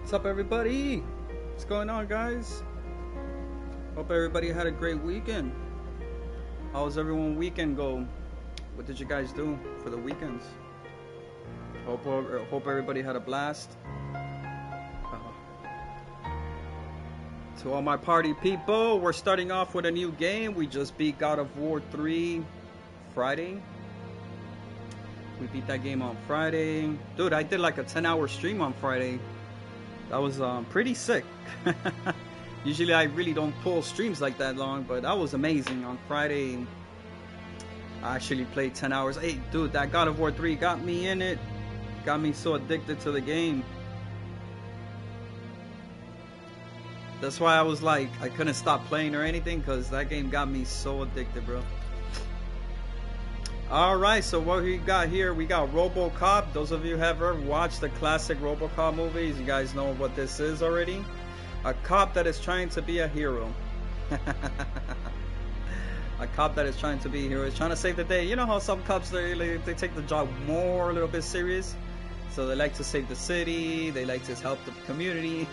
What's up, everybody? What's going on, guys? Hope everybody had a great weekend. How was everyone weekend go? What did you guys do for the weekends? Hope everybody had a blast. To all my party people, we're starting off with a new game. We just beat God of War 3 Friday. We beat that game on Friday. Dude, I did like a 10-hour stream on Friday. That was pretty sick. Usually I really don't pull streams like that long, but that was amazing. On Friday, I actually played 10 hours. Hey, dude, that God of War 3 got me in it. Got me so addicted to the game. That's why I was like, I couldn't stop playing or anything, because that game got me so addicted, bro. Alright, so what we got here, we got RoboCop. Those of you who have ever watched the classic RoboCop movies, you guys know what this is already. A cop that is trying to be a hero. A cop that is trying to be a hero, is trying to save the day. You know how some cops, they take the job more, a little bit serious. So they like to save the city, they like to help the community.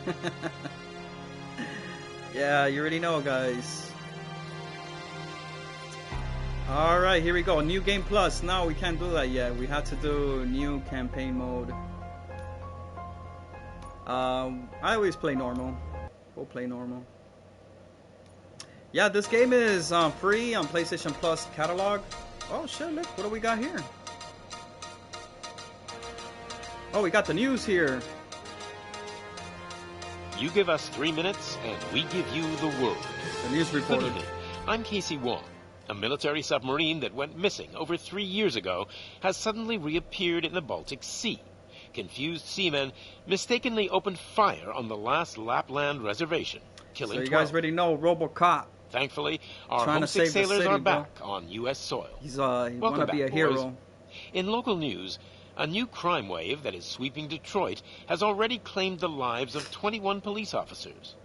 Yeah, you already know, guys. Alright, here we go. New Game Plus. No, we can't do that yet. We had to do new campaign mode. I always play normal. We'll play normal. Yeah, this game is free on PlayStation Plus catalog. Oh shit, look, what do we got here? Oh, we got the news here. You give us 3 minutes, and we give you the world. The news reporter. Good evening. I'm Casey Wong. A military submarine that went missing over 3 years ago has suddenly reappeared in the Baltic Sea. Confused seamen mistakenly opened fire on the last Lapland reservation, killing 12. So you guys already know RoboCop. Thankfully, our homesick sailors are back on U.S. soil. He's he wanna be a hero. In local news, a new crime wave that is sweeping Detroit has already claimed the lives of 21 police officers.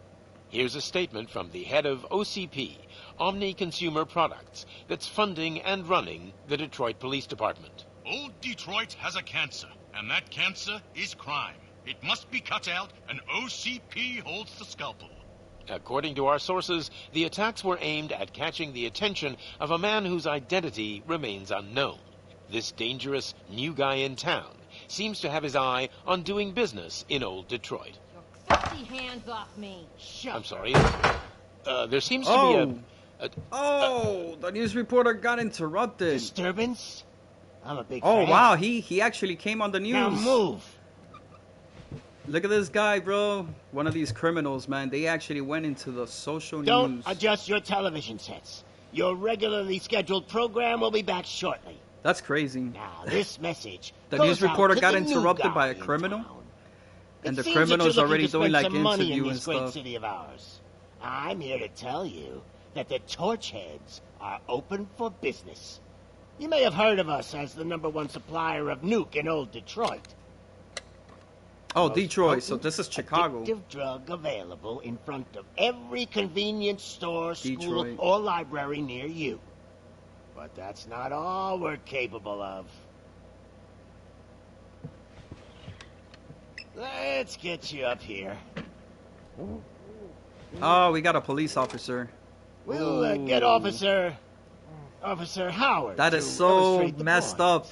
Here's a statement from the head of OCP, Omni Consumer Products, that's funding and running the Detroit Police Department. Old Detroit has a cancer, and that cancer is crime. It must be cut out, and OCP holds the scalpel. According to our sources, the attacks were aimed at catching the attention of a man whose identity remains unknown. This dangerous new guy in town seems to have his eye on doing business in Old Detroit. Filthy hands off me. I'm sorry. There seems to be the news reporter got interrupted. Disturbance? I'm a big fan. fan. Wow, he actually came on the news. Now move. Look at this guy, bro. One of these criminals, man. They actually went into the social news. Don't adjust your television sets. Your regularly scheduled program will be back shortly. That's crazy. Now, this message The goes news reporter out to got the interrupted new by a guy in criminal? town. And It the seems that criminal's you're already looking to doing spend like some money interview in and this great stuff. city of ours. I'm here to tell you that the Torchheads are open for business. You may have heard of us as the #1 supplier of nuke in Old Detroit. Oh, Most Detroit. So potent, this is Chicago. Addictive drug available in front of every convenience store, school, Detroit. or library near you. But that's not all we're capable of. Let's get you up here. Oh, we got a police officer. We'll get Officer Howard. That to is so illustrate the messed point. up.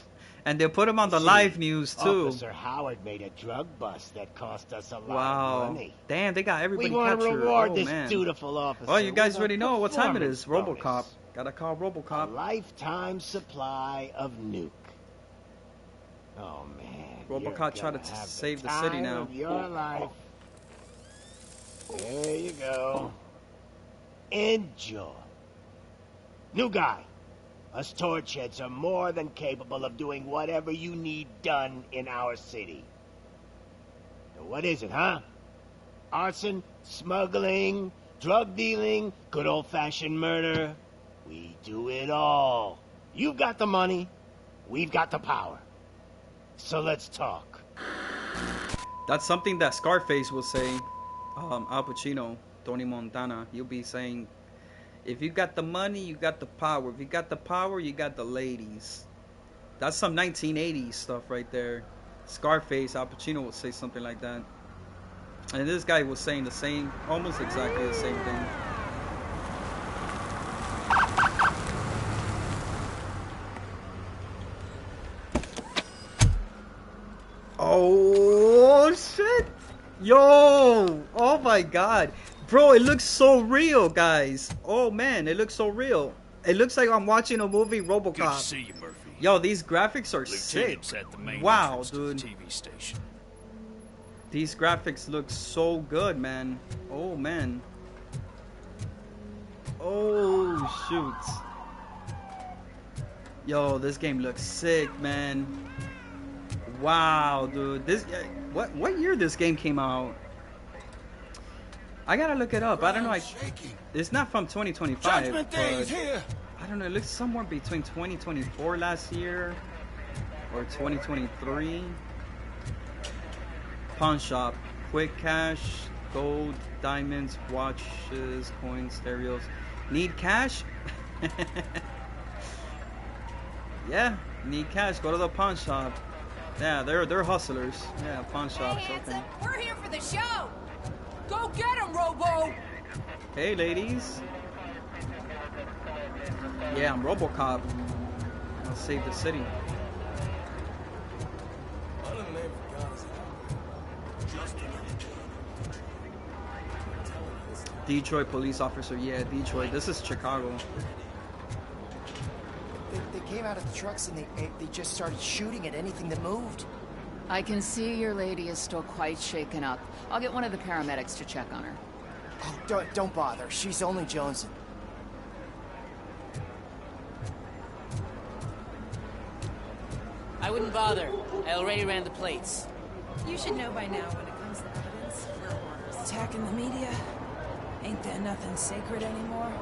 And they put him on the See, live news too. Officer Howard made a drug bust that cost us a lot Wow. of money. Damn, they got everybody We want to captured. reward Oh, this man. dutiful officer. Well, you guys with a already know what time it is. performance RoboCop. bonus. Gotta call A RoboCop. lifetime supply of nuke. Oh man. RoboCop you're tried to gonna have save the time city now. of your life. There you go. Enjoy. New guy. Us Torchheads are more than capable of doing whatever you need done in our city. Now, what is it, huh? Arson, smuggling, drug dealing, good old-fashioned murder. We do it all. You've got the money. We've got the power. So let's talk. That's something that Scarface will say. Al Pacino, Tony Montana. He'll be saying, if you got the money, you got the power. If you got the power, you got the ladies. That's some 1980s stuff right there. Scarface, Al Pacino would say something like that. And this guy was saying the same, almost exactly the same thing. Oh shit! Yo! Oh my god. Bro, it looks so real, guys. Oh man, it looks so real. It looks like I'm watching a movie, RoboCop. Good to see you, Murphy. Yo, these graphics are sick. Lieutenant's at the main Wow, entrance to the dude. TV station. These graphics look so good, man. Oh man. Oh shoot. Yo, this game looks sick, man. Wow, dude. This what year this game came out? I gotta look it up. I don't know. It's not from 2025. Judgment Day is but here. I don't know. It looks somewhere between 2024 last year or 2023. Pawn shop, quick cash, gold, diamonds, watches, coins, stereos. Need cash? Yeah, need cash. Go to the pawn shop. Yeah, they're hustlers. Yeah, pawn shops. Hey, Okay. handsome, we're here for the show. Go get him, Robo. Hey, ladies. Yeah, I'm RoboCop. I'll save the city. Detroit police officer. Yeah, Detroit. This is Chicago. They came out of the trucks and they just started shooting at anything that moved. I can see your lady is still quite shaken up. I'll get one of the paramedics to check on her. Oh, don't bother. She's only jonesing. I wouldn't bother. I already ran the plates. You should know by now when it comes to evidence. We're attacking the media. Ain't there nothing sacred anymore?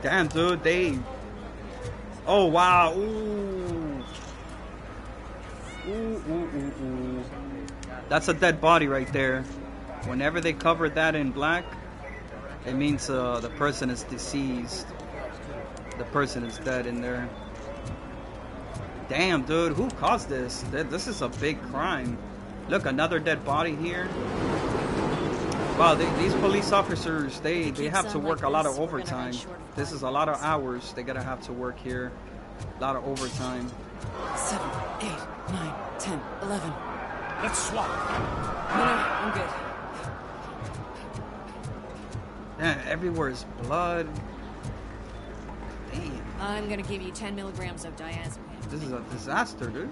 Damn, dude, they... Oh, wow. Ooh. Ooh. That's a dead body right there. Whenever they cover that in black, it means the person is deceased. The person is dead in there. Damn, dude, who caused this? This is a big crime. Look, another dead body here. Wow, these police officers, they have to work a lot of overtime. This is a lot of hours they gotta have to work here. A lot of overtime. 7, 8, 9, 10, 11. Let's swap. No, I'm good. Man, everywhere is blood. Damn. I'm gonna give you 10 milligrams of diazepam. This is a disaster, dude.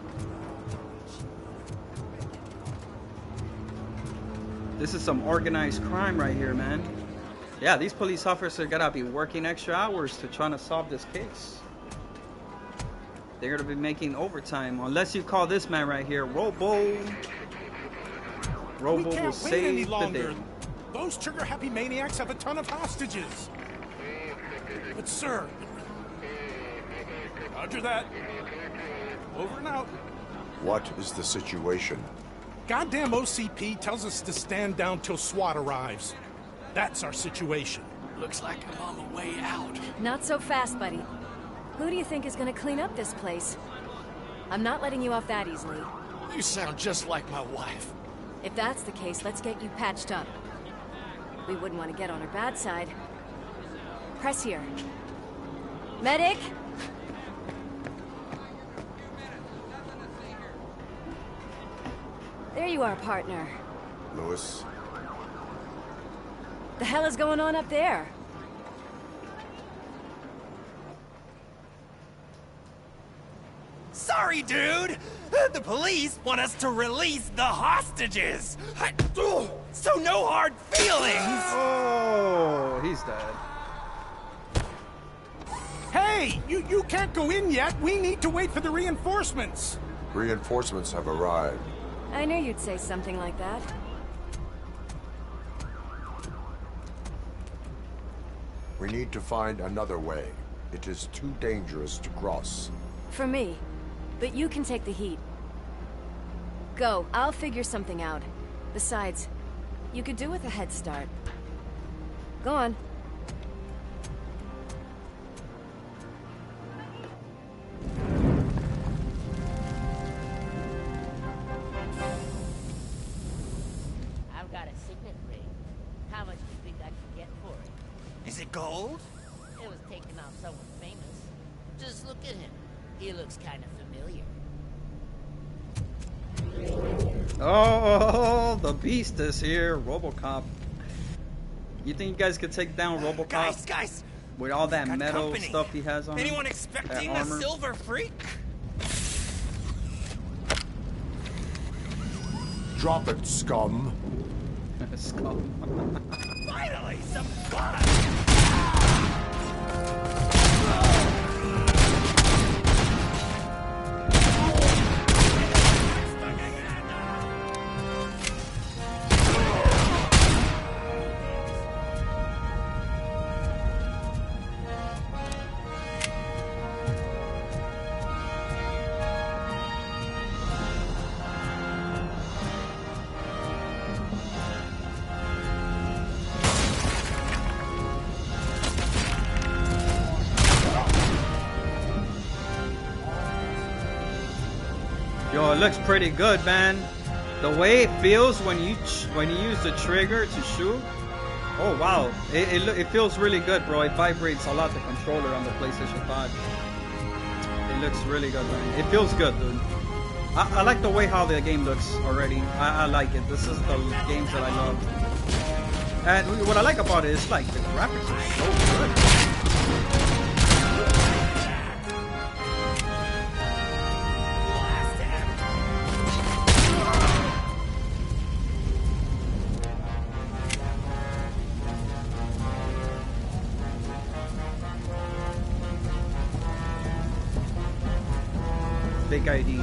This is some organized crime right here, man. Yeah, these police officers gotta be working extra hours to try to solve this case. They're gonna be making overtime, unless you call this man right here, Robo. Robo will save the day. Those trigger-happy maniacs have a ton of hostages. But sir, roger that. Over and out. What is the situation? Goddamn OCP tells us to stand down till SWAT arrives. That's our situation. Looks like I'm on the way out. Not so fast, buddy. Who do you think is gonna clean up this place? I'm not letting you off that easily. You sound just like my wife. If that's the case, let's get you patched up. We wouldn't want to get on her bad side. Press here. Medic! There you are, partner. Lewis? The hell is going on up there? Sorry, dude! The police want us to release the hostages! So no hard feelings! Oh, he's dead. Hey, you can't go in yet. We need to wait for the reinforcements. Reinforcements have arrived. I knew you'd say something like that. We need to find another way. It is too dangerous to cross. For me. But you can take the heat. Go, I'll figure something out. Besides, you could do with a head start. Go on. got a signet ring. How much do you think I could get for it? Is it gold? It was taken off someone famous. Just look at him. He looks kind of familiar. Oh, the beast is here, RoboCop. You think you guys could take down RoboCop? Guys! With all that metal stuff he has on Anyone him? expecting the silver freak? Drop it, scum. Scum. Finally, some blood! Yo, it looks pretty good, man. The way it feels when you use the trigger to shoot. Oh wow, it feels really good, bro. It vibrates a lot, the controller on the PlayStation 5. It looks really good, man. It feels good, dude. I like the way how the game looks already. I like it. This is the games that I love. And what I like about it is like the graphics are so good. Big ID.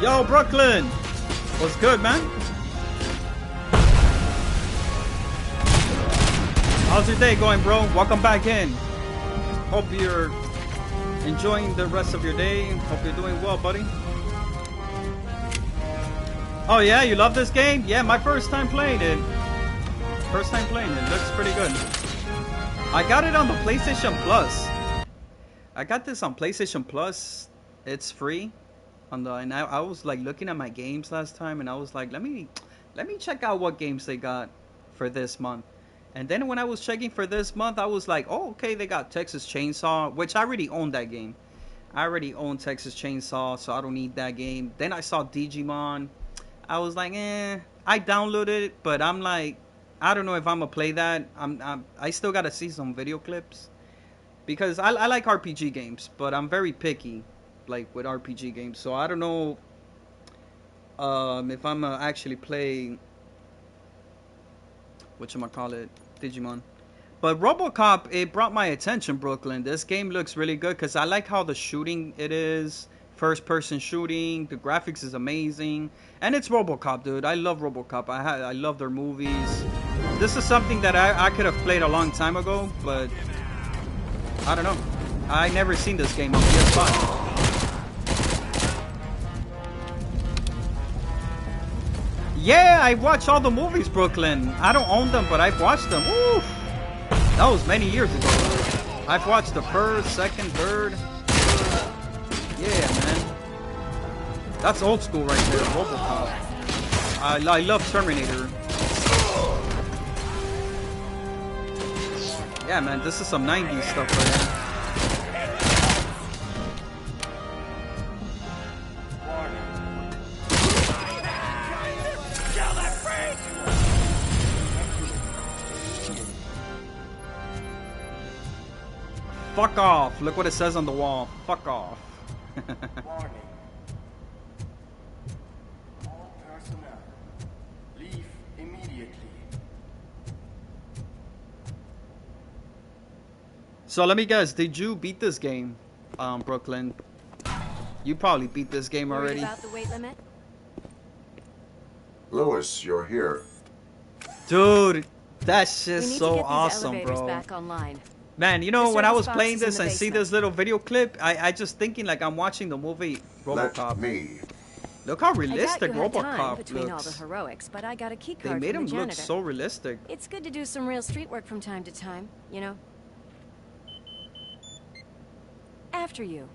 Yo, Brooklyn! What's good, man? How's your day going, bro? Welcome back in. Hope you're enjoying the rest of your day. Hope you're doing well, buddy. Oh yeah, you love this game? Yeah, my first time playing it. First time playing it. Looks pretty good. I got it on the PlayStation Plus. I got this on PlayStation Plus. It's free. And I was like looking at my games last time, and I was like, let me check out what games they got for this month. And then when I was checking for this month, I was like, oh, okay, they got Texas Chainsaw, which I already own that game. I already own Texas Chainsaw, so I don't need that game. Then I saw Digimon. I was like, I downloaded it, but I'm like, I don't know if I'm gonna play that. I still gotta see some video clips, because I like RPG games, but I'm very picky, like with RPG games. So I don't know if I'm gonna actually play whatchamacallit, Digimon. But RoboCop, it brought my attention, Brooklyn. This game looks really good because I like how the shooting it is. First person shooting, the graphics is amazing, and it's RoboCop, dude. I love RoboCop. I love their movies. This is something that I could have played a long time ago, but I don't know. I never seen this game on PS5. Yeah, I watched all the movies, Brooklyn. I don't own them, but I've watched them. Oof. That was many years ago. I've watched the first, second, third. Yeah, man. That's old school right there, RoboCop. I love Terminator. Yeah, man, this is some 90s stuff right here. Fuck off. Look what it says on the wall. Fuck off. Warning. All personnel, leave immediately. So let me guess, did you beat this game, Brooklyn? You probably beat this game Worried already. about the weight limit? Lewis, you're here. Dude, that's We just need to so get these awesome, elevators bro. back online. Man, you know, The when I service was box playing is in this the and see basement. this little video clip, I just thinking like I'm watching the movie RoboCop. Let me. Look how I doubt realistic you had time RoboCop between all the looks. heroics, but I got a key They card made from him the look janitor. so realistic. It's good to do some real street work from time to time, you know? After you.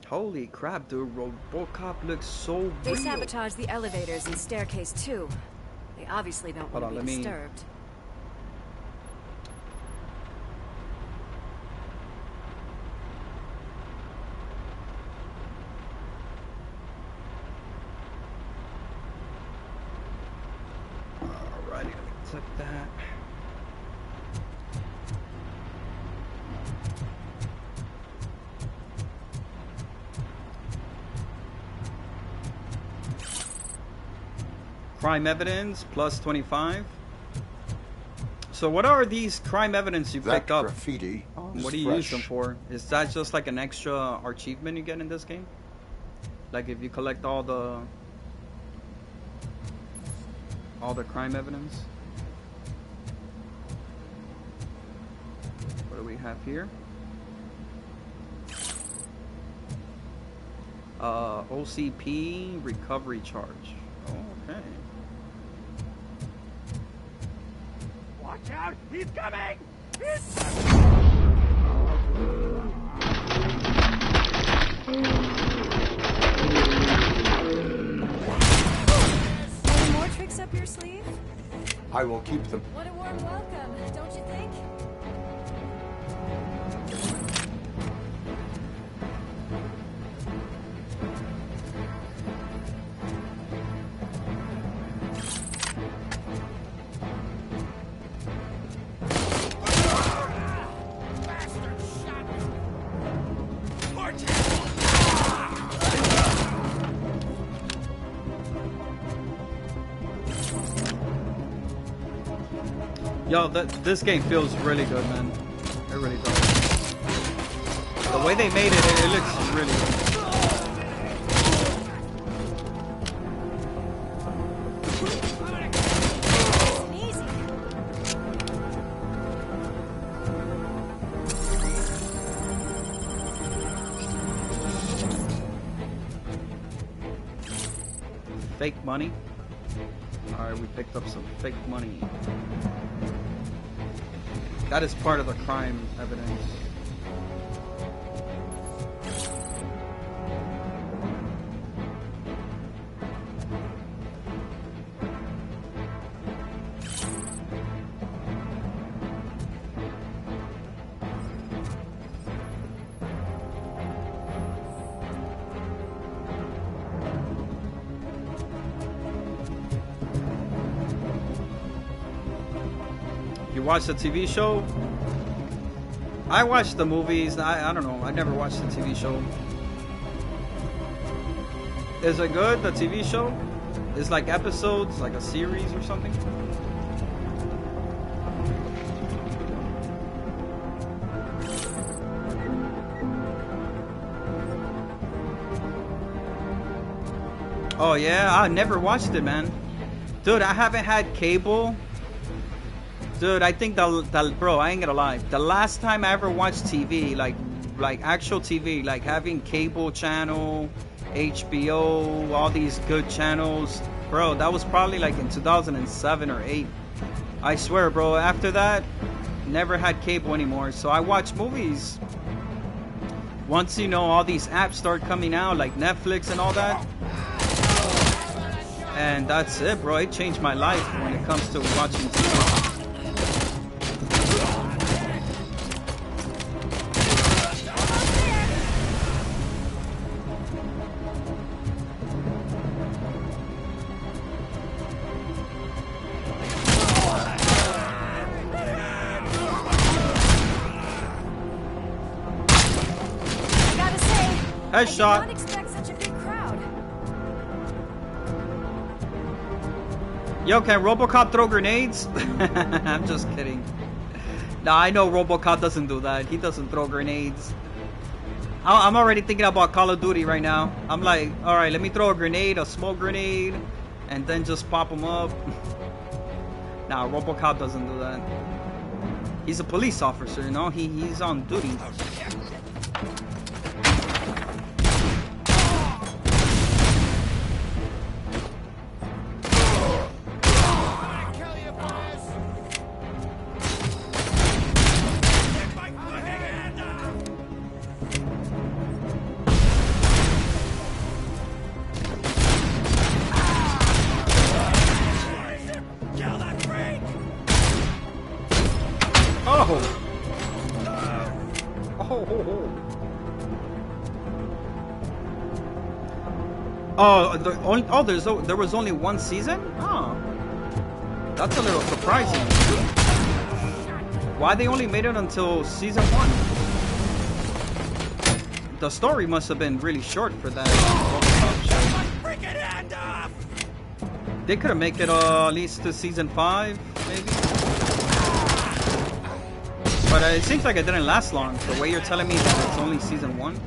Holy crap, dude. RoboCop looks so They real. sabotaged the elevators and staircase too. They obviously don't Hold want on, to be let me- disturbed. Alrighty, let me click that. Crime evidence plus 25. So what are these crime evidence you That picked up? graffiti is What do you fresh. use them for? Is that just like an extra achievement you get in this game? Like if you collect all the crime evidence? What do we have here? OCP recovery charge. Oh, okay. Watch out! He's coming! Any more tricks up your sleeve? I will keep them. What a warm welcome, don't you think? Yo, this game feels really good, man. It really does. The way they made it, it looks really good. Fake money. Alright, we picked up some fake money. That is part of the crime evidence. You watched the TV show? I watched the movies. I don't know. I never watched the TV show. Is it good, the TV show? It's like episodes, like a series or something? Oh yeah? I never watched it, man. Dude, I haven't had cable. Dude, I think bro, I ain't gonna lie. The last time I ever watched TV, like actual TV, like having cable channel, HBO, all these good channels, bro, that was probably like in 2007 or 8. I swear, bro, after that, never had cable anymore. So I watch movies. Once, you know, all these apps start coming out, like Netflix and all that. And that's it, bro. It changed my life when it comes to watching TV. I Headshot. did not expect such a big crowd. Yo, can RoboCop throw grenades? I'm just kidding. Nah, I know RoboCop doesn't do that. He doesn't throw grenades. I'm already thinking about Call of Duty right now. I'm like, all right, let me throw a grenade, a smoke grenade, and then just pop them up. Nah, RoboCop doesn't do that. He's a police officer, you know? He's on duty. There was only one season? Oh, that's a little surprising. Why they only made it until season 1? The story must have been really short for that. They could have made it at least to season 5, maybe. But it seems like it didn't last long. The way you're telling me that it's only season 1.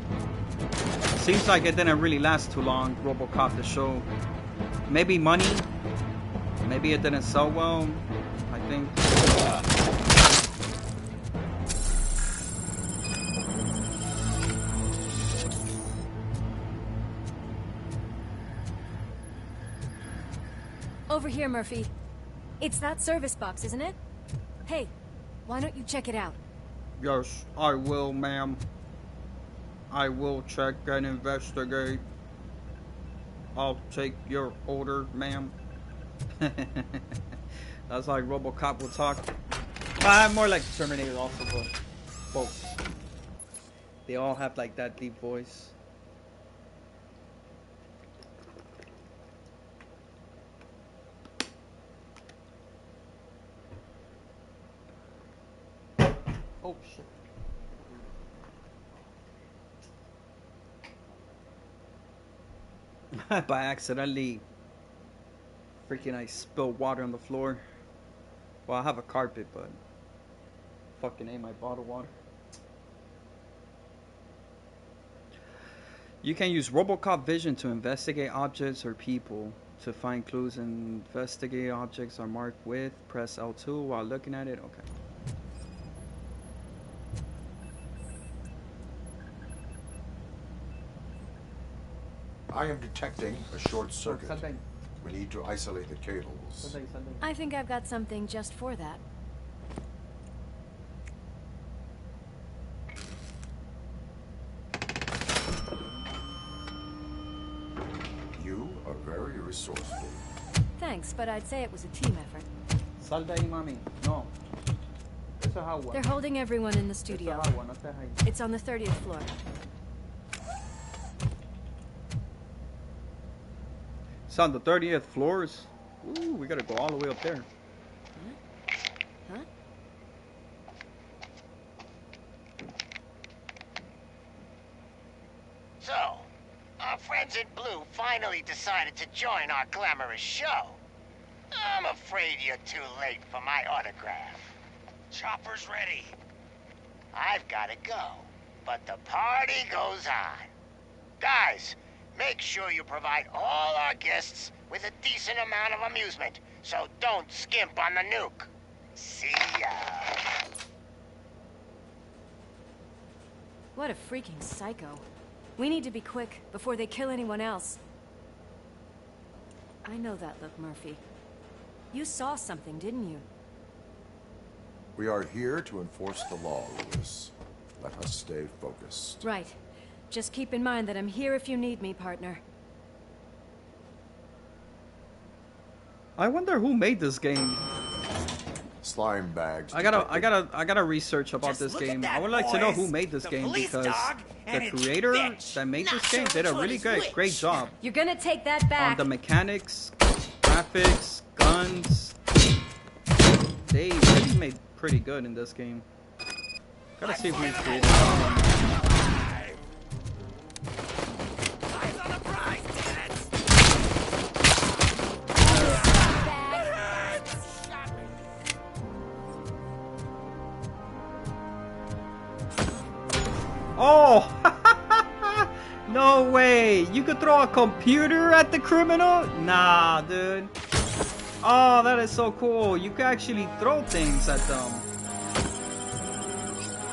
Seems like it didn't really last too long, RoboCop the show. Maybe money. Maybe it didn't sell well, I think. Over here, Murphy. It's that service box, isn't it? Hey, why don't you check it out? Yes, I will, ma'am. I will check and investigate. I'll take your order, ma'am. That's like RoboCop will talk. More like Terminator also, but both. They all have like that deep voice. Oh shit. By accidentally freaking I spilled water on the floor. Well, I have a carpet, but fucking ate my bottled water. You can use RoboCop vision to investigate objects or people. To find clues and investigate objects are marked with. Press L2 while looking at it. Okay. I am detecting a short circuit. We need to isolate the cables. I think I've got something just for that. You are very resourceful. Thanks, but I'd say it was a team effort. Sal de ahí, mami. No. Eso es agua. They're holding everyone in the studio. Eso es agua, no estés ahí. It's on the 30th floor. It's on the 30th floors. Ooh, we gotta go all the way up there. Huh? So, our friends in blue finally decided to join our glamorous show. I'm afraid you're too late for my autograph. Chopper's ready. I've gotta go, but the party goes on. Guys, make sure you provide all our guests with a decent amount of amusement, so don't skimp on the nuke. See ya. What a freaking psycho. We need to be quick before they kill anyone else. I know that look, Murphy. You saw something, didn't you? We are here to enforce the law, Lewis. Let us stay focused. Right. Just keep in mind that I'm here if you need me, partner. I wonder who made this game. Slime bags. I gotta research about this game. I would like to know who made this game because the creator that made this game did a really great job. You're gonna take that back. On the mechanics, graphics, guns. They really made pretty good in this game. Gotta see who created it. Oh! No way! You could throw a computer at the criminal? Nah, dude. Oh, that is so cool. You can actually throw things at them.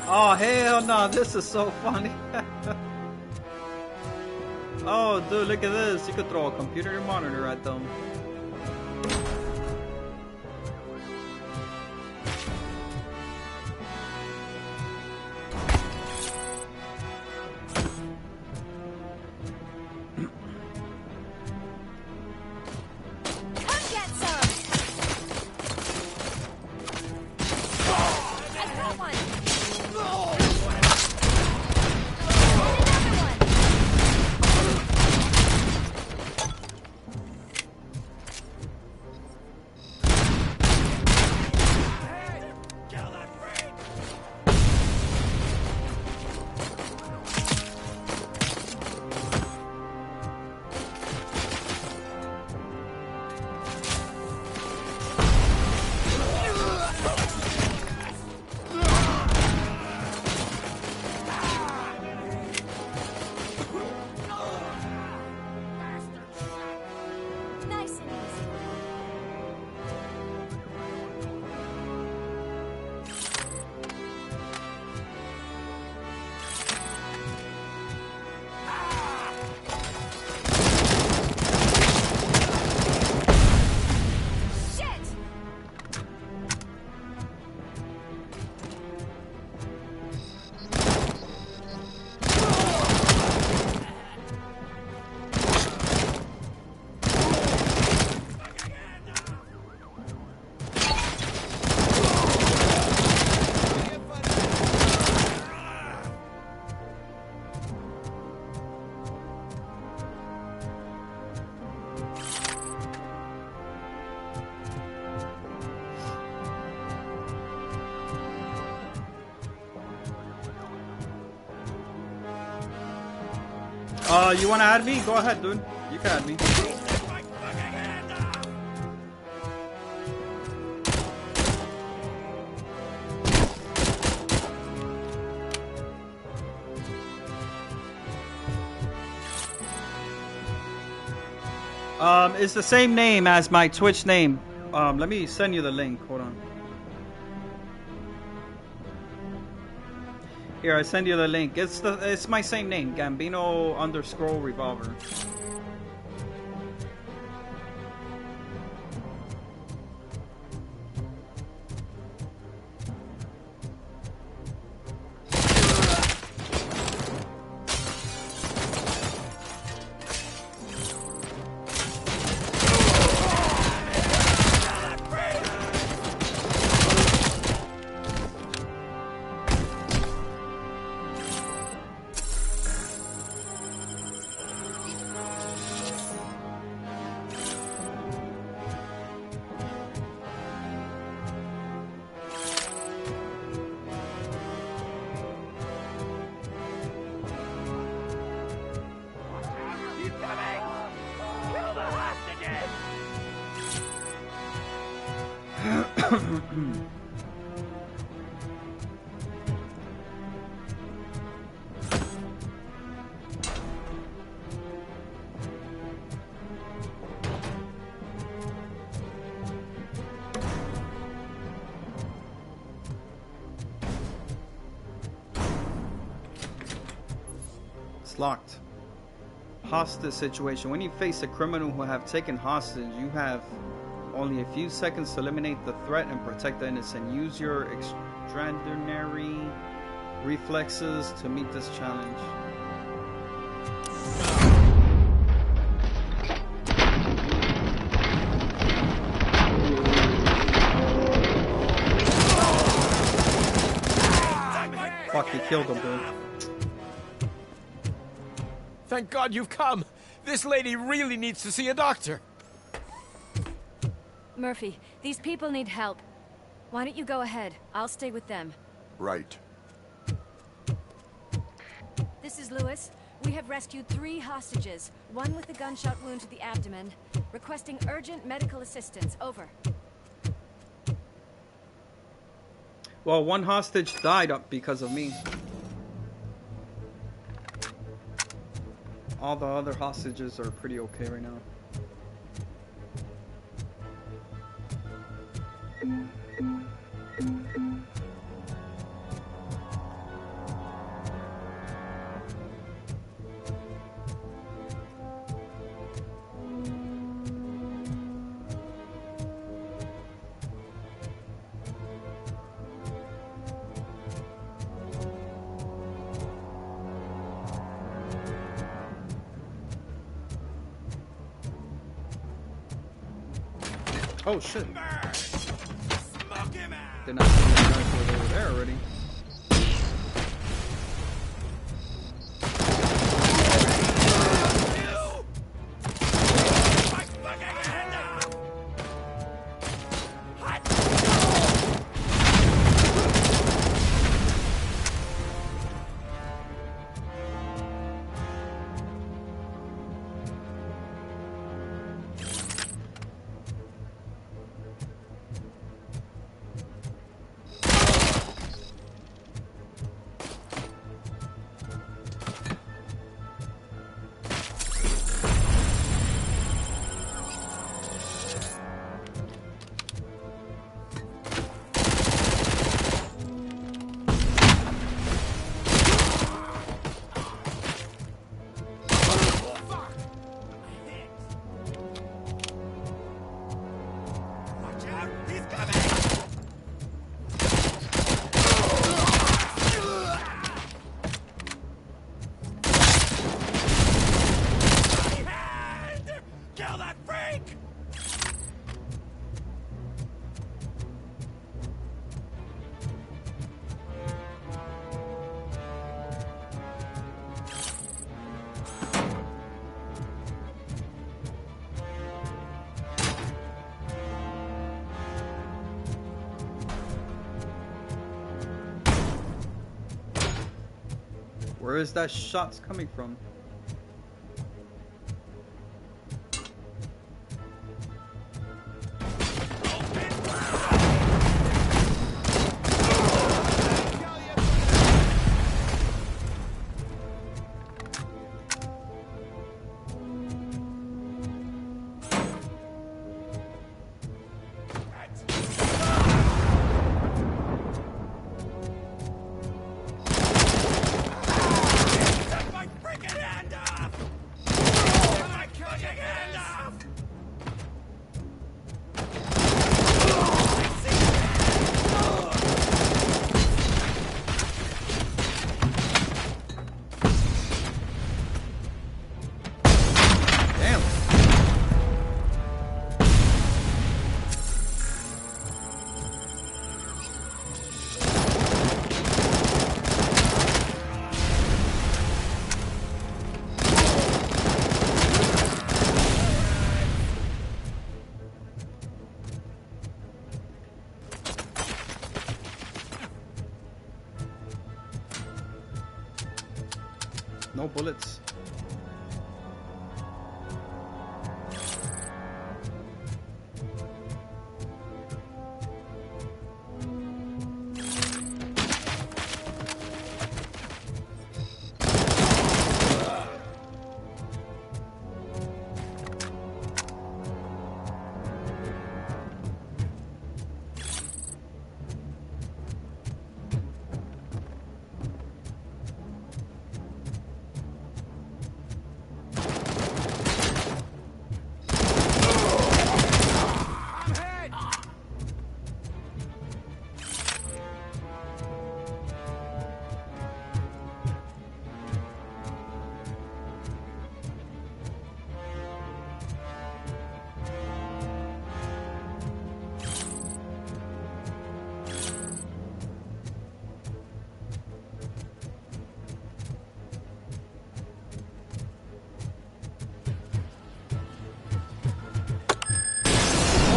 Oh, hell no. This is so funny. Oh, dude, look at this. You could throw a computer monitor at them. You wanna add me? Go ahead, dude. You can add me. It's the same name as my Twitch name. Let me send you the link. Hold on. Here, I send you the link. It's my same name, Gambino_Revolver. Locked. Hostage situation. When you face a criminal who have taken hostage, you have only a few seconds to eliminate the threat and protect the innocent. Use your extraordinary reflexes to meet this challenge. Fuck, he killed him, dude. Thank God you've come. This lady really needs to see a doctor. Murphy, these people need help. Why don't you go ahead? I'll stay with them. Right. This is Lewis. We have rescued 3 hostages, one with a gunshot wound to the abdomen, requesting urgent medical assistance. Over. Well, one hostage died up because of me. All the other hostages are pretty okay right now. Oh shit. They're not seeing the guys over there already. Where is that shots coming from? No bullets.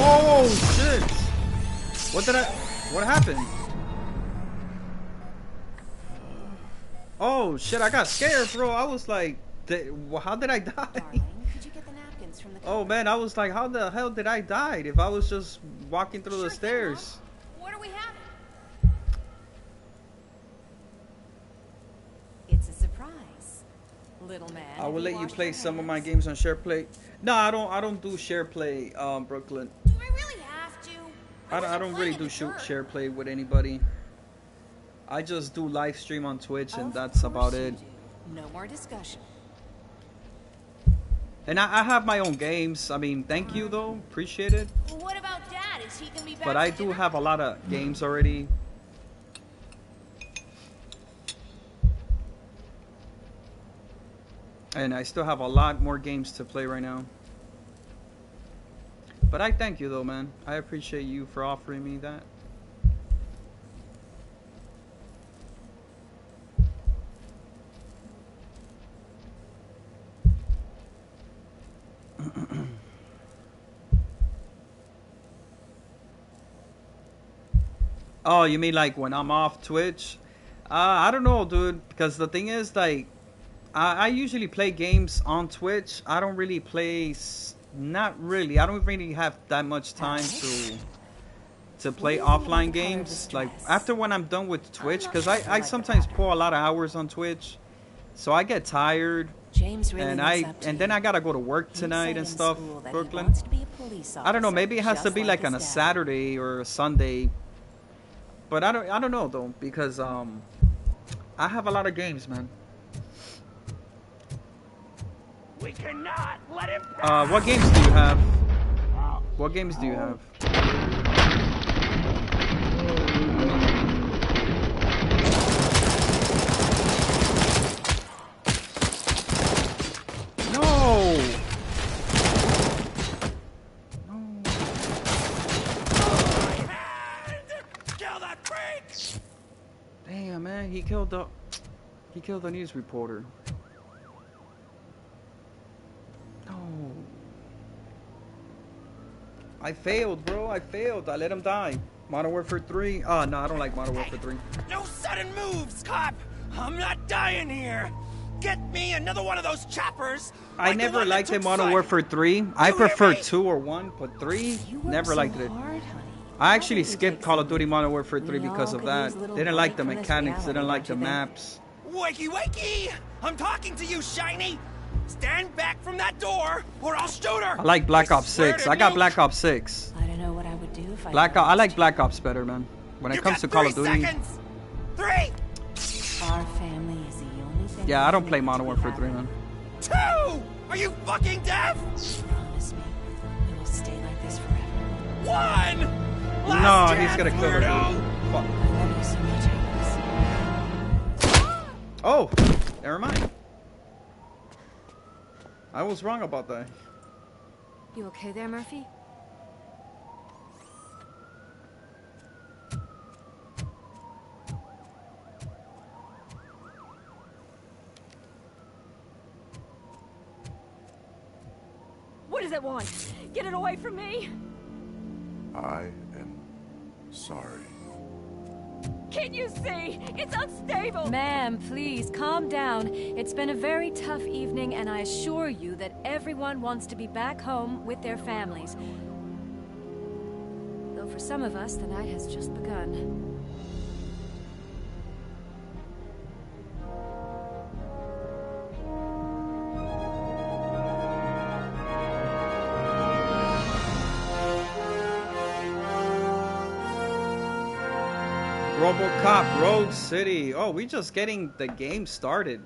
Oh shit! What happened? Oh shit, I got scared, bro. I was like, how did I die? Darling, could you get the napkins from the Oh man, I was like, how the hell did I die if I was just walking through the stairs? What are we having? It's a surprise. little man. I will Have let you washed play your some of my hands? games on SharePlay. No, I don't do SharePlay, Brooklyn. Do I really have to? I don't really do SharePlay with anybody. I just do live stream on Twitch, and that's about it. No more discussion. And I have my own games. I mean, thank you though, appreciate it. Well, what about Dad? Is he gonna be back? But I do have a lot of games already. And I still have a lot more games to play right now. But I thank you though, man. I appreciate you for offering me that. Oh, you mean like when I'm off Twitch? I don't know, dude. Because the thing is, like, I usually play games on Twitch. I don't really play. Not really. I don't really have that much time to play offline games. Like after when I'm done with Twitch, because I sometimes pour a lot of hours on Twitch, so I get tired. James really and then I gotta go to work tonight and stuff. Brooklyn. I don't know. Maybe it has to be like on a Saturday or a Sunday. But I don't know though, because I have a lot of games, man. We cannot let him. What games do you have? What games do you have? No. Damn, man, he killed the news reporter. No. I failed, bro. I failed. I let him die. Modern Warfare 3. Oh, no, I don't like Modern Warfare 3. No sudden moves, cop! I'm not dying here! Get me another one of those choppers! I never liked it, Modern Warfare 3. I prefer 2 or 1, but 3, never liked it. I actually skipped Call of Duty Modern Warfare 3 because of that. They didn't like the mechanics, they didn't like the maps. Wakey, wakey! I'm talking to you, Shiny! Stand back from that door, or I'll shoot her! I like Black Ops 6. I got Black Ops 6. I don't know what I would do if I like Black Ops better, man. When it comes to Call of Duty. 3! Our family is the only thing. Yeah, I don't play Modern Warfare 3, man. 2! Are you fucking deaf? Promise me we will stay like this forever. 1! No, he's gonna kill her, dude. Fuck. I love you so much, Agnes. Oh, never mind. I was wrong about that. You okay there, Murphy? What does it want? Get it away from me! I am sorry. Can't you see? It's unstable! Ma'am, please, calm down. It's been a very tough evening, and I assure you that everyone wants to be back home with their families. Though for some of us, the night has just begun. RoboCop Rogue City. Oh, we just getting the game started.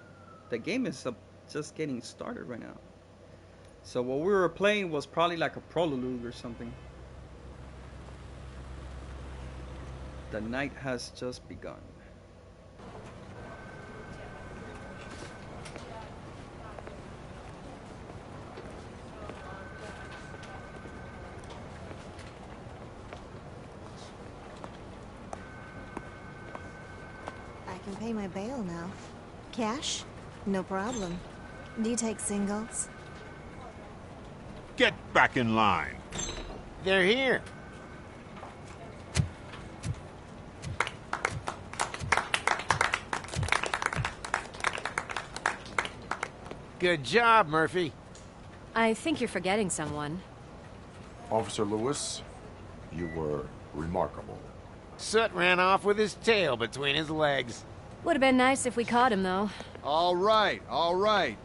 The game is just getting started right now. So what we were playing was probably like a prologue or something. The night has just begun. I can pay my bail now. Cash? No problem. Do you take singles? Get back in line. They're here. Good job, Murphy. I think you're forgetting someone. Officer Lewis, you were remarkable. Soot ran off with his tail between his legs. Would have been nice if we caught him, though. All right, all right.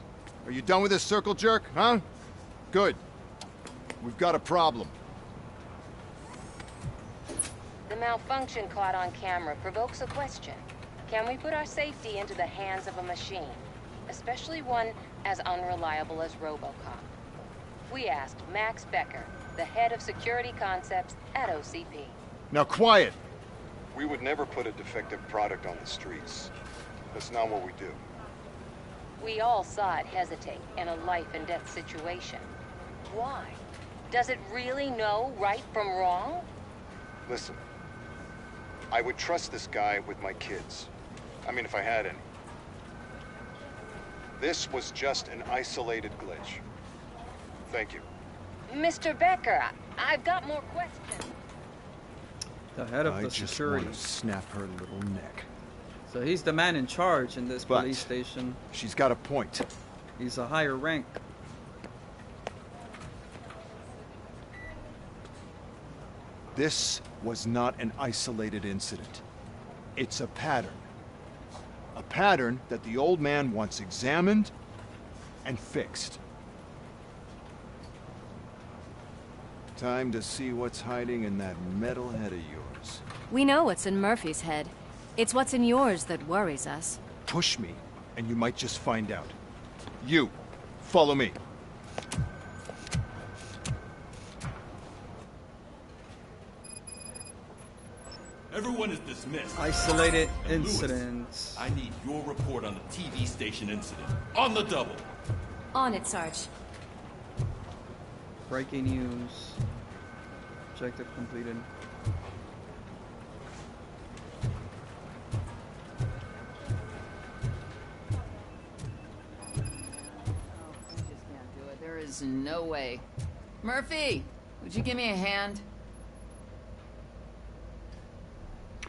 Are you done with this circle jerk, huh? Good. We've got a problem. The malfunction caught on camera provokes a question. Can we put our safety into the hands of a machine? Especially one as unreliable as RoboCop. We asked Max Becker, the head of security concepts at OCP. Now quiet! We would never put a defective product on the streets. That's not what we do. We all saw it hesitate in a life and death situation. Why? Does it really know right from wrong? Listen, I would trust this guy with my kids. I mean, if I had any. This was just an isolated glitch. Thank you. Mr. Becker, I've got more questions. The head of I the just security. want to snap her little neck. So he's the man in charge in this But police station. She's got a point. He's a higher rank. This was not an isolated incident. It's a pattern. A pattern that the old man wants examined and fixed. Time to see what's hiding in that metal head of yours. We know what's in Murphy's head. It's what's in yours that worries us. Push me, and you might just find out. You, follow me. Everyone is dismissed. Isolated And Lewis, incidents. I need your report on the TV station incident. On the double. On it, Sarge. Breaking news. Objective completed. There is no way. Murphy, would you give me a hand?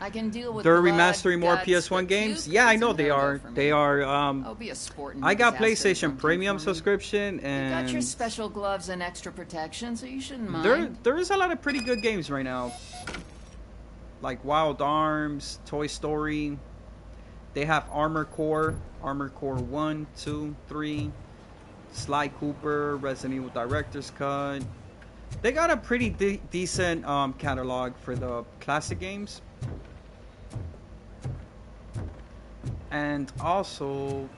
I can deal with They're blood, remastering more guts, PS1 but games? puke Yeah, I is know a they no-go are. for me. They are, I'll be a sport and I got disaster PlayStation one Premium for me. subscription, You got your and special gloves and extra protection, so you shouldn't mind. there is a lot of pretty good games right now. Like Wild Arms, Toy Story. They have Armored Core 1, 2, 3, Sly Cooper, Resident Evil Director's Cut. They got a pretty decent catalog for the classic games. And also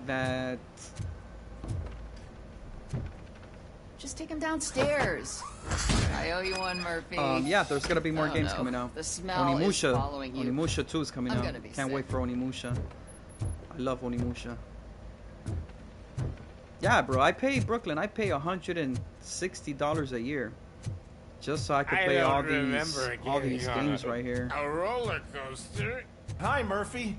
that Just take him downstairs. I owe you one, Murphy. yeah, there's gonna be more Oh, games no. coming out. The smell is Onimusha. following you. Onimusha 2 is coming I'm out. gonna be Can't sick. wait for Onimusha. I love Onimusha. Yeah, bro, I pay Brooklyn. I pay $160 a year just so I could play all these games right here. A roller coaster? Hi, Murphy.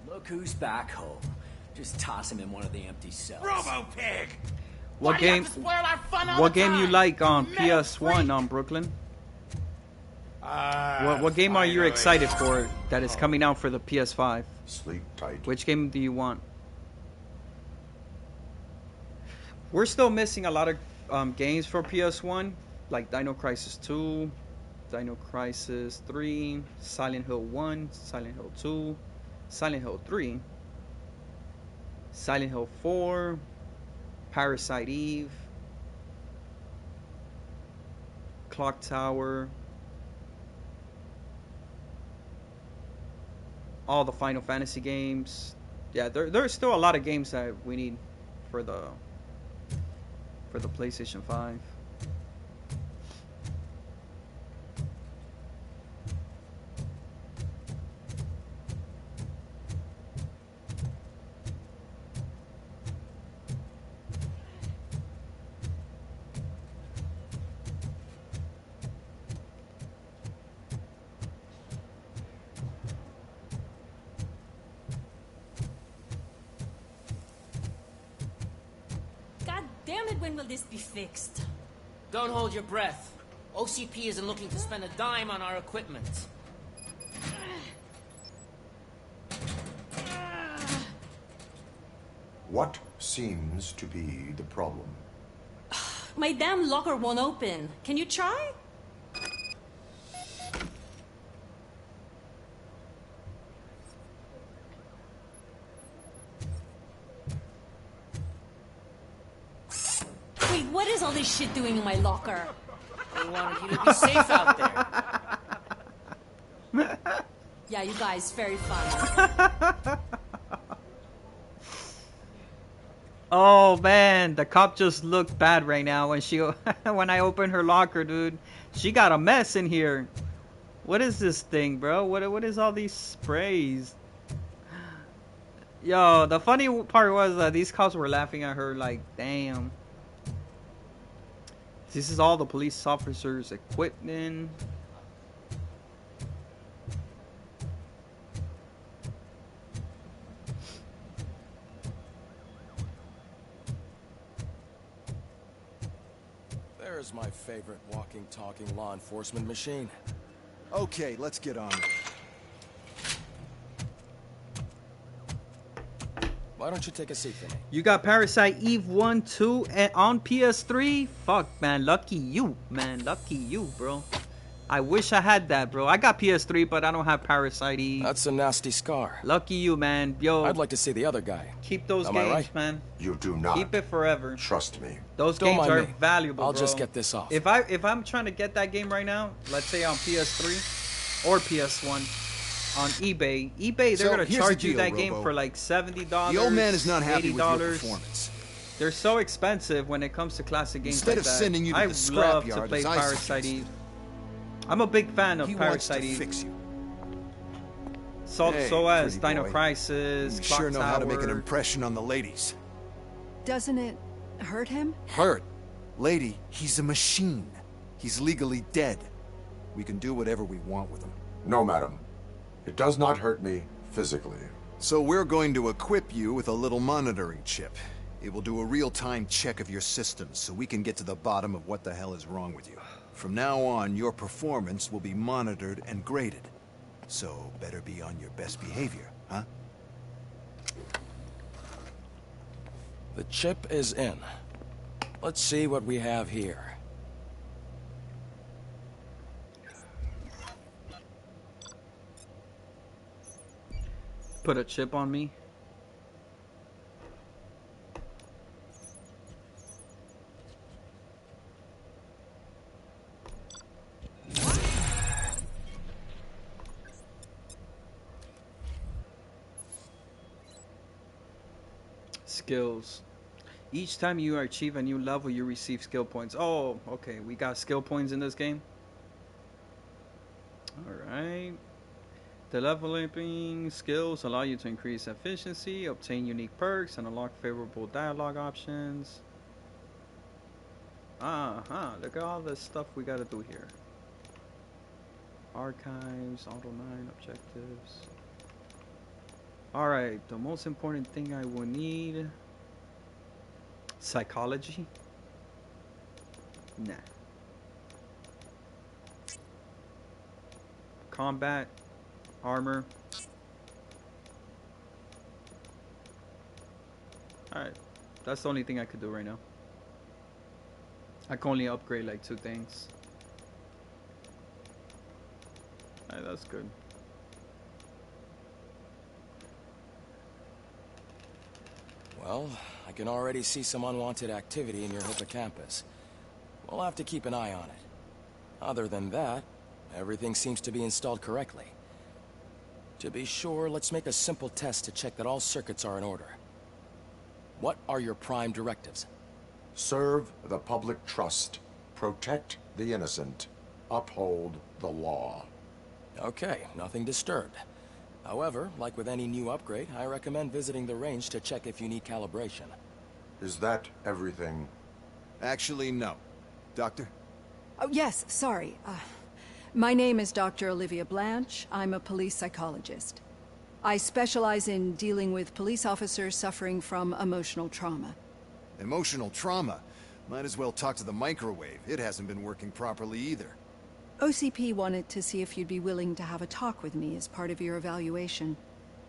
Look who's back home. Just toss him in one of the empty cells. Robo-Pig! What Why do you game? have to spoil our fun all What the game you time? like on Metal PS1 on Brooklyn? What game are you excited for that is coming out for the PS5? Sleep tight. Which game do you want? We're still missing a lot of games for PS1, like Dino Crisis 2, Dino Crisis 3, Silent Hill 1, Silent Hill 2, Silent Hill 3, Silent Hill 4, Parasite Eve, Clock Tower, all the Final Fantasy games. Yeah, there's still a lot of games that we need for the PlayStation 5. God damn it, when will this be fixed? Don't hold your breath. OCP isn't looking to spend a dime on our equipment. What seems to be the problem? My damn locker won't open. Can you try? Wait, what is all this shit doing in my locker? They wanted you to be safe out there. Yeah, you guys, very fun. Oh man, the cop just looked bad right now when she when I opened her locker, dude. She got a mess in here. What is this thing, bro? What is all these sprays? Yo, the funny part was that these cops were laughing at her like, damn. This is all the police officers' equipment. There's my favorite walking, talking law enforcement machine. Okay, let's get on with it. Why don't you take a seat for me? You got Parasite Eve 1, 2, and on PS3? Fuck, man. Lucky you, man. Lucky you, bro. I wish I had that, bro. I got PS3, but I don't have Parasite Eve. That's a nasty scar. Lucky you, man. Yo. I'd like to see the other guy. Keep those Am games, I right? man. You do not. Keep it forever. Trust me. Those Don't games mind are me. valuable, I'll bro. just get this off. If I'm trying to get that game right now, let's say on PS3 or PS1, on eBay, they're So, gonna here's charge the you deal, that game Robo. for like $70. The old man is not happy with your $80. performance. They're so expensive when it comes to classic games Instead like of that. sending you to I the love to scrapyard, play as I Parasite suggest. Eve. I'm a big fan of He wants Parasite to Eve. fix you. Salt Hey, SOS, pretty Dino boy. Crisis, You Clock sure know how to make an Tower. impression on the ladies. Doesn't it hurt him? Hurt? Lady, he's a machine. He's legally dead. We can do whatever we want with him. No, madam. It does not hurt me physically. So we're going to equip you with a little monitoring chip. It will do a real-time check of your systems so we can get to the bottom of what the hell is wrong with you. From now on, your performance will be monitored and graded. So better be on your best behavior, huh? The chip is in. Let's see what we have here. Put a chip on me. Skills. Each time you achieve a new level, you receive skill points. Oh, okay. We got skill points in this game. Alright. The leveling skills allow you to increase efficiency, obtain unique perks, and unlock favorable dialogue options. Look at all the stuff we gotta do here. Archives, Auto 9, objectives. Alright, the most important thing I will need. Psychology? Nah. Combat. Armor. Alright. That's the only thing I could do right now. I can only upgrade like 2 things. Alright, that's good. Well, I can already see some unwanted activity in your hippocampus. We'll have to keep an eye on it. Other than that, everything seems to be installed correctly. To be sure, let's make a simple test to check that all circuits are in order. What are your prime directives? Serve the public trust. Protect the innocent. Uphold the law. Okay, nothing disturbed. However, like with any new upgrade, I recommend visiting the range to check if you need calibration. Is that everything? Actually, no. Doctor? Oh, yes, sorry. My name is Dr. Olivia Blanche. I'm a police psychologist. I specialize in dealing with police officers suffering from emotional trauma. Emotional trauma? Might as well talk to the microwave. It hasn't been working properly either. OCP wanted to see if you'd be willing to have a talk with me as part of your evaluation.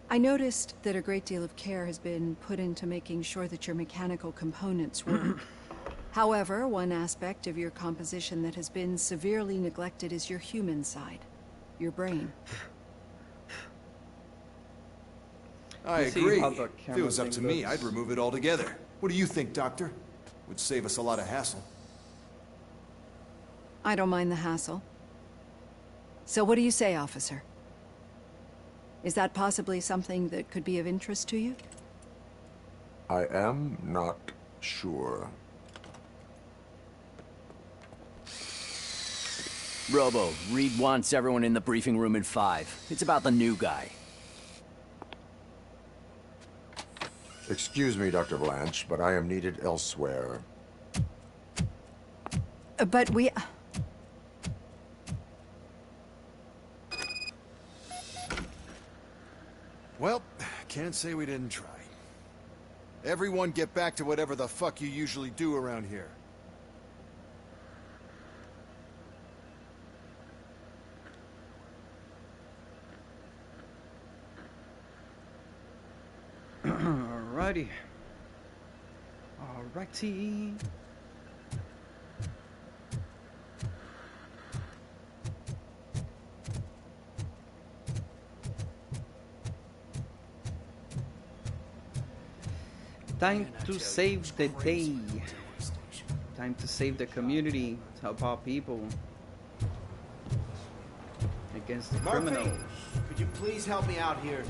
I noticed that a great deal of care has been put into making sure that your mechanical components work. However, one aspect of your composition that has been severely neglected is your human side, your brain. I agree. If it was up to me, I'd remove it altogether. What do you think, Doctor? Would save us a lot of hassle. I don't mind the hassle. So what do you say, officer? Is that possibly something that could be of interest to you? I am not sure. Robo, Reed wants everyone in the briefing room in 5. It's about the new guy. Excuse me, Dr. Blanche, but I am needed elsewhere. But we... Well, can't say we didn't try. Everyone get back to whatever the fuck you usually do around here. Alrighty. Alrighty. Time to save the day. Time to save the community. To help out people against the criminals. Could you please help me out here?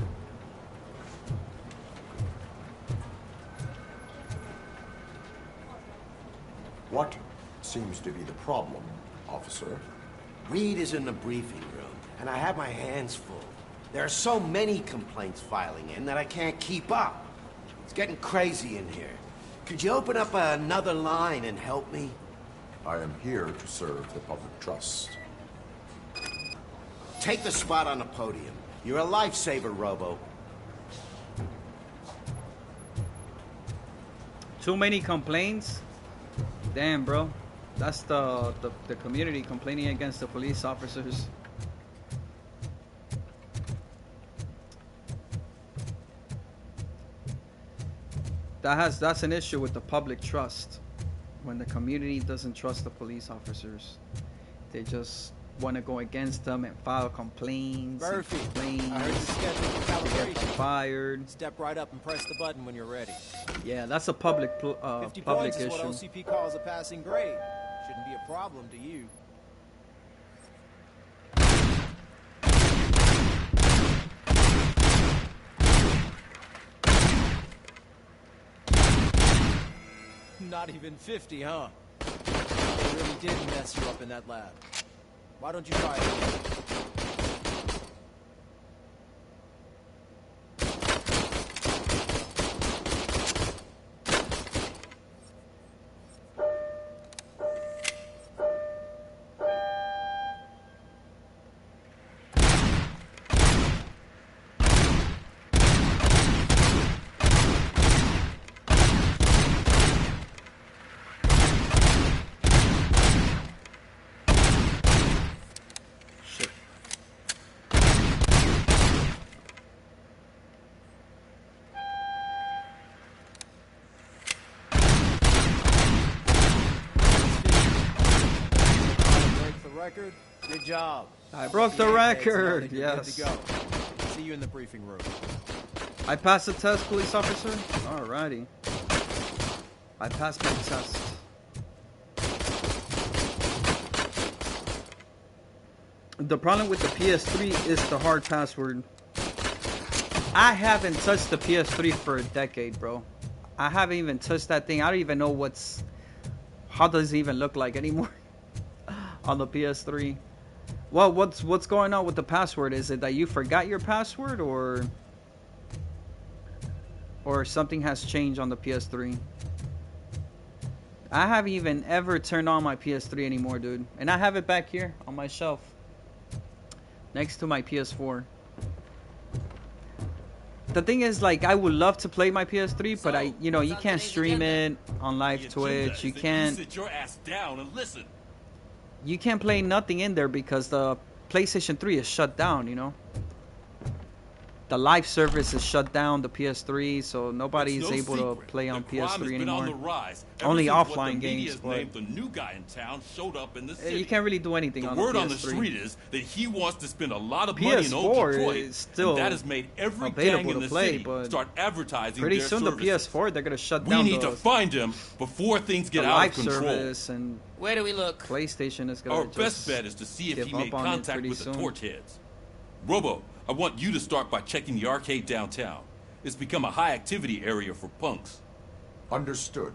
What seems to be the problem, officer? Reed is in the briefing room, and I have my hands full. There are so many complaints filing in that I can't keep up. It's getting crazy in here. Could you open up another line and help me? I am here to serve the public trust. Take the spot on the podium. You're a lifesaver, Robo. Too many complaints? Damn, bro. That's the community complaining against the police officers. That's an issue with the public trust. When the community doesn't trust the police officers, they just want to go against them and file complaints. Murphy, I heard you're scheduled for calibration. Get fired. Step right up and press the button when you're ready. Yeah, that's a public 50 public points is issue. what OCP calls a passing grade. Shouldn't be a problem to you. Not even 50, huh? They really did mess you up in that lab. Why don't you try it again? Record. Good job. I broke the record. Yes. Good to go. See you in the briefing room. I passed the test, police officer. Alrighty. I passed my test. The problem with the PS3 is the hard password. I haven't touched the PS3 for a decade, bro. I haven't even touched that thing. I don't even know how does it even look like anymore. On the PS3. Well, what's going on with the password? Is it that you forgot your password, or something has changed on the PS3? I haven't even ever turned on my PS3 anymore, dude. And I have it back here on my shelf next to my PS4. the thing is, like, I would love to play my PS3, but you can't stream it on live Twitch. You can't. Sit your ass down and listen. You can't play nothing in there because the PlayStation 3 is shut down. The live service is shut down, the PS3, so nobody is able to play on PS3 anymore. Only offline games, but the new guy in town showed up in the city. You can't really do anything on the PS3. The word on the street is that he wants to spend a lot of money in old Detroit, is still and that has made every gang in the city start advertising pretty their soon services. The PS4, they're going to shut down We need to find him before things get out of control. Service and where do we look? PlayStation is going to Our best bet is to see if he made contact with the torch heads. Robo, I want you to start by checking the arcade downtown. It's become a high-activity area for punks. Understood.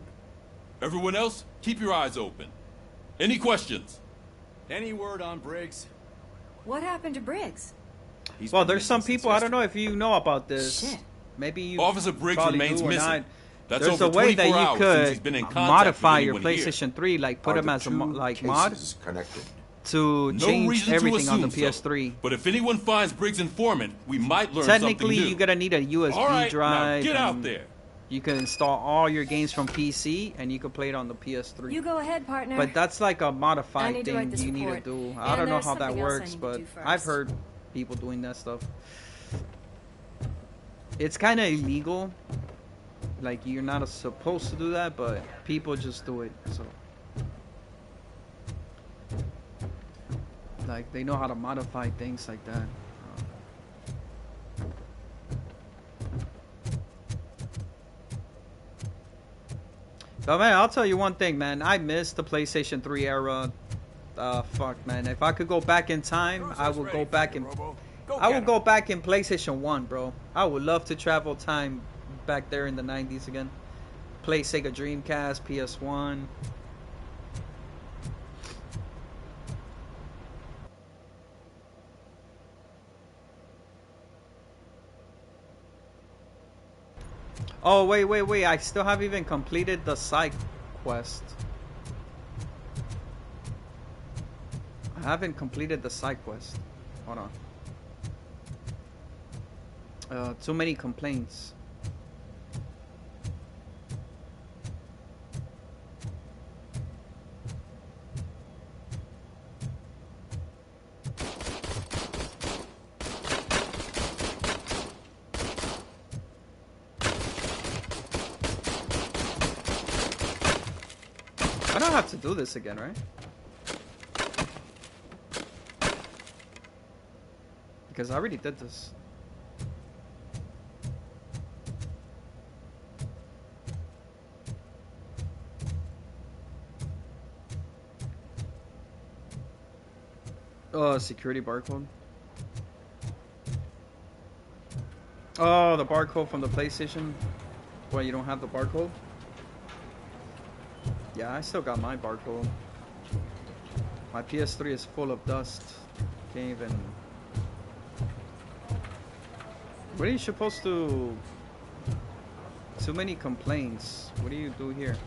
Everyone else, keep your eyes open. Any questions? Any word on Briggs? What happened to Briggs? Well, there's some people, I don't know if you know about this. Shit. Maybe you Officer Briggs remains missing. That's there's a way that you could modify your PlayStation 3, like put him as a mod to change everything on the PS3. So. But if anyone finds Briggs' informant, we might learn Technically, something new. you're gonna need a USB drive. Now get out there. You can install all your games from PC, and you can play it on the PS3. You go ahead, partner. But that's like a modified thing you need to do. I don't know how that works, but I've heard people doing that stuff. It's kind of illegal. Like, you're not supposed to do that, but people just do it, so. Like, they know how to modify things like that. But man, I'll tell you one thing, man. I miss the PlayStation 3 era. Fuck, man. If I could go back in time, I would go back in. I would go back in PlayStation 1, bro. I would love to travel time back there in the 90s again. Play Sega Dreamcast, PS1. Oh, wait. I still haven't even completed the side quest. I haven't completed the side quest. Hold on. Too many complaints. I don't have to do this again, right? Because I already did this. Oh, security barcode. Oh, the barcode from the PlayStation. Why, you don't have the barcode? Yeah, I still got my barcode. My PS3 is full of dust. Can't even... What are you supposed to... Too many complaints. What do you do here?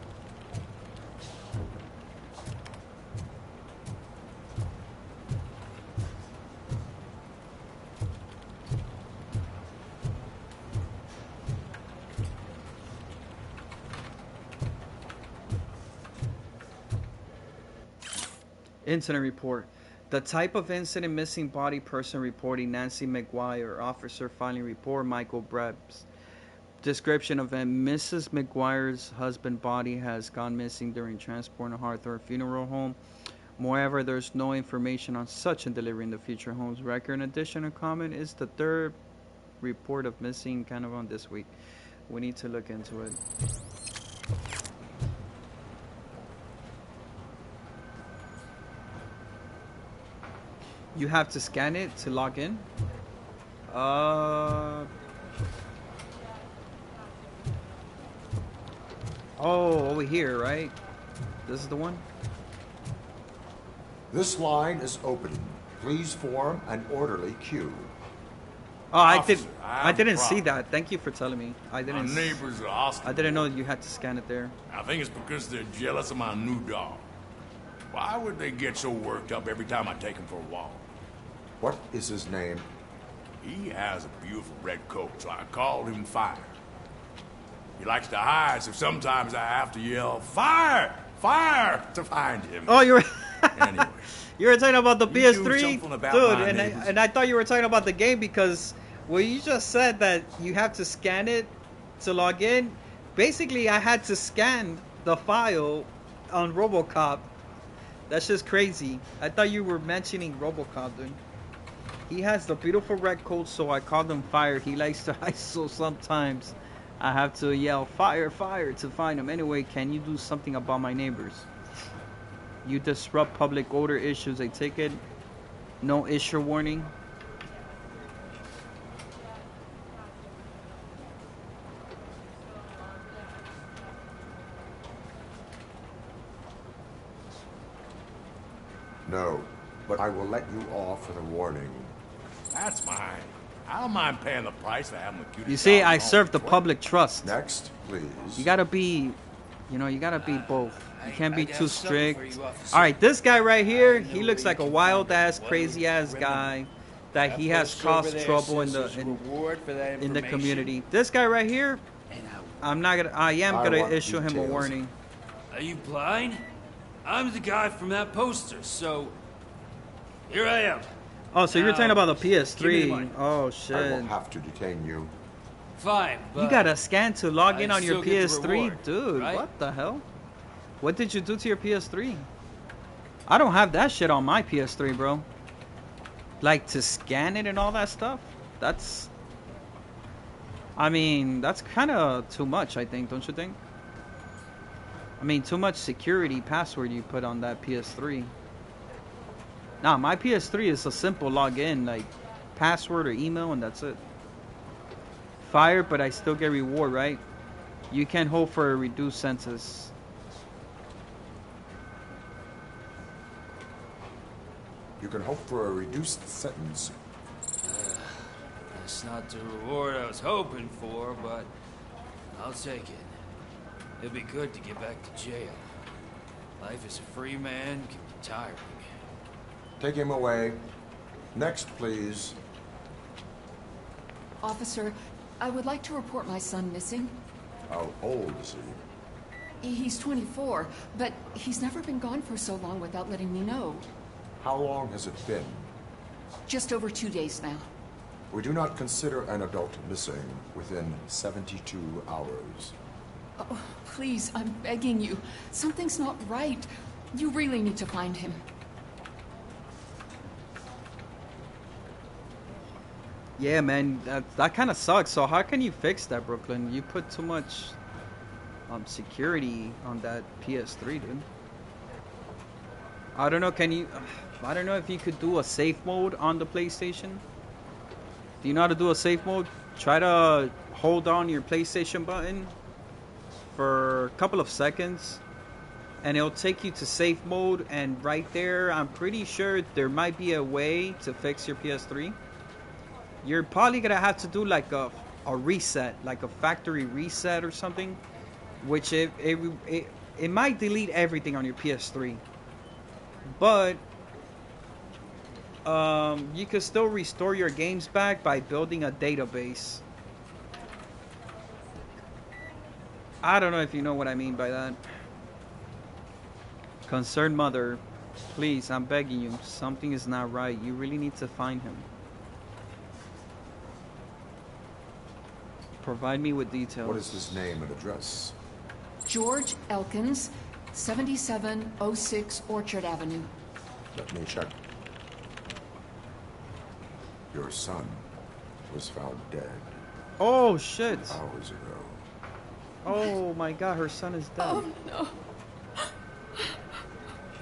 Incident report. The type of incident: missing body, person reporting Nancy McGuire, officer filing report Michael Brebs. Description of event: Mrs. McGuire's husband body has gone missing during transport to Hawthorne Funeral Home. Moreover, there's no information on such a delivery in the future home's record. In addition, a comment is the third report of missing kind of on this week. We need to look into it. You have to scan it to log in. Oh, over here, right? This is the one? This line is open. Please form an orderly queue. Oh, I didn't see that. Thank you for telling me. I didn't. My neighbors are hostile. I didn't know you had to scan it there. I think it's because they're jealous of my new dog. Why would they get so worked up every time I take him for a walk? What is his name? He has a beautiful red coat, so I called him Fire. He likes to hide, so sometimes I have to yell, Fire! Fire! to find him. Oh, you're... Anyway. You were talking about the PS3? About dude, and I thought you were talking about the game because, well, you just said that you have to scan it to log in. Basically, I had to scan the file on RoboCop. That's just crazy. I thought you were mentioning RoboCop, dude. He has the beautiful red coat, so I called him Fire. He likes to hide, so sometimes I have to yell, Fire, Fire, to find him. Anyway, can you do something about my neighbors? You disrupt public order issues. A ticket. No issue warning. No, but I will let you off with a warning. That's mine. I don't mind paying the price for having the cutest. You see, I serve the public trust. Next, please. You gotta be, you gotta be both. You can't be too strict. All right, this guy right here, he looks like a wild ass, crazy ass guy that he has caused trouble in the community. This guy right here, I am gonna issue him a warning. Are you blind? I'm the guy from that poster, so here I am. Oh, so you're talking about the PS3? Oh I shit! will have to detain you. Fine. You got a scan to log in on your still get the PS3, reward, dude. right? What the hell? What did you do to your PS3? I don't have that shit on my PS3, bro. Like to scan it and all that stuff. That's kind of too much, I think. Don't you think? I mean, too much security password you put on that PS3. Nah, my PS3 is a simple login, like password or email, and that's it. Fire, but I still get reward, right? You can hope for a reduced sentence. You can hope for a reduced sentence. That's not the reward I was hoping for, but I'll take it. It'd be good to get back to jail. Life as a free man can be tiring. Take him away. Next, please. Officer, I would like to report my son missing. How old is he? He's 24, but he's never been gone for so long without letting me know. How long has it been? Just over 2 days now. We do not consider an adult missing within 72 hours. Oh, please, I'm begging you. Something's not right. You really need to find him. Yeah, man, that kind of sucks. So how can you fix that, Brooklyn? You put too much security on that PS3, dude. I don't know. I don't know if you could do a safe mode on the PlayStation. Do you know how to do a safe mode? Try to hold down your PlayStation button for a couple of seconds, and it'll take you to safe mode. And right there, I'm pretty sure there might be a way to fix your PS3. You're probably gonna have to do like a reset, like a factory reset or something, which it might delete everything on your PS3, but you could still restore your games back by building a database. I don't know if you know what I mean by that. Concerned mother, please, I'm begging you, something is not right. You really need to find him. Provide me with details. What is his name and address? George Elkins, 7706 Orchard Avenue. Let me check. Your son was found dead. Oh, shit. Hours ago. Oh my god, her son is dead. Oh, no.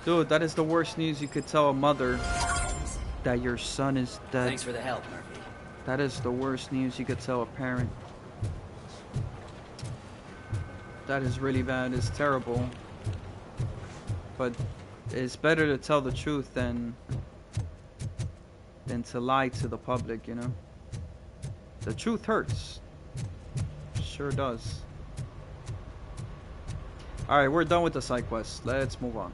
Dude, that is the worst news you could tell a mother. That your son is dead. Thanks for the help, Murphy. That is the worst news you could tell a parent. That is really bad. It's terrible. But it's better to tell the truth than to lie to the public, you know? The truth hurts. Sure does. Alright, we're done with the side quest. Let's move on.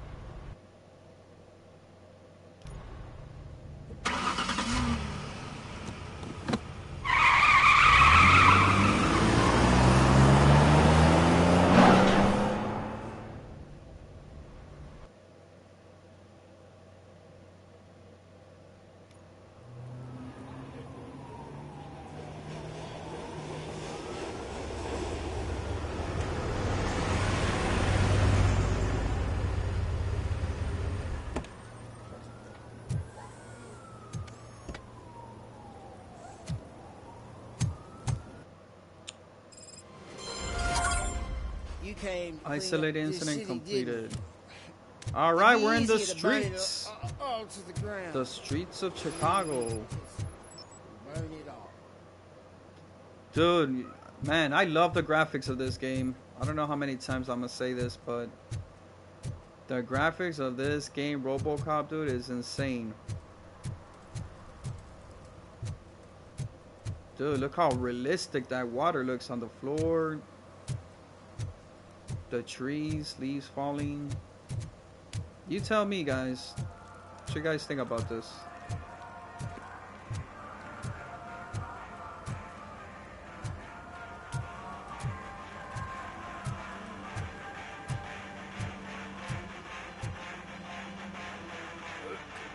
came. Isolated incident completed. All right, we're in the streets. To the ground. The streets of Chicago. Burn it all. Dude, man, I love the graphics of this game. I don't know how many times I'm gonna say this, but the graphics of this game, RoboCop, dude, is insane. Dude, look how realistic that water looks on the floor. The trees, leaves falling. You tell me, guys. What you guys think about this?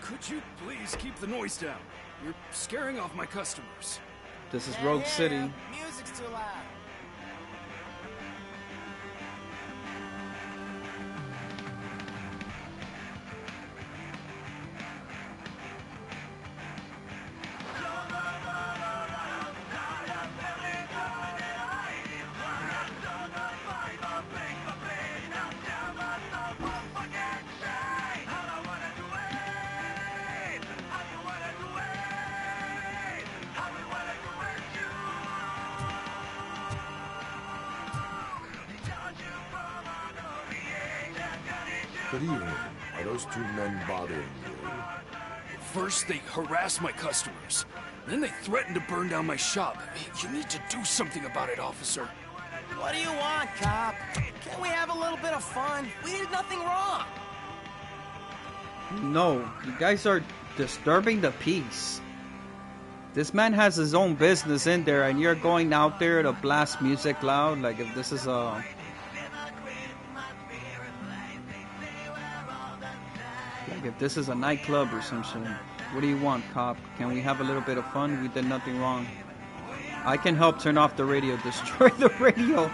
Could you please keep the noise down? You're scaring off my customers. This is Rogue City. Music's too loud. Good evening. Are those two men bothering you? First, they harass my customers. Then they threaten to burn down my shop. You need to do something about it, officer. What do you want, cop? Can't we have a little bit of fun? We did nothing wrong. No, you guys are disturbing the peace. This man has his own business in there, and you're going out there to blast music loud. Like if this is a... Like if this is a nightclub or some shit. What do you want, cop? Can we have a little bit of fun? We did nothing wrong. I can help turn off the radio, destroy the radio.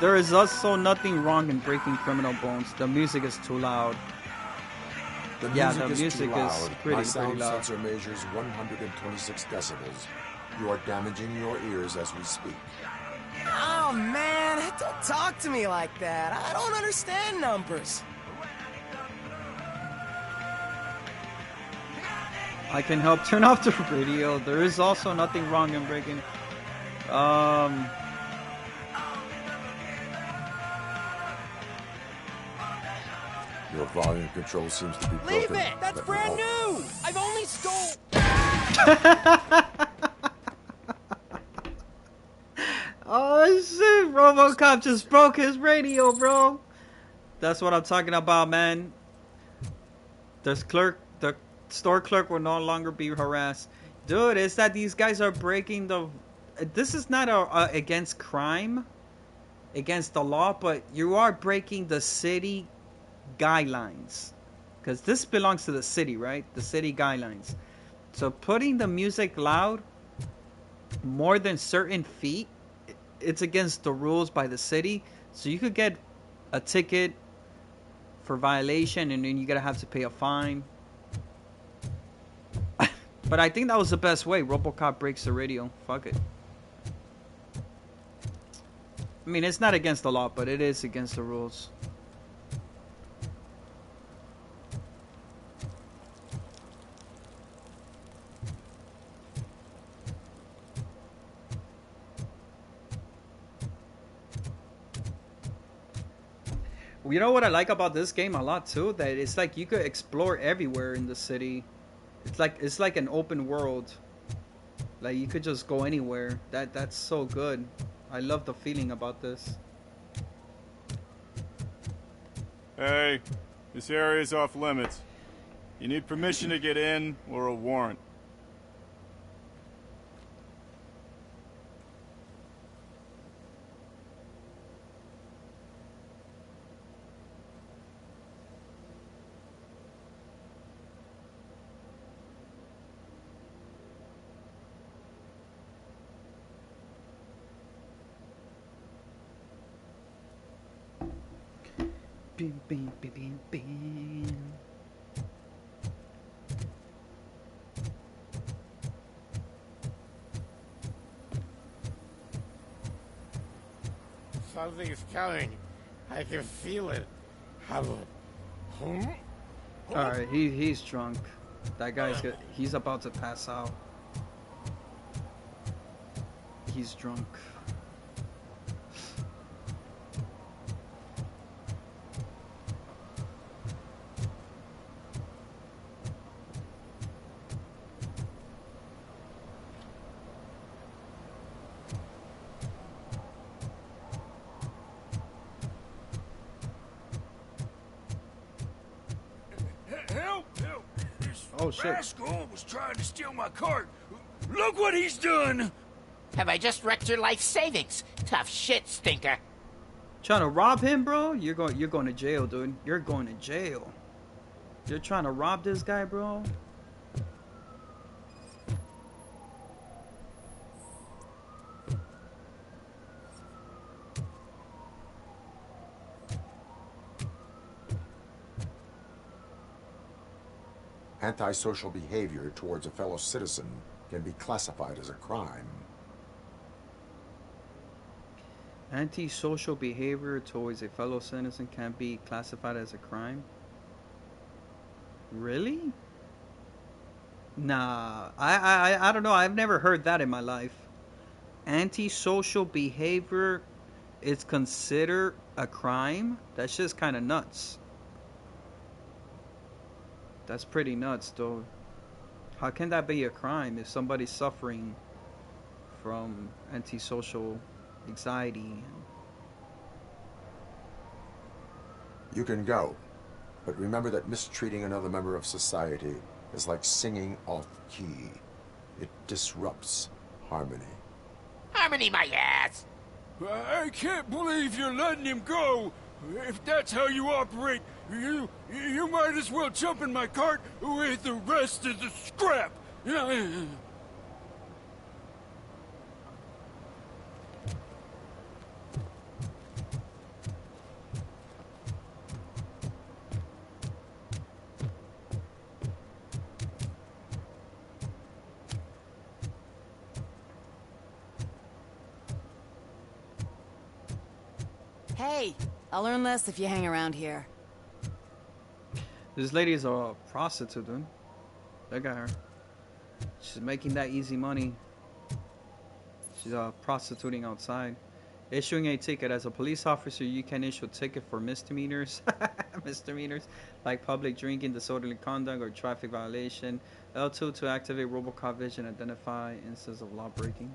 There is also nothing wrong in breaking criminal bones. The music is too loud. The music is pretty My sound loud. sensor measures 126 decibels. You are damaging your ears as we speak. Oh, man, don't talk to me like that. I don't understand numbers. I can help turn off the radio. There is also nothing wrong in breaking. Your volume control seems to be broken. Leave it! That's brand new! I've only stole... Oh shit, RoboCop just broke his radio, bro. That's what I'm talking about, man. The store clerk will no longer be harassed. Dude, it's that these guys are breaking the... This is not against crime, against the law, but you are breaking the city guidelines. Because this belongs to the city, right? The city guidelines. So putting the music loud more than certain feet, it's against the rules by the city. So you could get a ticket for violation, and then you're gonna have to pay a fine. But I think that was the best way. RoboCop breaks the radio. Fuck it. I mean, it's not against the law, but it is against the rules. You know what I like about this game a lot too? That it's like you could explore everywhere in the city. It's like an open world. Like you could just go anywhere. That's so good. I love the feeling about this. Hey, this area is off limits. You need permission to get in or a warrant. Bing, bing, bing, bing, bing. Something's coming. I can feel it. Alright, he's drunk. That guy's he's about to pass out. He's drunk. Oh shit! Rascal was trying to steal my cart. Look what he's done! Have I just wrecked your life savings? Tough shit, stinker. Trying to rob him, bro? You're going to jail, dude. You're going to jail. You're trying to rob this guy, bro? Antisocial behavior towards a fellow citizen can be classified as a crime. Antisocial behavior towards a fellow citizen can be classified as a crime? Really? Nah, I don't know. I've never heard that in my life. Antisocial behavior is considered a crime? That's just kind of nuts. That's pretty nuts, though. How can that be a crime if somebody's suffering from antisocial anxiety? You can go, but remember that mistreating another member of society is like singing off key. It disrupts harmony. Harmony, my ass! I can't believe you're letting him go! If that's how you operate, you might as well jump in my cart with the rest of the scrap! Hey, I'll learn less if you hang around here. This lady is a prostitute, dude. Look at her. She's making that easy money. She's prostituting outside. Issuing a ticket. As a police officer, you can issue a ticket for misdemeanors. Misdemeanors like public drinking, disorderly conduct, or traffic violation. L2 to activate Robocop vision, identify instances of law breaking.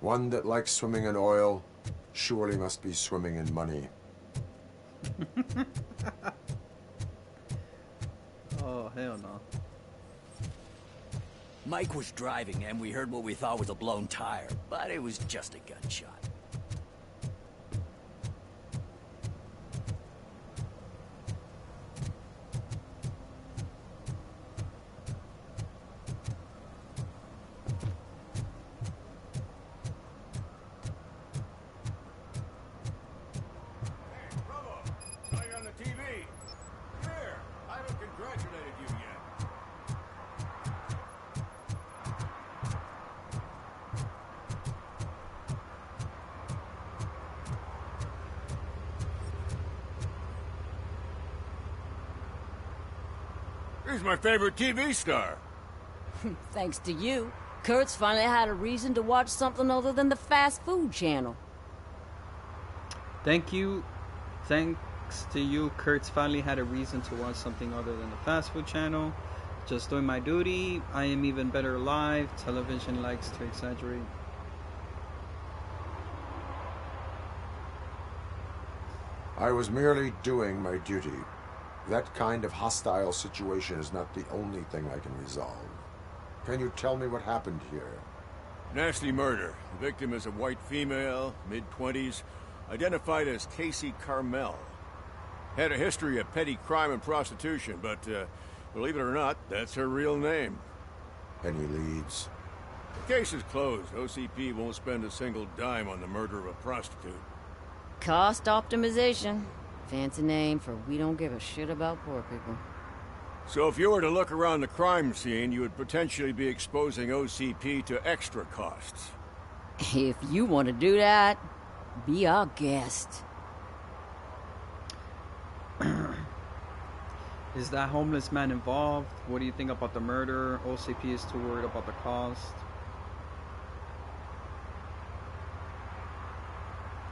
One that likes swimming in oil surely must be swimming in money. Oh, hell no. Mike was driving and we heard what we thought was a blown tire, but it was just a gunshot. He's my favorite TV star. Thanks to you, Kurt's finally had a reason to watch something other than the fast food channel. Thanks to you, Kurt's finally had a reason to watch something other than the fast food channel. Just doing my duty. I am even better alive. Television likes to exaggerate. I was merely doing my duty. That kind of hostile situation is not the only thing I can resolve. Can you tell me what happened here? Nasty murder. The victim is a white female, mid-20s, identified as Casey Carmel. Had a history of petty crime and prostitution, but believe it or not, that's her real name. Any leads? The case is closed. OCP won't spend a single dime on the murder of a prostitute. Cost optimization. Fancy name for we don't give a shit about poor people. So if you were to look around the crime scene, you would potentially be exposing OCP to extra costs. If you want to do that, be our guest. Is that homeless man involved? What do you think about the murder? OCP is too worried about the cost.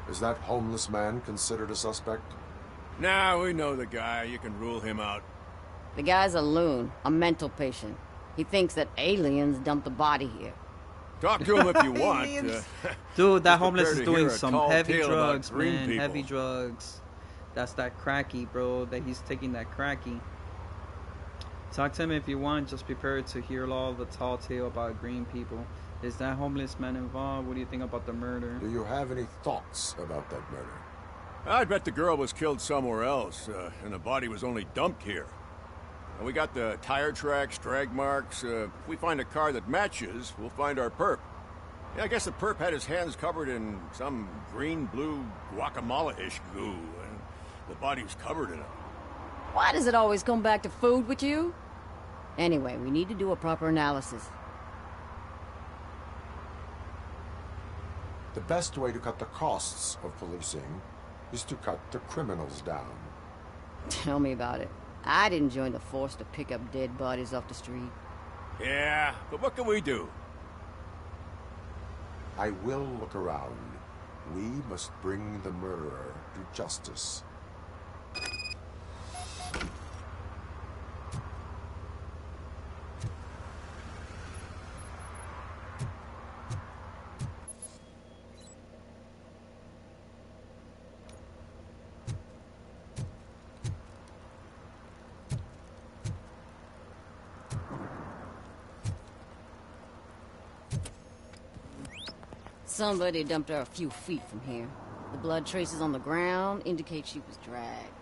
Is that homeless man considered a suspect? Nah, we know the guy. You can rule him out. The guy's a loon, a mental patient. He thinks that aliens dumped the body here. Talk to him if you want. Dude, that homeless is doing some heavy tale drugs, about green man. people. Heavy drugs. That's that cracky, bro. That he's taking that cracky. Talk to him if you want. Just prepare to hear all the tall tale about green people. Is that homeless man involved? What do you think about the murder? Do you have any thoughts about that murder? I bet the girl was killed somewhere else, and the body was only dumped here. And we got the tire tracks, drag marks. If we find a car that matches, we'll find our perp. Yeah, I guess the perp had his hands covered in some green-blue guacamole-ish goo, and the body was covered in it. Why does it always come back to food with you? Anyway, we need to do a proper analysis. The best way to cut the costs of policing is to cut the criminals down. Tell me about it. I didn't join the force to pick up dead bodies off the street. Yeah, but what can we do? I will look around. We must bring the murderer to justice. Somebody dumped her a few feet from here. The blood traces on the ground indicate she was dragged.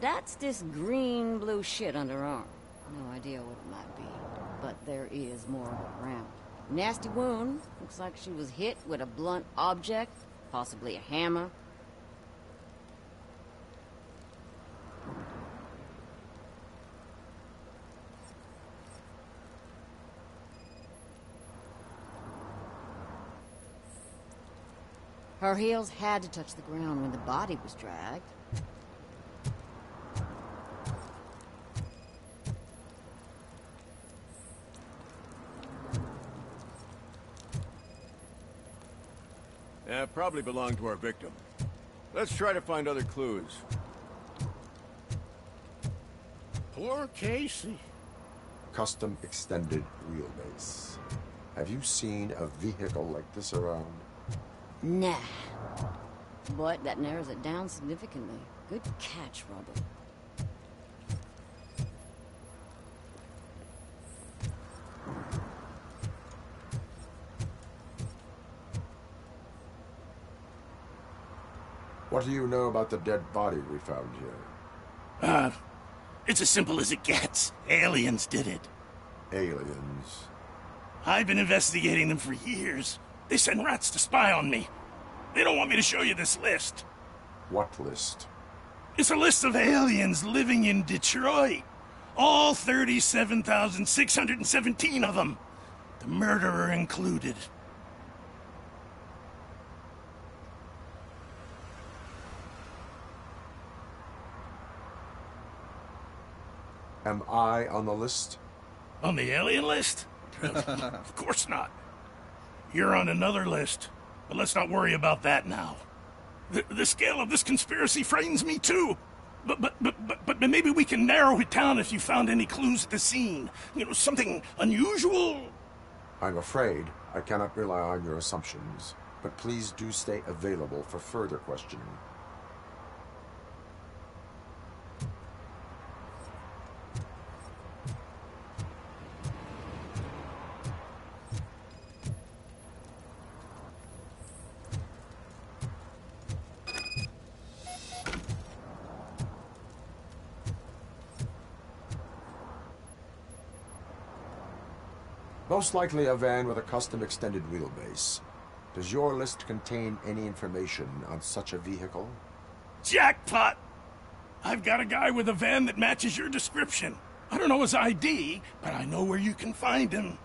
That's this green-blue shit under her arm. No idea what it might be, but there is more of it around. Nasty wound. Looks like she was hit with a blunt object, possibly a hammer. Her heels had to touch the ground when the body was dragged. Probably belonged to our victim. Let's try to find other clues. Poor Casey. Custom extended wheelbase. Have you seen a vehicle like this around? Nah. But that narrows it down significantly. Good catch, Robert. What do you know about the dead body we found here? It's as simple as it gets. Aliens did it. Aliens? I've been investigating them for years. They send rats to spy on me. They don't want me to show you this list. What list? It's a list of aliens living in Detroit. All 37,617 of them. The murderer included. Am I on the list? On the alien list? Of course not. You're on another list, but let's not worry about that now. The scale of this conspiracy frightens me too. But maybe we can narrow it down if you found any clues at the scene. You know, something unusual. I'm afraid I cannot rely on your assumptions, but please do stay available for further questioning. Most likely a van with a custom extended wheelbase. Does your list contain any information on such a vehicle? Jackpot! I've got a guy with a van that matches your description. I don't know his ID, but I know where you can find him.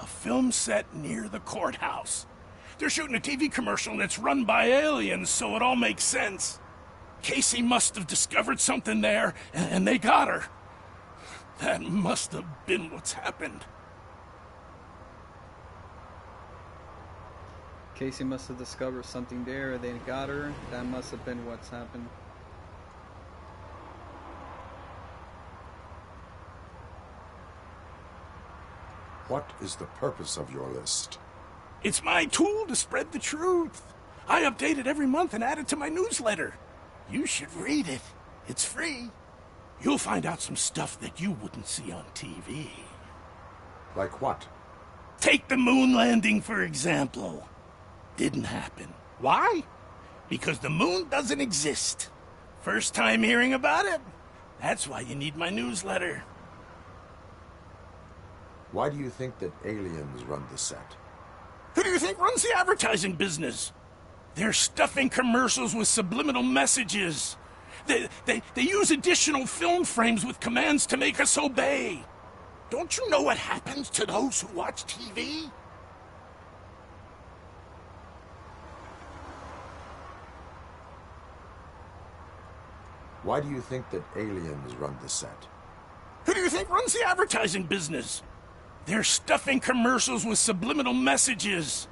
A film set near the courthouse. They're shooting a TV commercial and it's run by aliens, so it all makes sense. Casey must have discovered something there, and they got her. That must have been what's happened. Casey must have discovered something there, they got her. That must have been what's happened. What is the purpose of your list? It's my tool to spread the truth. I update it every month and add it to my newsletter. You should read it. It's free. You'll find out some stuff that you wouldn't see on TV. Like what? Take the moon landing, for example. Didn't happen. Why? Because the moon doesn't exist. First time hearing about it? That's why you need my newsletter. Why do you think that aliens run the set? Who do you think runs the advertising business? They're stuffing commercials with subliminal messages. They use additional film frames with commands to make us obey. Don't you know what happens to those who watch TV? Why do you think that aliens run the set? Who do you think runs the advertising business? They're stuffing commercials with subliminal messages.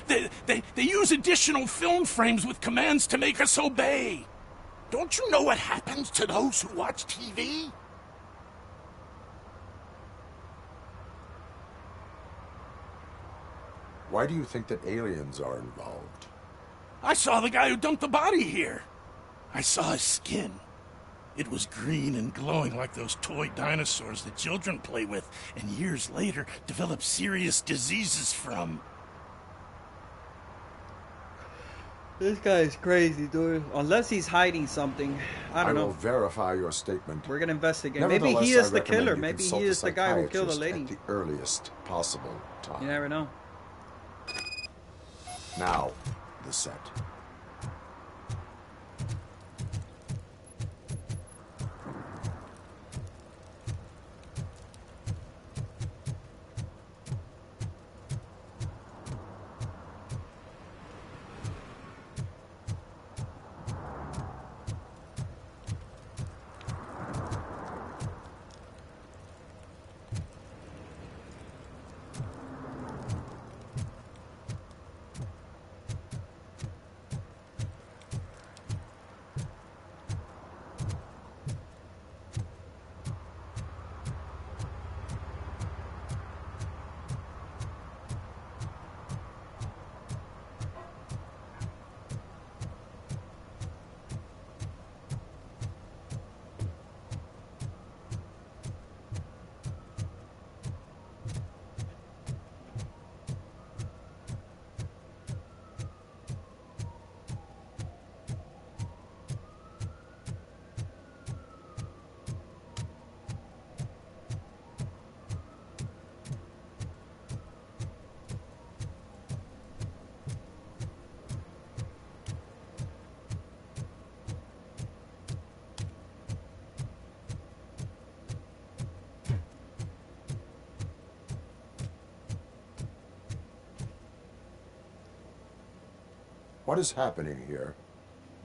They use additional film frames with commands to make us obey. Don't you know what happens to those who watch TV? Why do you think that aliens are involved? I saw the guy who dumped the body here. I saw his skin. It was green and glowing like those toy dinosaurs that children play with and years later develop serious diseases from. This guy is crazy, dude. Unless he's hiding something. I don't know. I will verify your statement. We're gonna investigate. Maybe he is the killer. Maybe he is the guy who killed the lady. At the earliest possible time. You never know. Now, the set. What is happening here?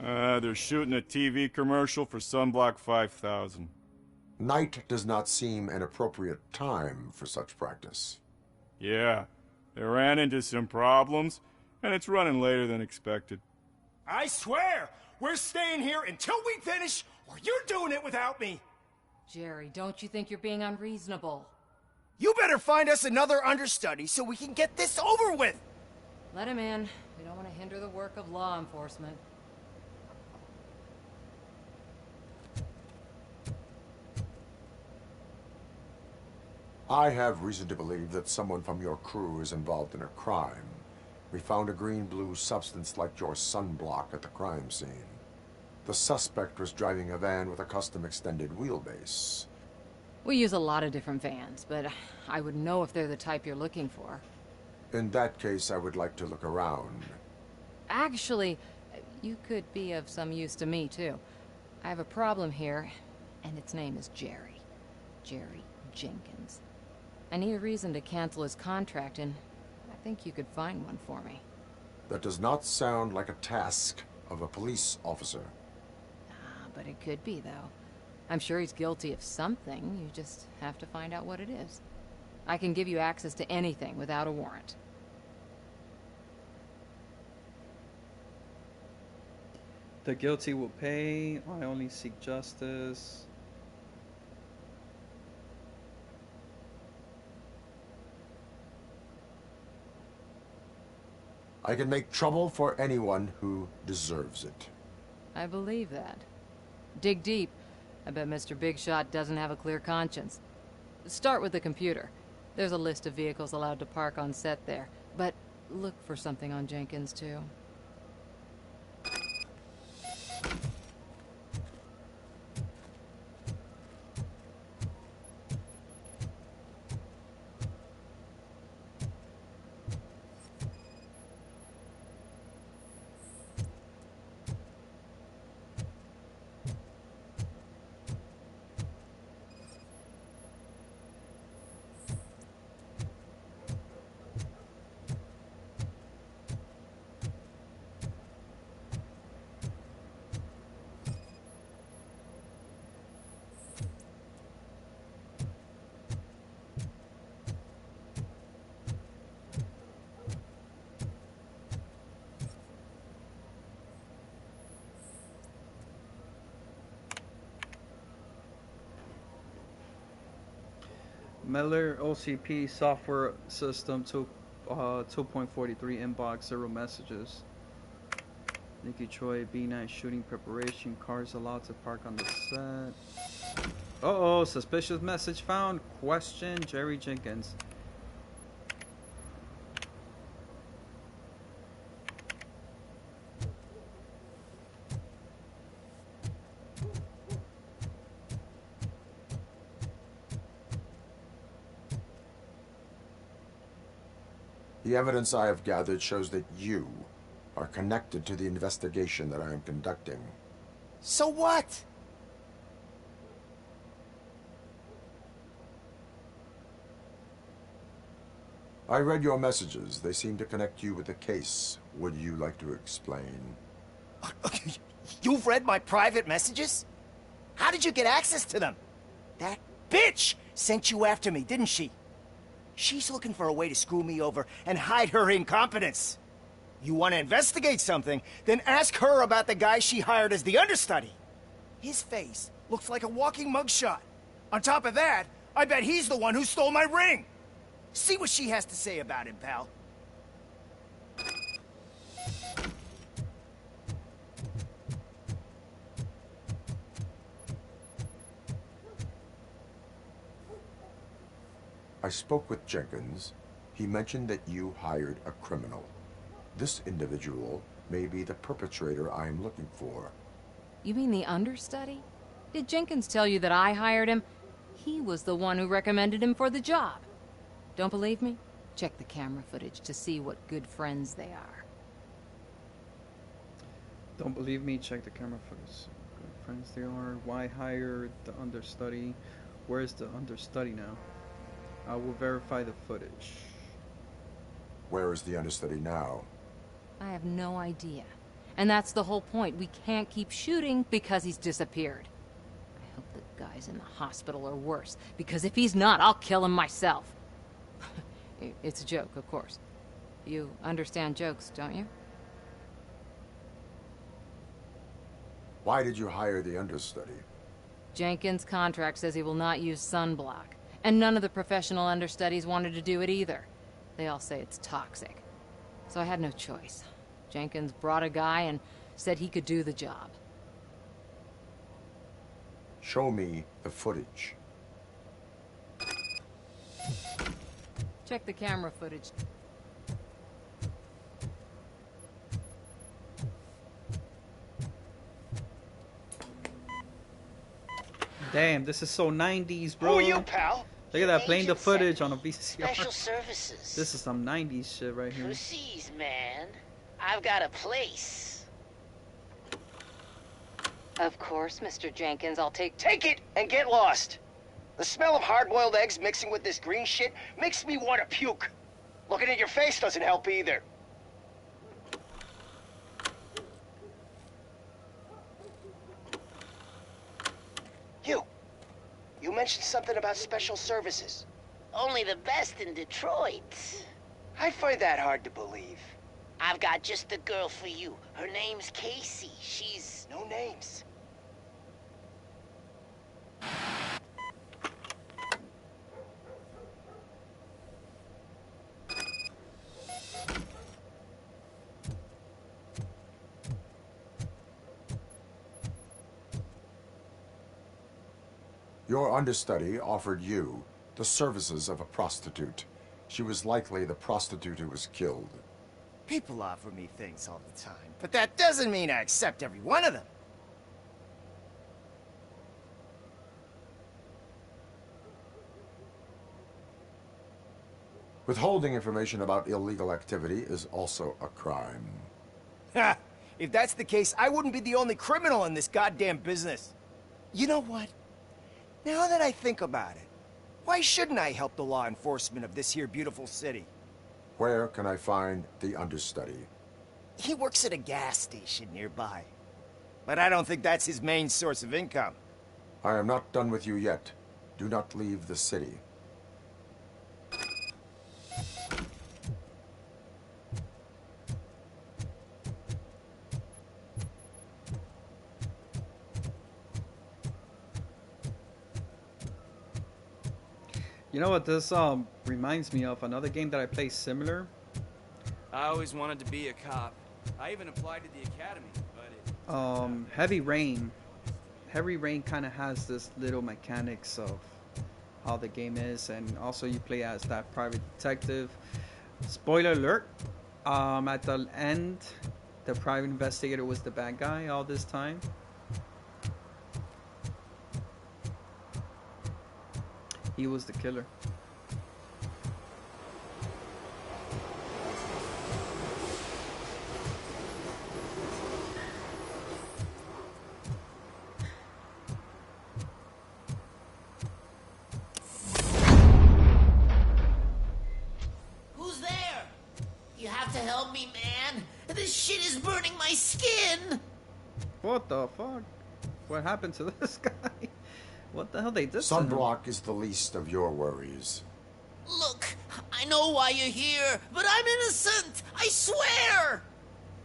They're shooting a TV commercial for Sunblock 5000. Night does not seem an appropriate time for such practice. Yeah, they ran into some problems, and it's running later than expected. I swear, we're staying here until we finish, or you're doing it without me. Jerry, don't you think you're being unreasonable? You better find us another understudy so we can get this over with. Let him in. We don't want to hinder the work of law enforcement. I have reason to believe that someone from your crew is involved in a crime. We found a green-blue substance like your sunblock at the crime scene. The suspect was driving a van with a custom extended wheelbase. We use a lot of different vans, but I wouldn't know if they're the type you're looking for. In that case, I would like to look around. Actually, you could be of some use to me, too. I have a problem here, and its name is Jerry. Jerry Jenkins. I need a reason to cancel his contract, and I think you could find one for me. That does not sound like a task of a police officer. But it could be, though. I'm sure he's guilty of something. You just have to find out what it is. I can give you access to anything without a warrant. The guilty will pay. I only seek justice. I can make trouble for anyone who deserves it. I believe that. Dig deep. I bet Mr. Big Shot doesn't have a clear conscience. Start with the computer. There's a list of vehicles allowed to park on set there. But look for something on Jenkins, too. Miller OCP software system 2.43 inbox 0 messages. Nikki Choi B9 shooting preparation. Cars allowed to park on the set. Uh-oh, suspicious message found. Question Jerry Jenkins. The evidence I have gathered shows that you are connected to the investigation that I am conducting. So what? I read your messages. They seem to connect you with the case. Would you like to explain? You've read my private messages? How did you get access to them? That bitch sent you after me, didn't she? She's looking for a way to screw me over and hide her incompetence. You want to investigate something, then ask her about the guy she hired as the understudy. His face looks like a walking mugshot. On top of that, I bet he's the one who stole my ring. See what she has to say about him, pal. I spoke with Jenkins. He mentioned that you hired a criminal. This individual may be the perpetrator I am looking for. You mean the understudy? Did Jenkins tell you that I hired him? He was the one who recommended him for the job. Don't believe me? Check the camera footage to see what good friends they are. Don't believe me? Check the camera footage. Good friends they are. Why hire the understudy? Where's the understudy now? I will verify the footage. Where is the understudy now? I have no idea. And that's the whole point. We can't keep shooting because he's disappeared. I hope the guy's in the hospital or worse, because if he's not, I'll kill him myself. It's a joke, of course. You understand jokes, don't you? Why did you hire the understudy? Jenkins' contract says he will not use sunblock. And none of the professional understudies wanted to do it either. They all say it's toxic. So I had no choice. Jenkins brought a guy and said he could do the job. Show me the footage. Check the camera footage. Damn, this is so 90s, bro. Who are you, pal? Look at that, playing the footage on a VCR. Special services. This is some 90s shit right here. Proceeds, man. I've got a place. Of course, Mr. Jenkins, I'll take it and get lost. The smell of hard-boiled eggs mixing with this green shit makes me want to puke. Looking at your face doesn't help either. You mentioned something about special services. Only the best in Detroit. I find that hard to believe. I've got just the girl for you. Her name's Casey. She's... No names. Your understudy offered you the services of a prostitute. She was likely the prostitute who was killed. People offer me things all the time, but that doesn't mean I accept every one of them. Withholding information about illegal activity is also a crime. Ha! If that's the case, I wouldn't be the only criminal in this goddamn business. You know what? Now that I think about it, why shouldn't I help the law enforcement of this here beautiful city? Where can I find the understudy? He works at a gas station nearby. But I don't think that's his main source of income. I am not done with you yet. Do not leave the city. You know what this reminds me of? Another game that I play similar. I always wanted to be a cop. I even applied to the academy, but it... Heavy Rain. Heavy Rain kind of has this little mechanics of how the game is, and also you play as that private detective. Spoiler alert. At the end, the private investigator was the bad guy all this time. He was the killer. Who's there? You have to help me, man. This shit is burning my skin. What the fuck? What happened to this guy? What the hell they did? Sunblock is the least of your worries. Look, I know why you're here, but I'm innocent. I swear.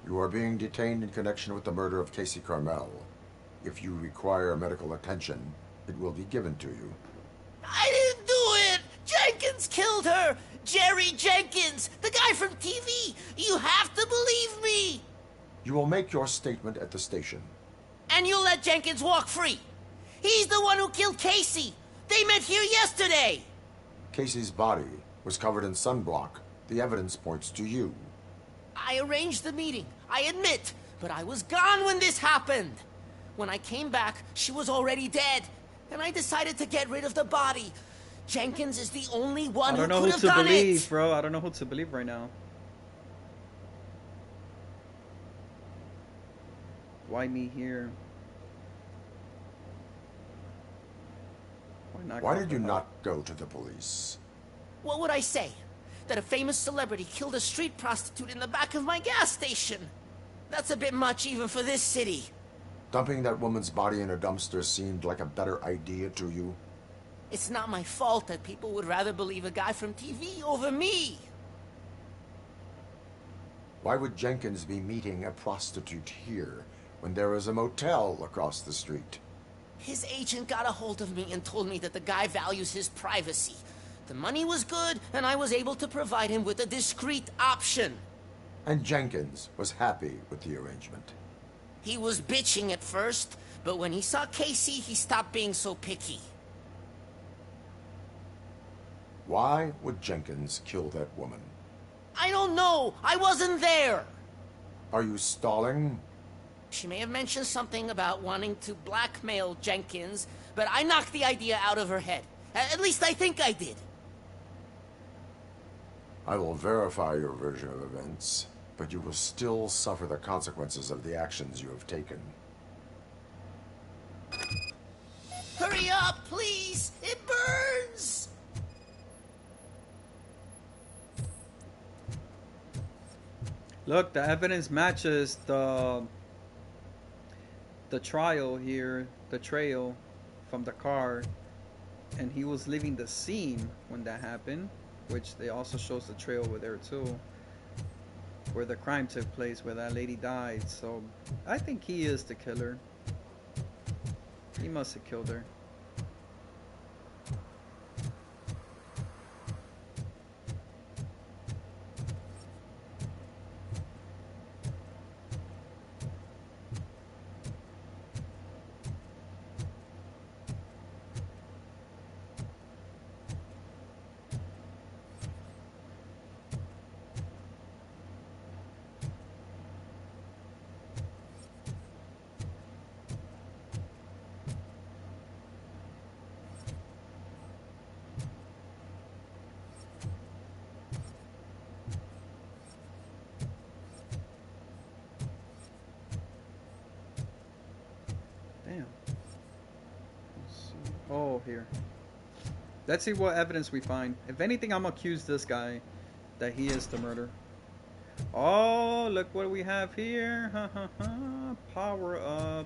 You are being detained in connection with the murder of Casey Carmel. If you require medical attention, it will be given to you. I didn't do it. Jenkins killed her. Jerry Jenkins, the guy from TV. You have to believe me. You will make your statement at the station. And you'll let Jenkins walk free. He's the one who killed Casey. They met here yesterday. Casey's body was covered in sunblock. The evidence points to you. I arranged the meeting, I admit, but I was gone when this happened. When I came back, she was already dead, and I decided to get rid of the body. Jenkins is the only one who could have done it. I don't know who to believe, bro. I don't know who to believe right now. Why me here? Why did you not go to the police? What would I say? That a famous celebrity killed a street prostitute in the back of my gas station? That's a bit much even for this city. Dumping that woman's body in a dumpster seemed like a better idea to you? It's not my fault that people would rather believe a guy from TV over me. Why would Jenkins be meeting a prostitute here when there is a motel across the street? His agent got a hold of me and told me that the guy values his privacy. The money was good, and I was able to provide him with a discreet option. And Jenkins was happy with the arrangement. He was bitching at first, but when he saw Casey, he stopped being so picky. Why would Jenkins kill that woman? I don't know. I wasn't there. Are you stalling? She may have mentioned something about wanting to blackmail Jenkins, but I knocked the idea out of her head. At least I think I did. I will verify your version of events, but you will still suffer the consequences of the actions you have taken. Hurry up, please! It burns! Look, the evidence matches the trial here, the trail from the car, and he was leaving the scene when that happened, which they also shows the trail over there too, where the crime took place, where that lady died. So I think he is the killer. He must have killed her. Oh, here. Let's see what evidence we find. If anything, I'm gonna accuse this guy that he is the murderer. Oh, look what we have here. Power up.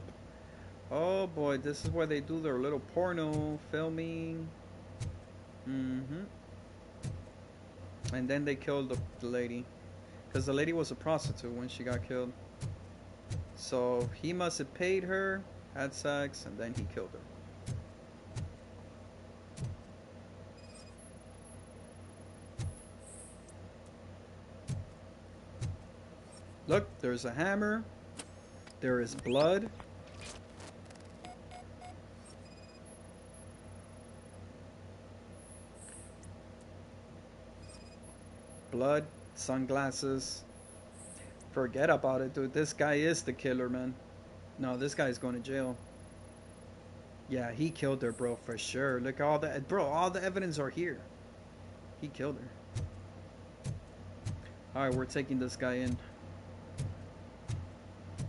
Oh boy, this is where they do their little porno filming. And then they killed the lady. Because the lady was a prostitute when she got killed. So he must have paid her, had sex, and then he killed her. Look, there's a hammer. There is blood. Blood, sunglasses. Forget about it, dude. This guy is the killer, man. No, this guy's going to jail. Yeah, he killed her, bro, for sure. Look, all the evidence are here. He killed her. Alright, we're taking this guy in.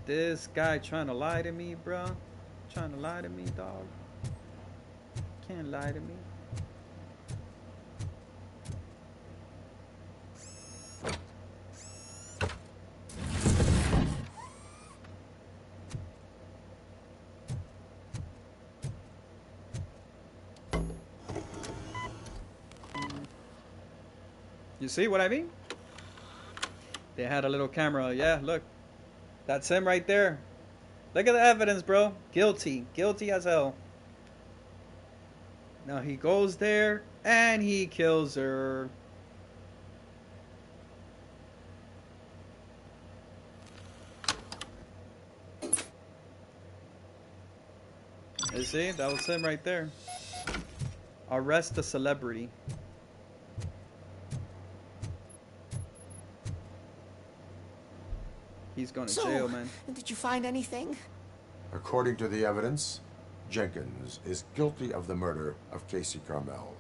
This guy trying to lie to me, bro. Trying to lie to me, dog. Can't lie to me. You see what I mean? They had a little camera. Yeah, look. That's him right there. Look at the evidence, bro. Guilty. Guilty as hell. Now he goes there and he kills her. You see? That was him right there. Arrest the celebrity. He's going to jail, man. Did you find anything? According to the evidence, Jenkins is guilty of the murder of Casey Carmel.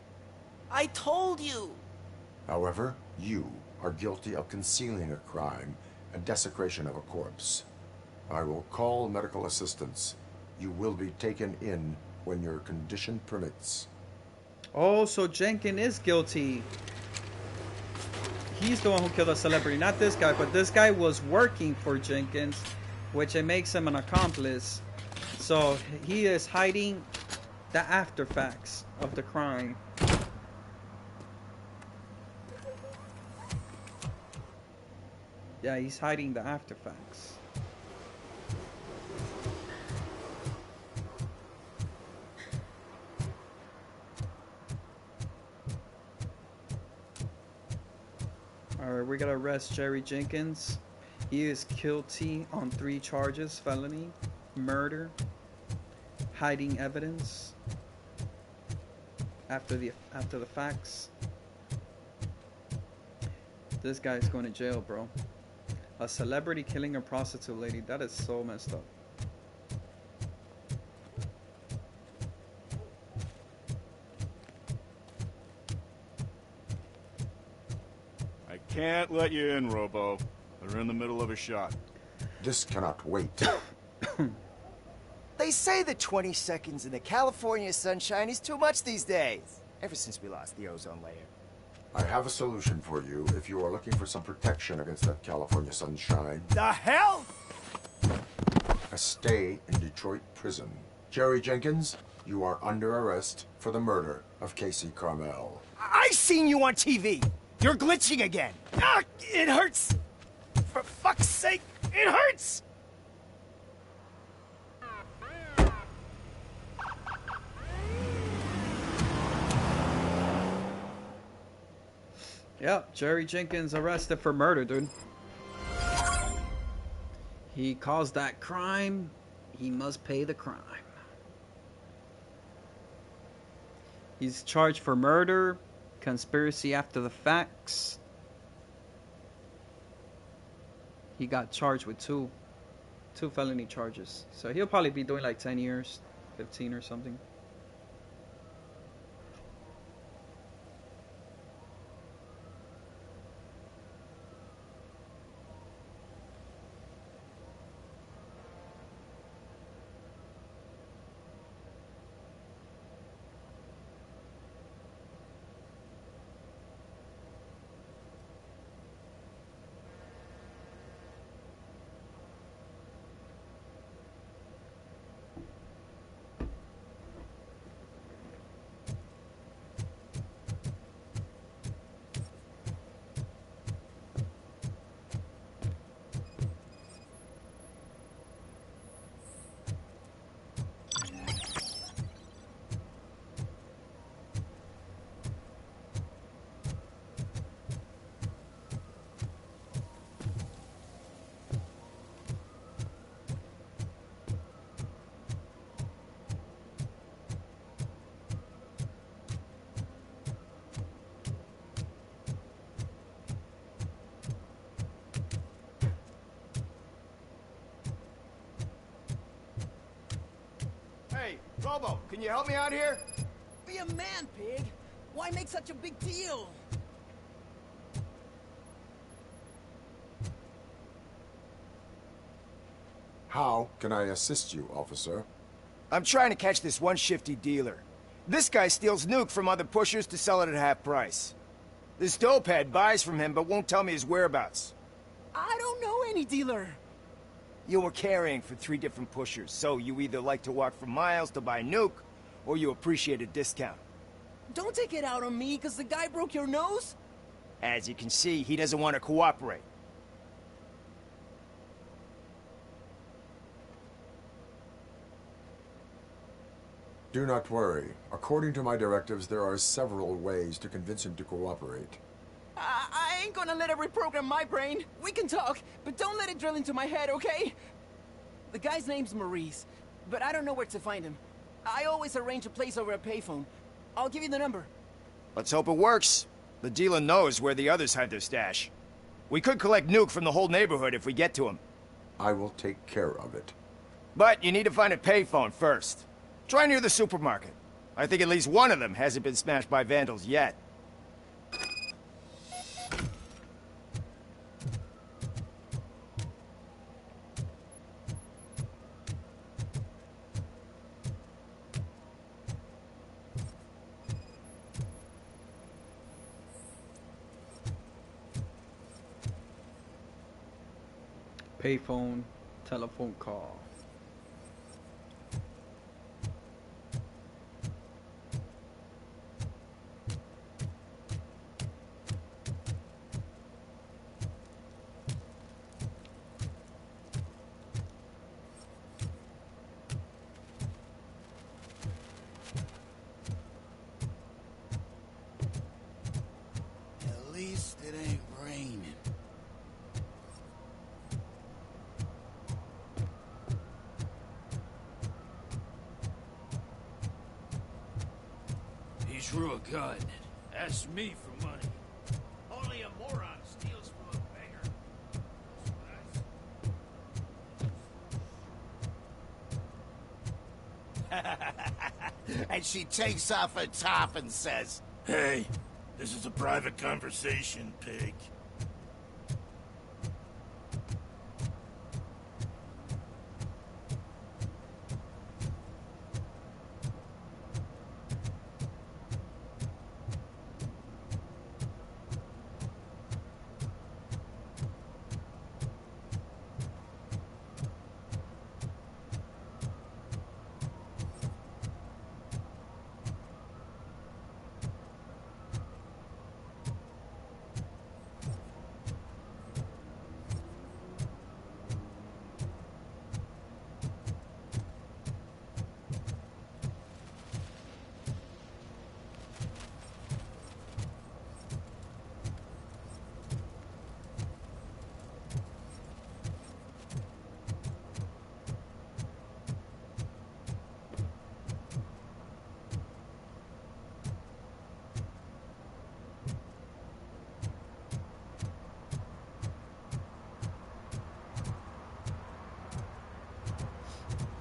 I told you! However, you are guilty of concealing a crime and desecration of a corpse. I will call medical assistance. You will be taken in when your condition permits. Oh, so Jenkins is guilty. He's the one who killed a celebrity, not this guy, but this guy was working for Jenkins, which it makes him an accomplice. So he is hiding the after facts of the crime. Yeah, he's hiding the after facts. Alright, we gotta arrest Jerry Jenkins. He is guilty on 3 charges: felony, murder, hiding evidence after the facts. This guy's going to jail, bro. A celebrity killing a prostitute lady. That is so messed up. can't let you in, Robo. They're in the middle of a shot. This cannot wait. They say that 20 seconds in the California sunshine is too much these days. Ever since we lost the ozone layer. I have a solution for you if you are looking for some protection against that California sunshine. The hell? A stay in Detroit prison. Jerry Jenkins, you are under arrest for the murder of Casey Carmel. I seen you on TV. You're glitching again. Ah, it hurts. For fuck's sake, it hurts. Yep, Jerry Jenkins arrested for murder, dude. He caused that crime. He must pay the crime. He's charged for murder, conspiracy after the facts. He got charged with two felony charges. So he'll probably be doing like 10 years, 15 or something. Hey, Robo, can you help me out here? Be a man, Pig. Why make such a big deal? How can I assist you, officer? I'm trying to catch this one shifty dealer. This guy steals nuke from other pushers to sell it at half price. This dopehead buys from him but won't tell me his whereabouts. I don't know any dealer. You were carrying for 3 different pushers, so you either like to walk for miles to buy nuke, or you appreciate a discount. Don't take it out on me, because the guy broke your nose? As you can see, he doesn't want to cooperate. Do not worry. According to my directives, there are several ways to convince him to cooperate. I ain't gonna let it reprogram my brain. We can talk, but don't let it drill into my head, okay? The guy's name's Maurice, but I don't know where to find him. I always arrange a place over a payphone. I'll give you the number. Let's hope it works. The dealer knows where the others hide their stash. We could collect nuke from the whole neighborhood if we get to him. I will take care of it. But you need to find a payphone first. Try near the supermarket. I think at least one of them hasn't been smashed by vandals yet. Payphone, telephone call. At least it ain't raining. He drew a gun. Asked me for money. Only a moron steals from a beggar. And she takes off her top and says, Hey, this is a private conversation, Pig.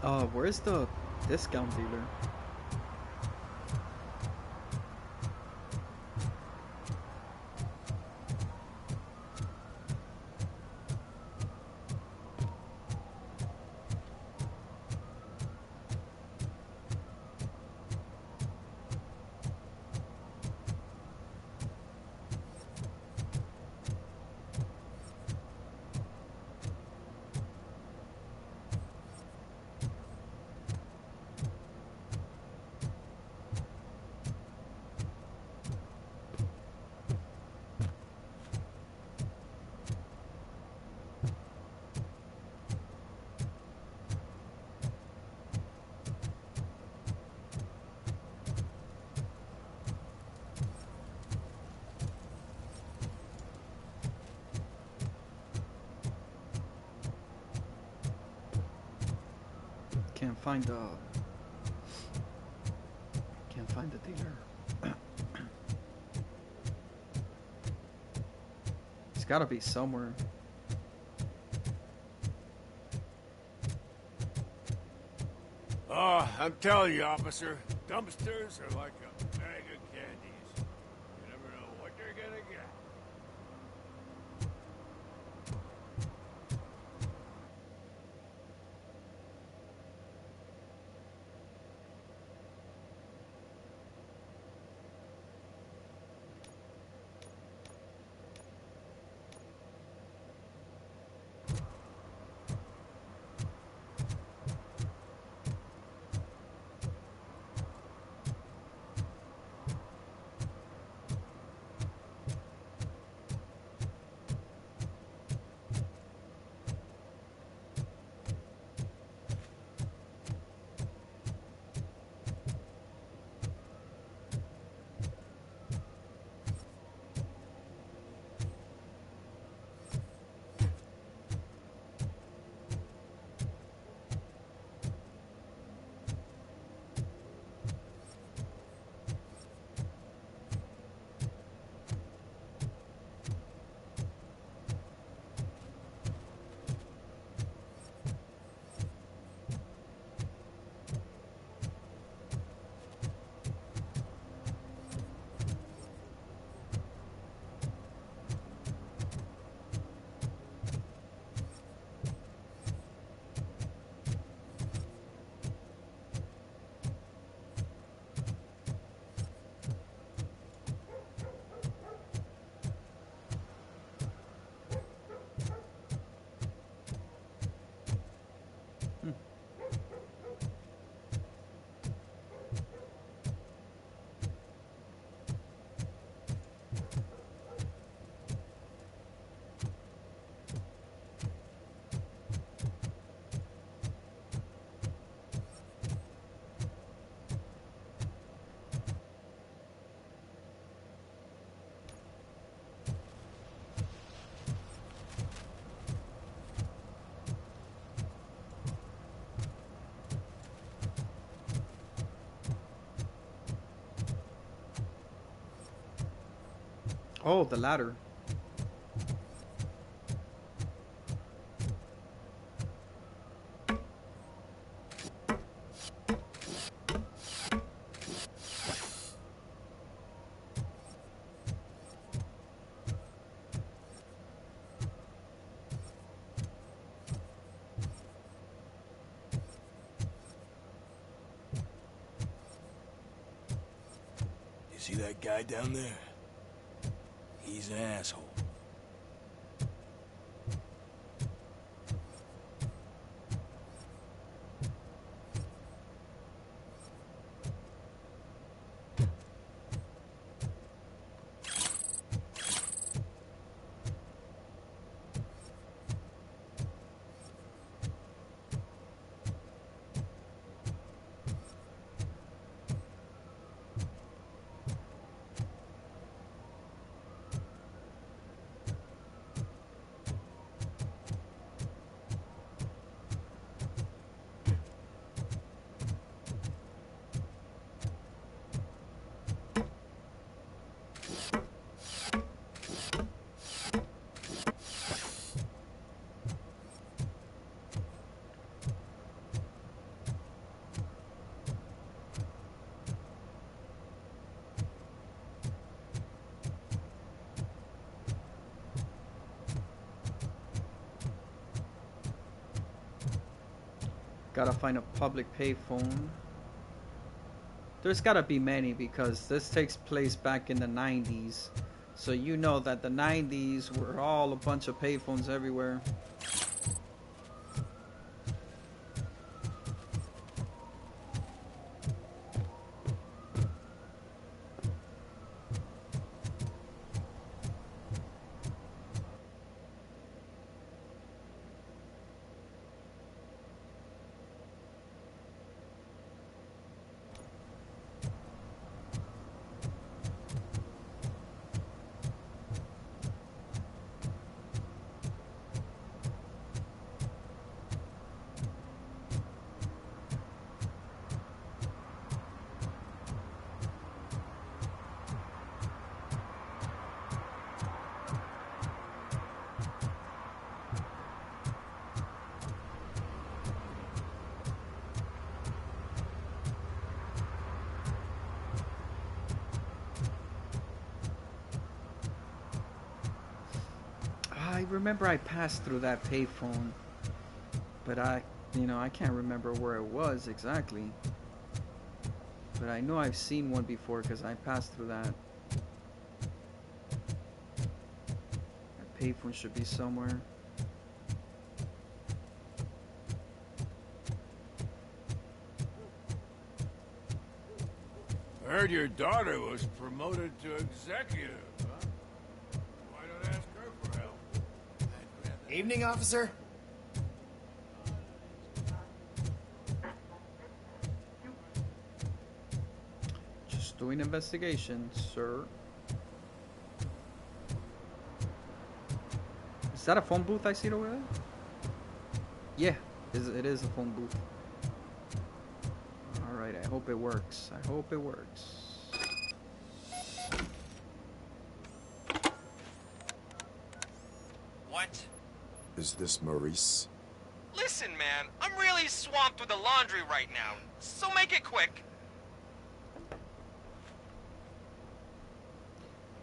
Where's the discount dealer? Can't find the dealer. It's gotta be somewhere. Oh, I'm telling you, officer, dumpsters are like a bag of candies. You never know what you're gonna get. Oh, the ladder. You see that guy down there? He's an asshole. Gotta find a public payphone. There's gotta be many because this takes place back in the 90s. So you know that the 90s were all a bunch of payphones everywhere. I remember I passed through that payphone, but I can't remember where it was exactly. But I know I've seen one before because I passed through that. That payphone should be somewhere. I heard your daughter was promoted to executive, huh? Why not ask her for help? Evening, officer. Just doing investigation, sir. Is that a phone booth I see over there? Yeah, it is a phone booth. Alright, I hope it works. I hope it works. What? Is this Maurice? Listen, man, I'm really swamped with the laundry right now, so make it quick.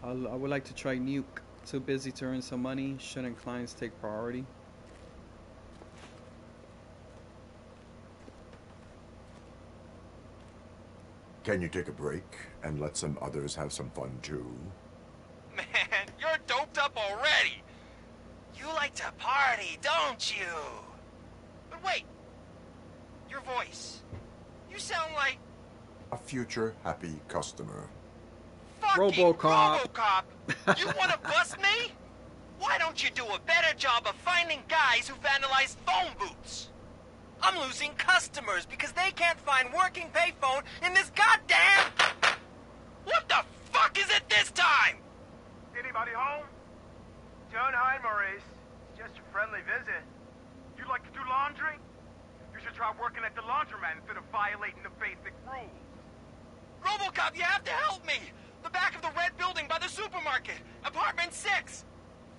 I would like to try Nuke. Too busy to earn some money. Shouldn't clients take priority? Can you take a break and let some others have some fun too? Man, you're doped up already. You like to party, don't you? But wait, your voice. You sound like... A future happy customer. Fucking RoboCop! You wanna bust me? Why don't you do a better job of finding guys who vandalize phone booths? I'm losing customers because they can't find working payphone in this goddamn... What the fuck is it this time? Anybody home? Don't hide, Maurice. It's just a friendly visit. You like to do laundry? You should try working at the laundromat instead of violating the basic rules. RoboCop, you have to help me! The back of the red building by the supermarket. Apartment 6.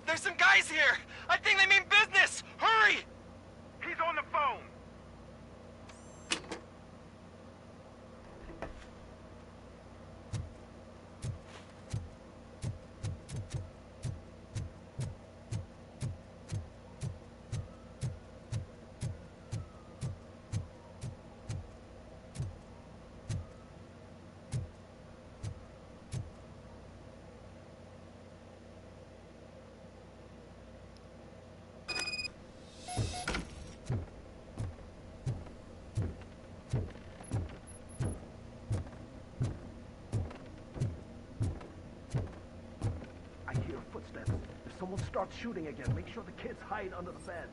There's some guys here. I think they mean business. Hurry! He's on the phone. Someone starts shooting again. Make sure the kids hide under the bed.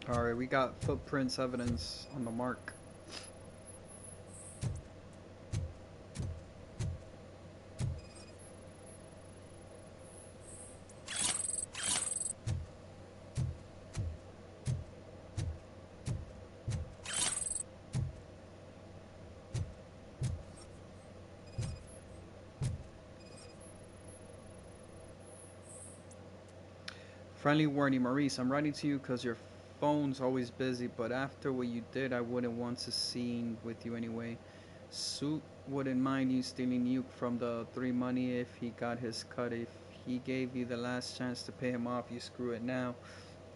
Alright, we got footprints evidence on the mark. Friendly warning, Maurice, I'm writing to you because your phone's always busy, but after what you did, I wouldn't want to scene with you anyway. Suit wouldn't mind you stealing Nuke from the 3 money if he got his cut. If he gave you the last chance to pay him off, you screw it now.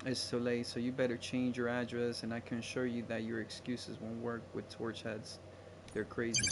It's too late, so you better change your address, and I can assure you that your excuses won't work with torch heads. They're crazy.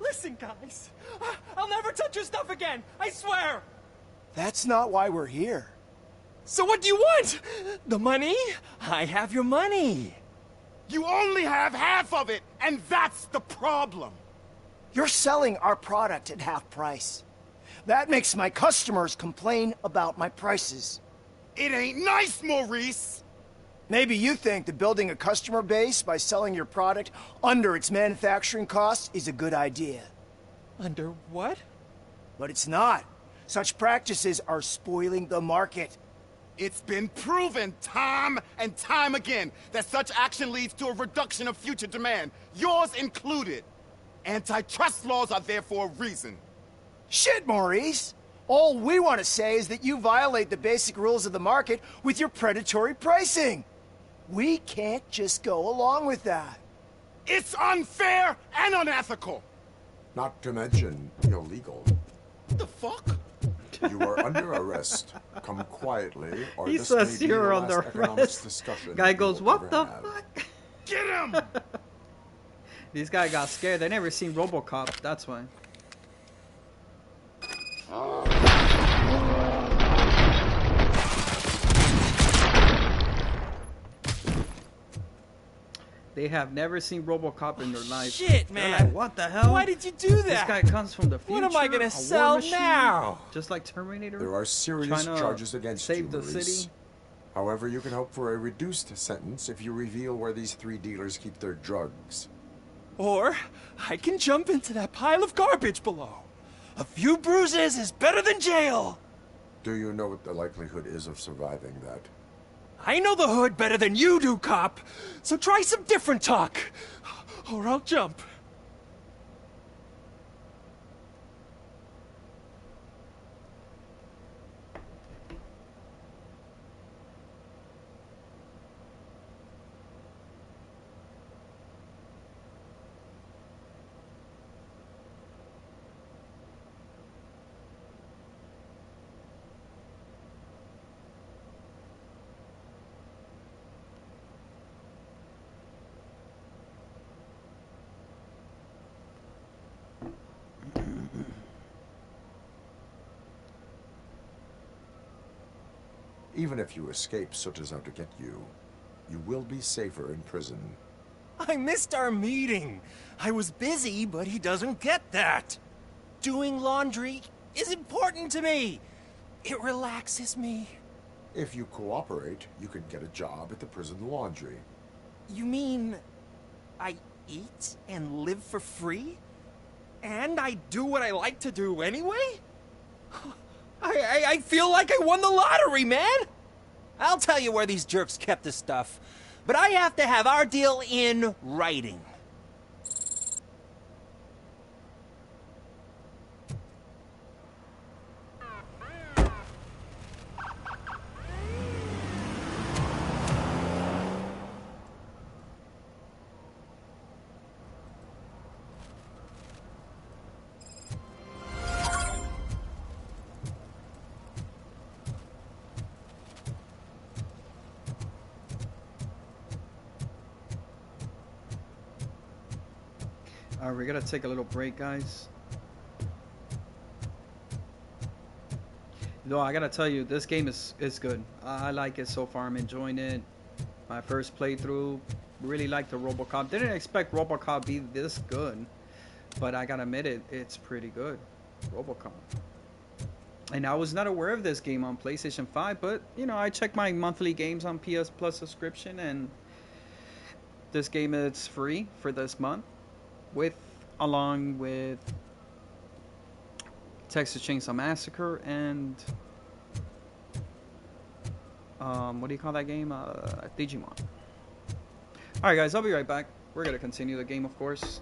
Listen, guys. I'll never touch your stuff again. I swear. That's not why we're here. So what do you want? The money? I have your money. You only have half of it, and that's the problem. You're selling our product at half price. That makes my customers complain about my prices. It ain't nice, Maurice. Maybe you think that building a customer base by selling your product under its manufacturing costs is a good idea. Under what? But it's not. Such practices are spoiling the market. It's been proven time and time again that such action leads to a reduction of future demand, yours included. Antitrust laws are there for a reason. Shit, Maurice! All we want to say is that you violate the basic rules of the market with your predatory pricing. We can't just go along with that. It's unfair and unethical. Not to mention illegal. What the fuck? You are under arrest. Come quietly, or He this says may be you're the under last economics arrest. discussion Guy we goes, will what ever the have." fuck? Get him! These guys got scared. They never seen RoboCop. That's why. They have never seen RoboCop in their life. Shit, They're man. like, what the hell? Why did you do that? This guy comes from the future. What am I gonna a war sell machine, now? Just like Terminator. There are serious trying to charges against you, save the Maurice. city. However, you can hope for a reduced sentence if you reveal where these 3 dealers keep their drugs. Or I can jump into that pile of garbage below. A few bruises is better than jail. Do you know what the likelihood is of surviving that? I know the hood better than you do, cop. So try some different talk, or I'll jump. Even if you escape Soot is out to get you, you will be safer in prison. I missed our meeting. I was busy, but he doesn't get that. Doing laundry is important to me. It relaxes me. If you cooperate, you can get a job at the prison laundry. You mean I eat and live for free? And I do what I like to do anyway? I feel like I won the lottery, man! I'll tell you where these jerks kept the stuff, but I have to have our deal in writing. Alright, we're gonna take a little break, guys. No, I gotta tell you, this game is good. I like it so far. I'm enjoying it. My first playthrough, really liked the RoboCop. Didn't expect RoboCop to be this good, but I gotta admit it's pretty good. RoboCop. And I was not aware of this game on PlayStation 5, but you know, I check my monthly games on PS Plus subscription, and this game is free for this month, along with Texas Chainsaw Massacre and what do you call that game? Digimon. Alright guys, I'll be right back. We're gonna continue the game, of course.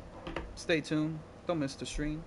Stay tuned. Don't miss the stream.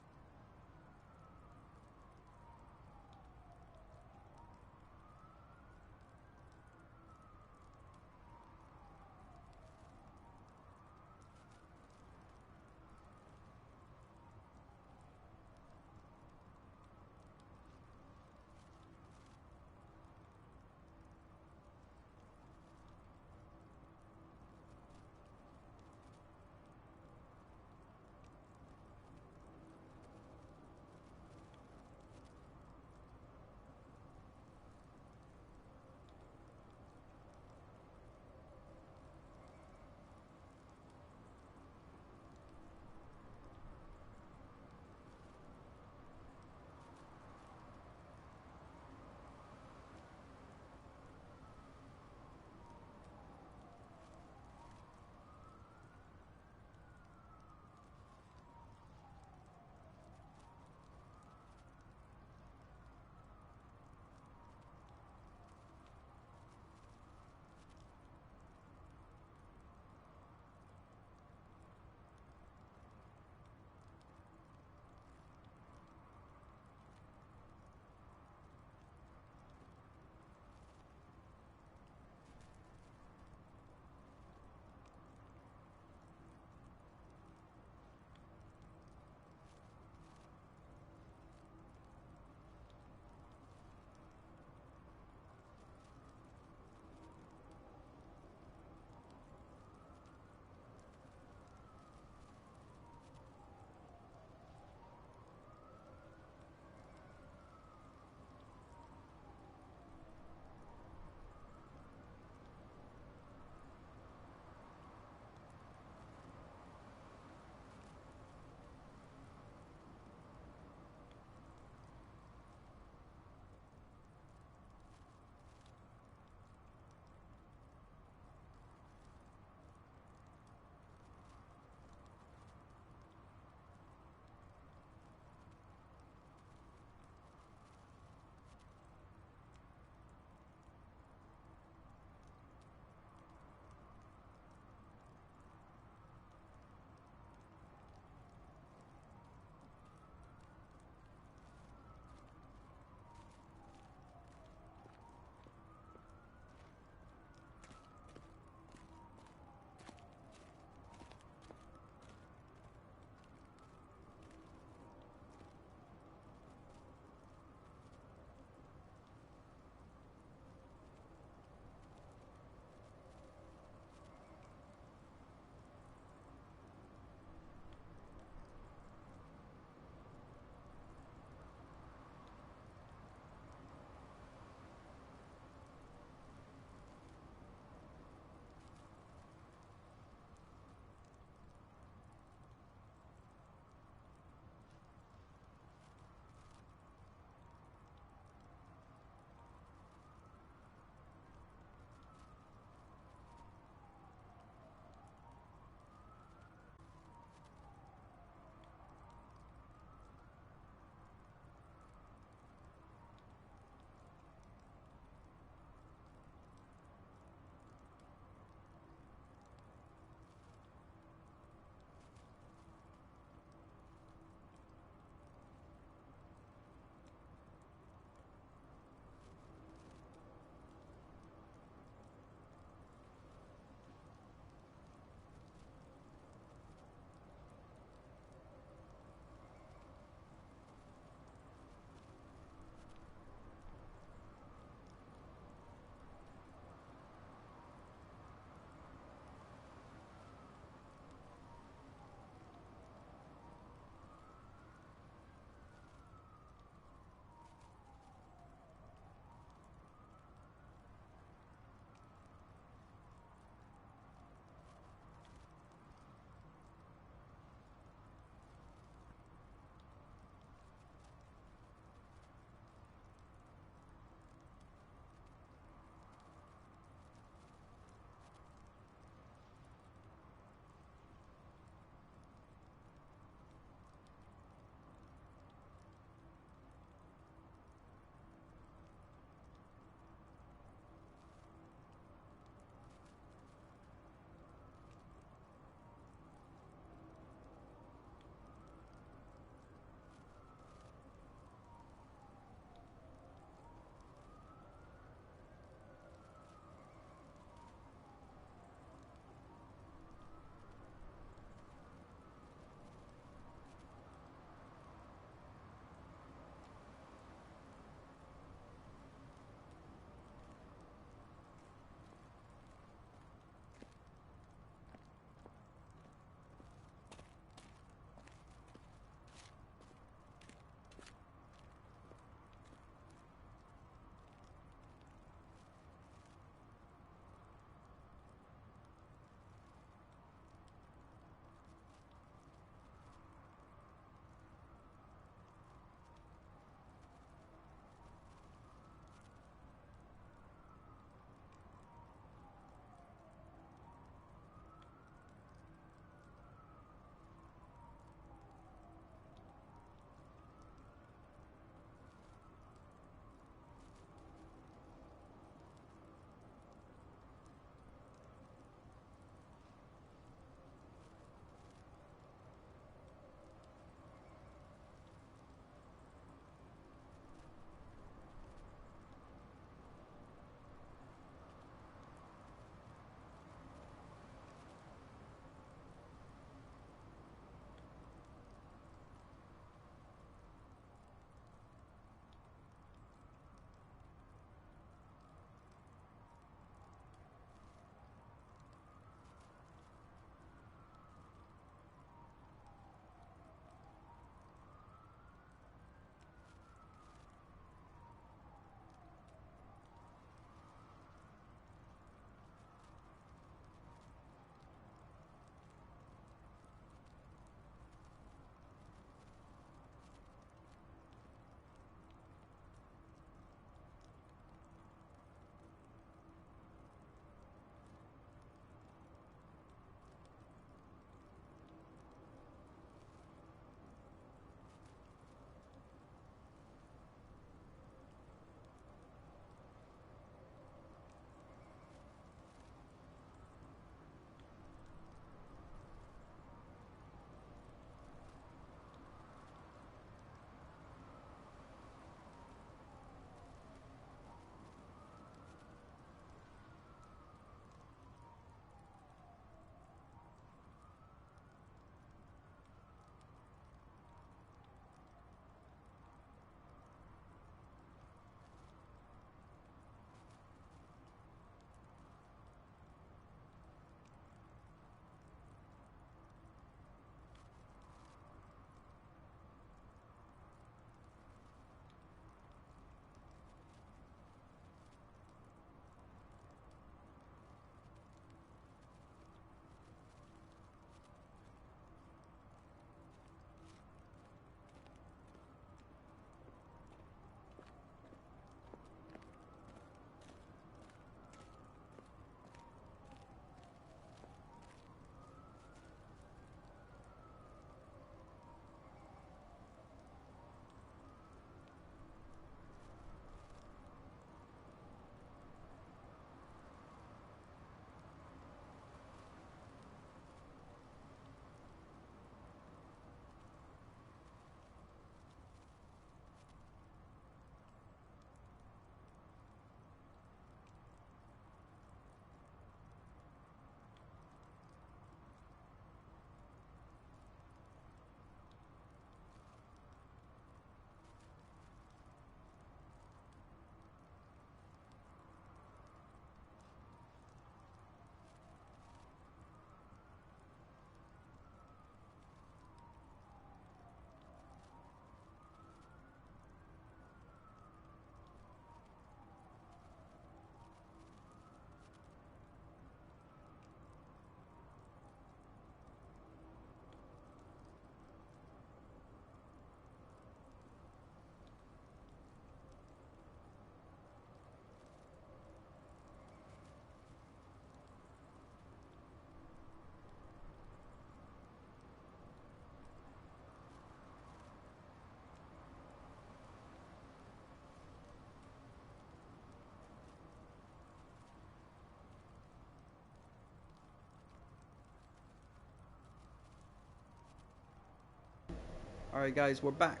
Alright guys, we're back.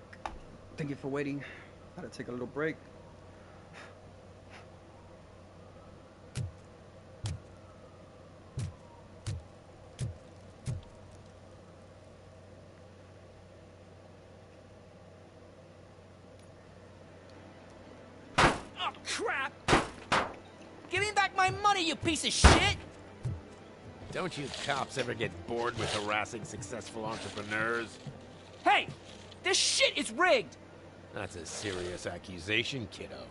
Thank you for waiting. Gotta take a little break. Oh, crap! Give me back my money, you piece of shit! Don't you cops ever get bored with harassing successful entrepreneurs? Hey! This shit is rigged! That's a serious accusation, kiddo.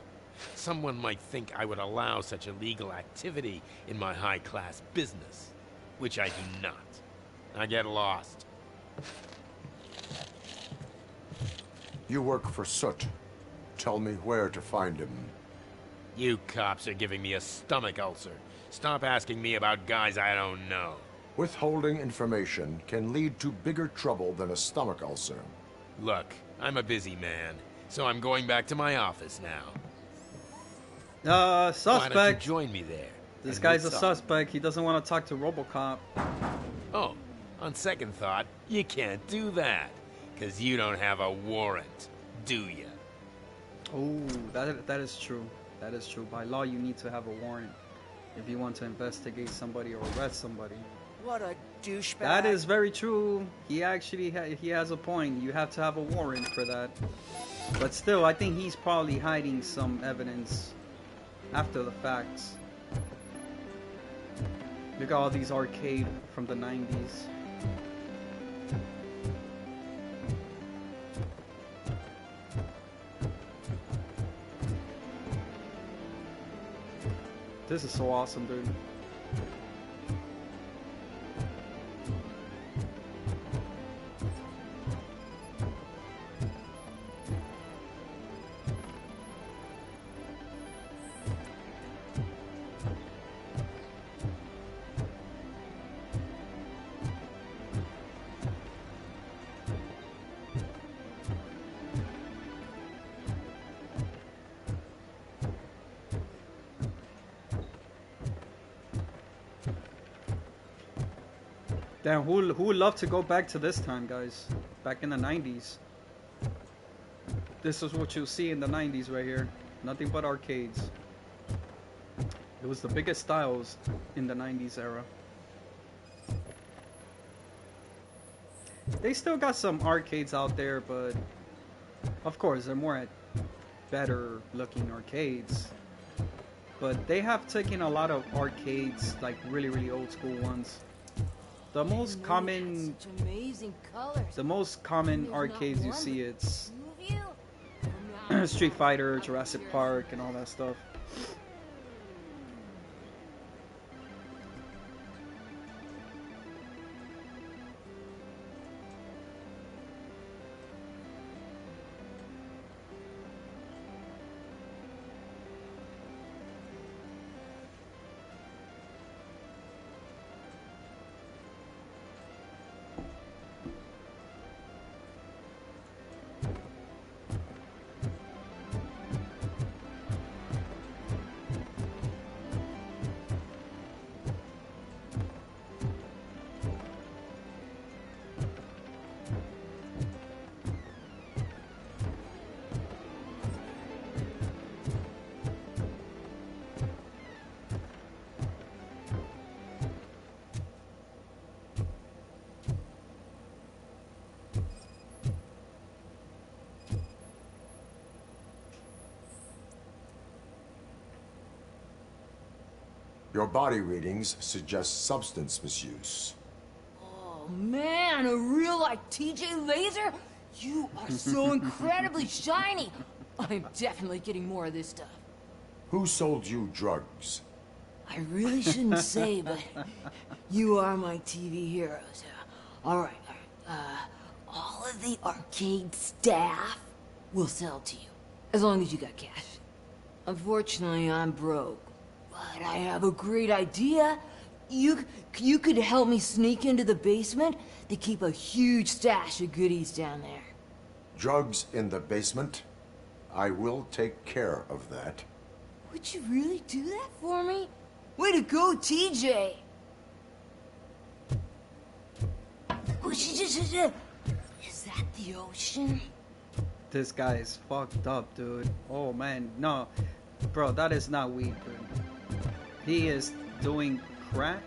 Someone might think I would allow such illegal activity in my high-class business, which I do not. I get lost. You work for Soot. Tell me where to find him. You cops are giving me a stomach ulcer. Stop asking me about guys I don't know. Withholding information can lead to bigger trouble than a stomach ulcer. Look, I'm a busy man, so I'm going back to my office now. Suspect. Why don't you join me there? This guy's a suspect. He doesn't want to talk to RoboCop. Oh, on second thought, you can't do that. Because you don't have a warrant, do you? Oh, that is true. That is true. By law, you need to have a warrant if you want to investigate somebody or arrest somebody. What a douchebag. That is very true. He actually he has a point. You have to have a warrant for that. But still, I think he's probably hiding some evidence after the facts. Look at all these arcade from the 90s. This is so awesome, dude. Damn, who would love to go back to this time, guys? Back in the 90s. This is what you'll see in the 90s right here. Nothing but arcades. It was the biggest styles in the 90s era. They still got some arcades out there, but of course they're more at better looking arcades. But they have taken a lot of arcades, like really old school ones. The most common, arcades you see, it's Street Fighter, Jurassic Park, and all that stuff. Your body readings suggest substance misuse. Oh man, a real like TJ Laser? You are so incredibly shiny. I'm definitely getting more of this stuff. Who sold you drugs? I really shouldn't say, but you are my TV heroes. All right. All of the arcade staff will sell to you, as long as you got cash. Unfortunately, I'm broke, but I have a great idea. You could help me sneak into the basement. They keep a huge stash of goodies down there. Drugs in the basement? I will take care of that. Would you really do that for me? Way to go, TJ! Is that the ocean? This guy is fucked up, dude. Oh man, no, bro, that is not weed, dude. He is doing crack,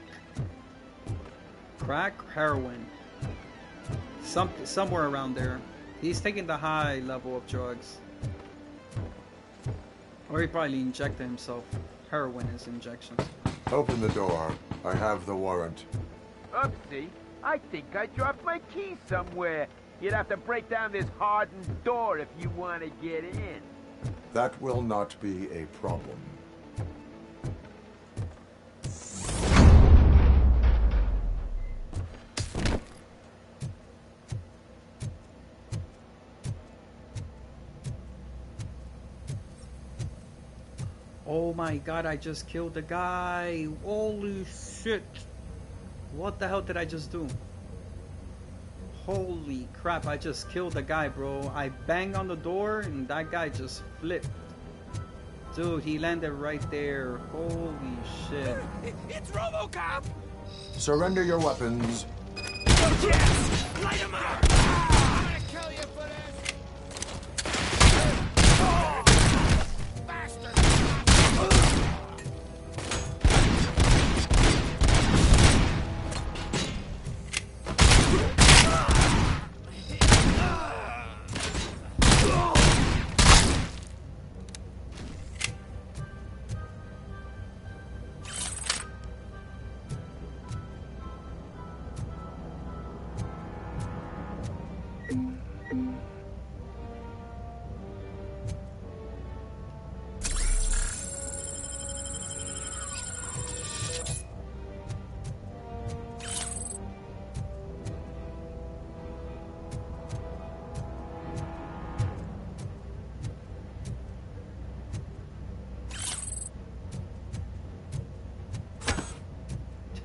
heroin, somewhere around there. He's taking the high level of drugs, or he probably injected himself. Heroin is injections. Open the door. I have the warrant. Oopsie, I think I dropped my key somewhere. You'd have to break down this hardened door if you want to get in. That will not be a problem. Oh my god, I just killed the guy. Holy shit. What the hell did I just do? Holy crap, I just killed the guy, bro. I banged on the door and that guy just flipped. Dude, he landed right there. Holy shit. It's RoboCop! Surrender your weapons. Yes! Light him up! I'm gonna kill you for this! Bastard!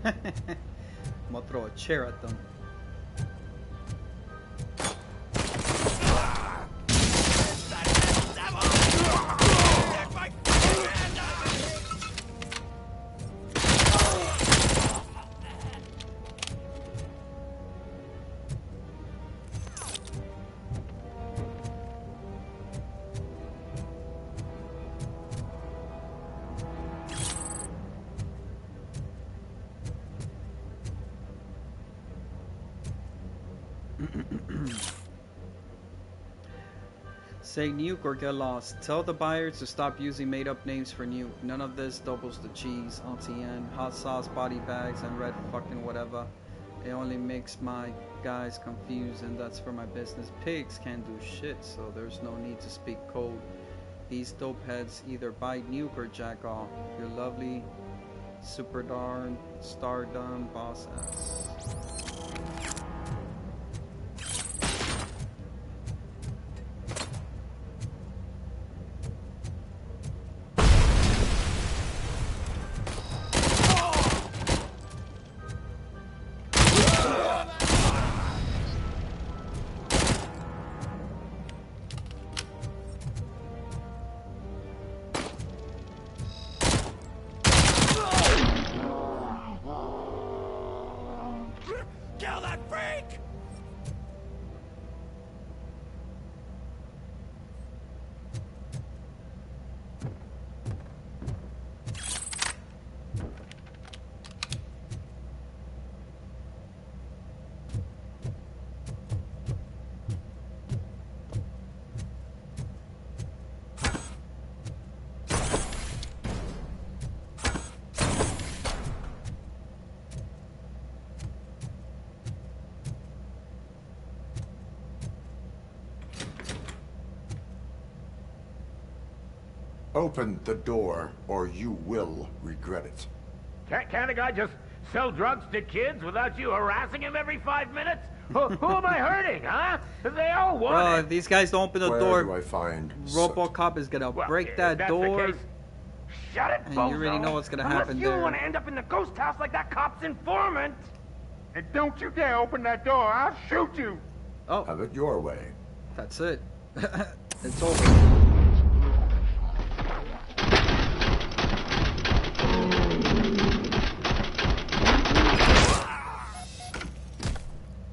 I'm gonna throw a chair at them. Say nuke or get lost. Tell the buyers to stop using made-up names for nuke. None of this doubles the cheese. LTN, hot sauce, body bags, and red fucking whatever. It only makes my guys confused, and that's for my business. Pigs can't do shit, so there's no need to speak code. These dope heads either buy nuke or jack off. Your lovely, super darn, stardom boss ass. Kill that freak! Open the door, or you will regret it. Can't a guy just sell drugs to kids without you harassing him every 5 minutes? Who am I hurting, huh? They all want Bro, it. if these guys don't open the Where door, do I find RoboCop is gonna break that that's door. the case, shut it, And bozo. you already know what's gonna happen Unless you there. want to end up in the ghost house like that cop's informant. And don't you dare open that door. I'll shoot you. Oh. Have it your way. That's it. It's over.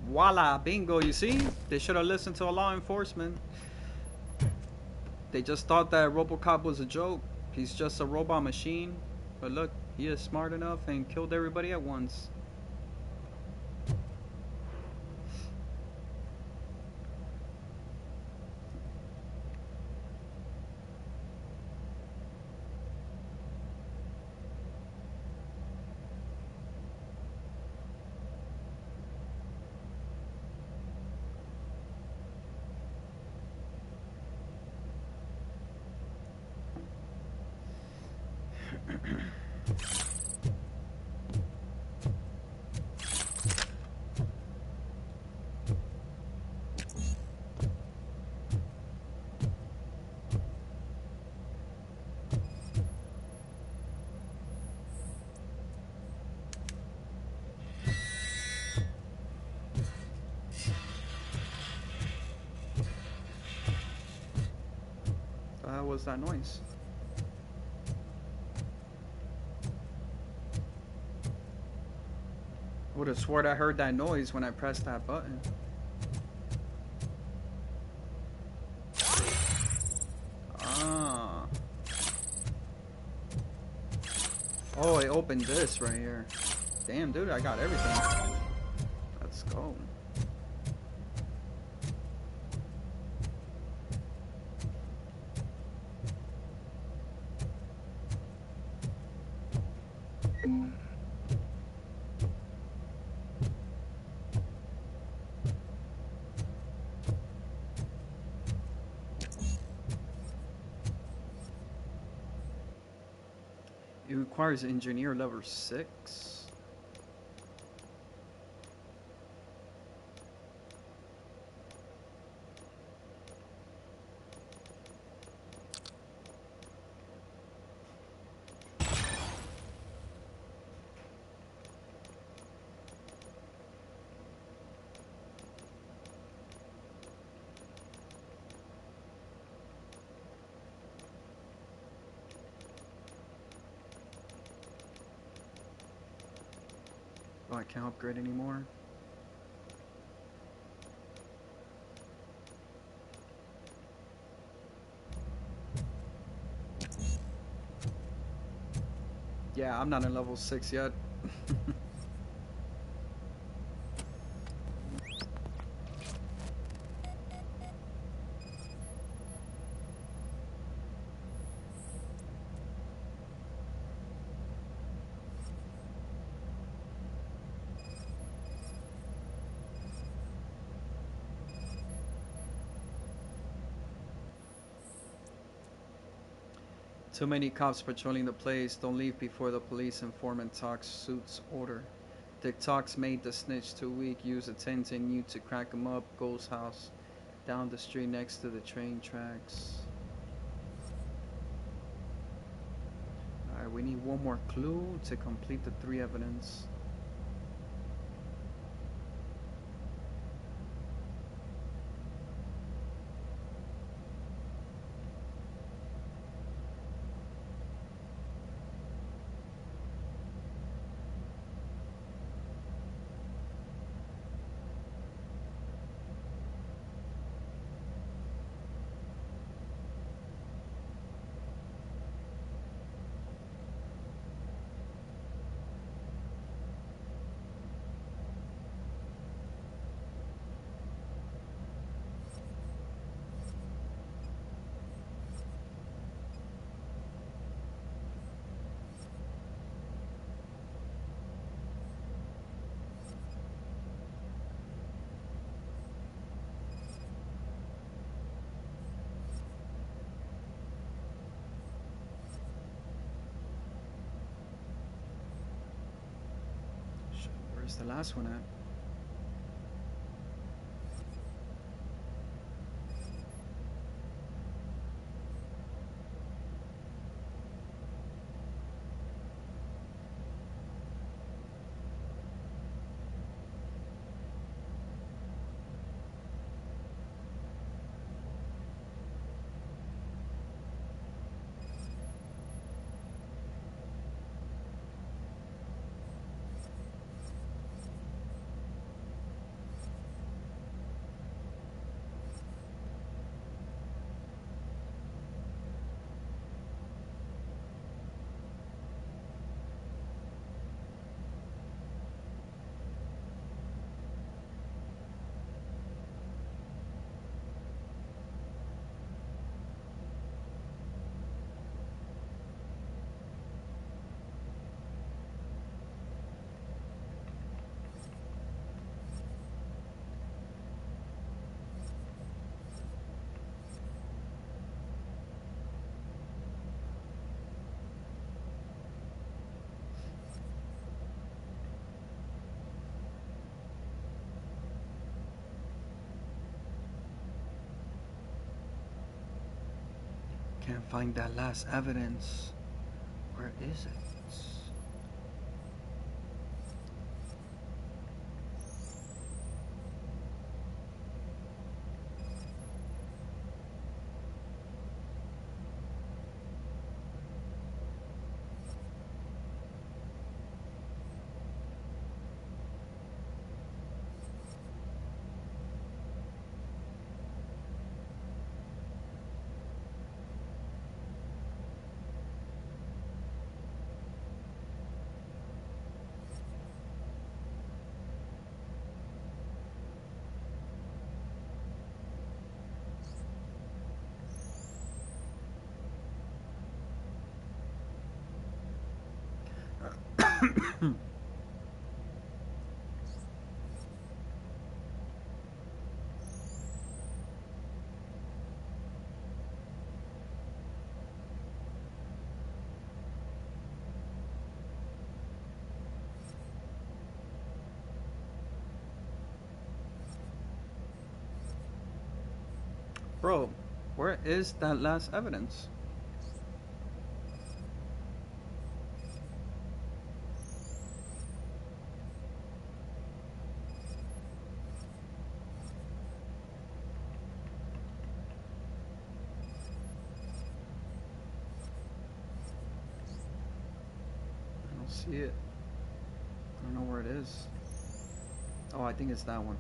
Voila. Voila, bingo, you see? They should have listened to law enforcement. They just thought that RoboCop was a joke. He's just a robot machine. But look, he is smart enough and killed everybody at once. What was that noise? I would have sworn I heard that noise when I pressed that button. Ah. Oh, it opened this right here. Damn, dude, I got everything. Let's go. It requires engineer level 6. Oh, I can't upgrade anymore. Yeah, I'm not in level 6 yet. Too many cops patrolling the place. Don't leave before the police informant talks suits order. Dick Talks made the snitch too weak. Use a 10-10 you to crack him up. Ghost house down the street next to the train tracks. Alright, we need one more clue to complete the 3 evidence. Where's the last one at? Can't find that last evidence. Where is it? Bro, where is that last evidence? I don't see it. I don't know where it is. Oh, I think it's that one.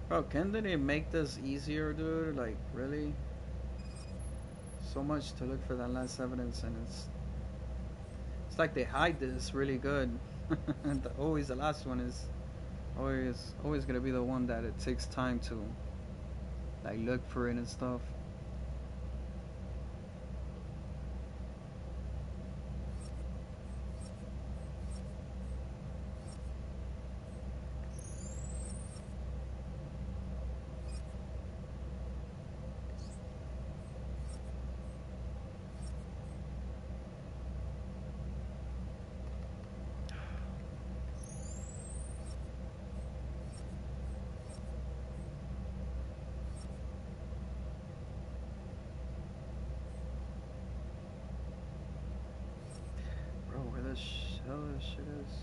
Bro, can't they make this easier, dude? Like, really? So much to look for that last evidence, and it's like they hide this really good. Always the last one is always gonna be the one that it takes time to like look for it and stuff. Hell, this shit is.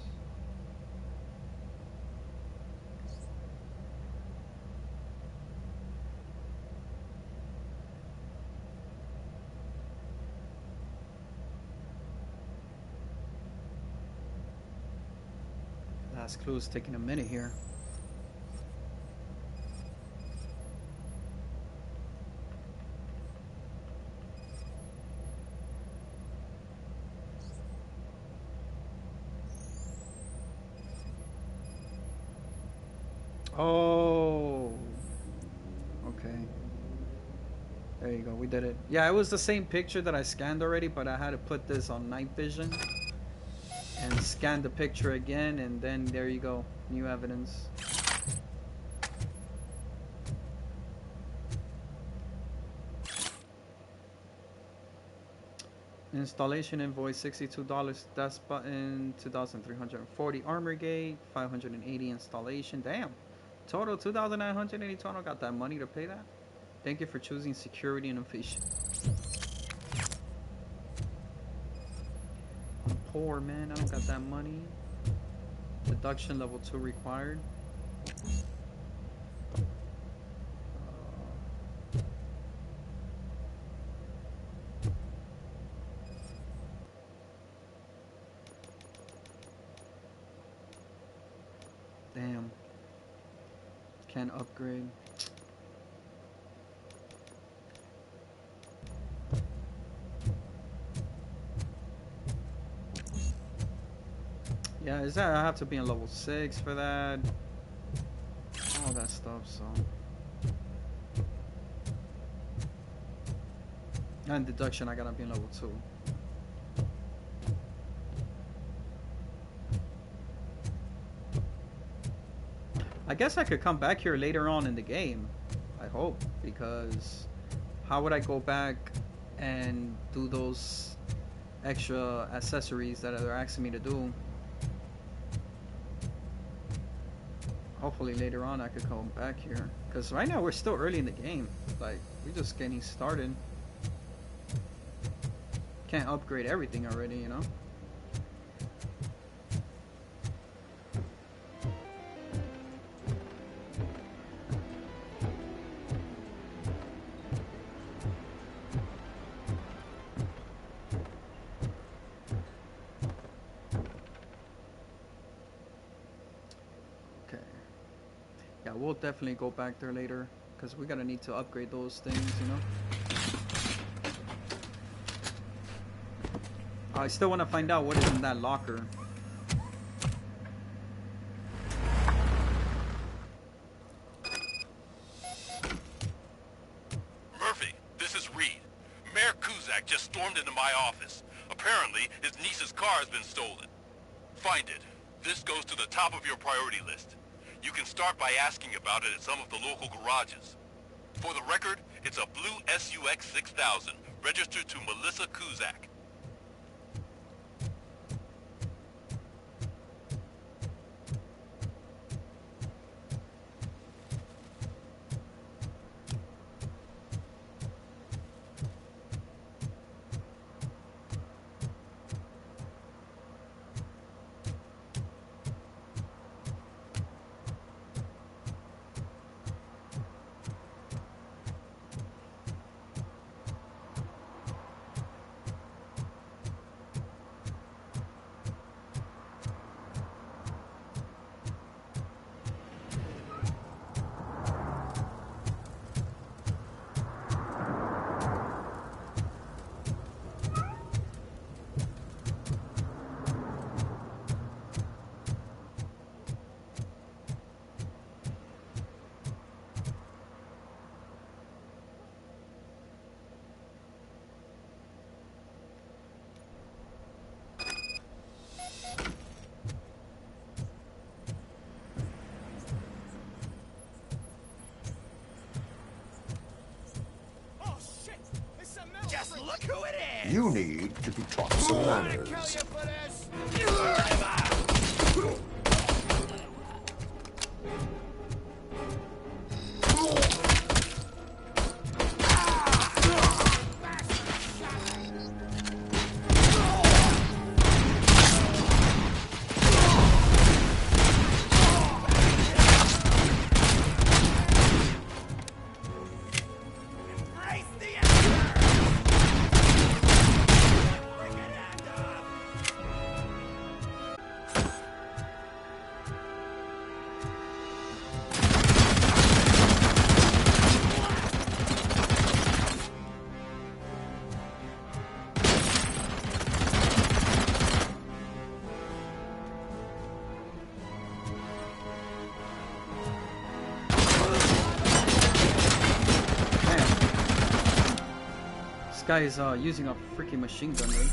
Last clue is taking a minute here. Oh, okay. There you go. We did it. Yeah, it was the same picture that I scanned already, but I had to put this on night vision and scan the picture again, and then there you go. New evidence. Installation invoice $62. Desk button 2,340. Armor gate 580. Installation. Damn. Total 2,980 total. Got that money to pay that. Thank you for choosing security and efficient. I'm poor, man. I don't got that money. Deduction level 2 required. Damn. Can't upgrade. Yeah, is that I have to be in level 6 for that? All that stuff, so And deduction, I gotta be in level 2. I guess I could come back here later on in the game. I hope, because how would I go back and do those extra accessories that they're asking me to do? Hopefully later on I could come back here, because right now we're still early in the game. Like, we're just getting started. Can't upgrade everything already, you know? We'll definitely go back there later, because we're gonna need to upgrade those things, you know. I still want to find out what is in that locker. Murphy, this is Reed. Mayor Kuzak just stormed into my office. Apparently, his niece's car has been stolen. Find it. This goes to the top of your priority list. You can start by asking about it at some of the local garages. For the record, it's a blue SUX 6000, registered to Melissa Kuzak. Just look who it is! You need to be taught some manners. This guy is using a freaking machine gun, dude.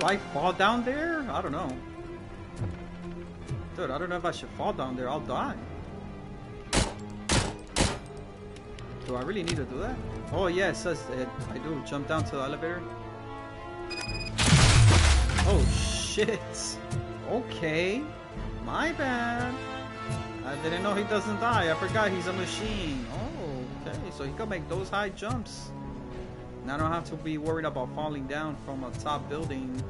Do I fall down there? I don't know. Dude, I don't know if I should fall down there. I'll die. Do I really need to do that? Oh yeah, it says it. I do. Jump down to the elevator. Oh shit. Okay. My bad. I didn't know he doesn't die. I forgot he's a machine. Oh, okay. So he can make those high jumps. Now I don't have to be worried about falling down from a top building.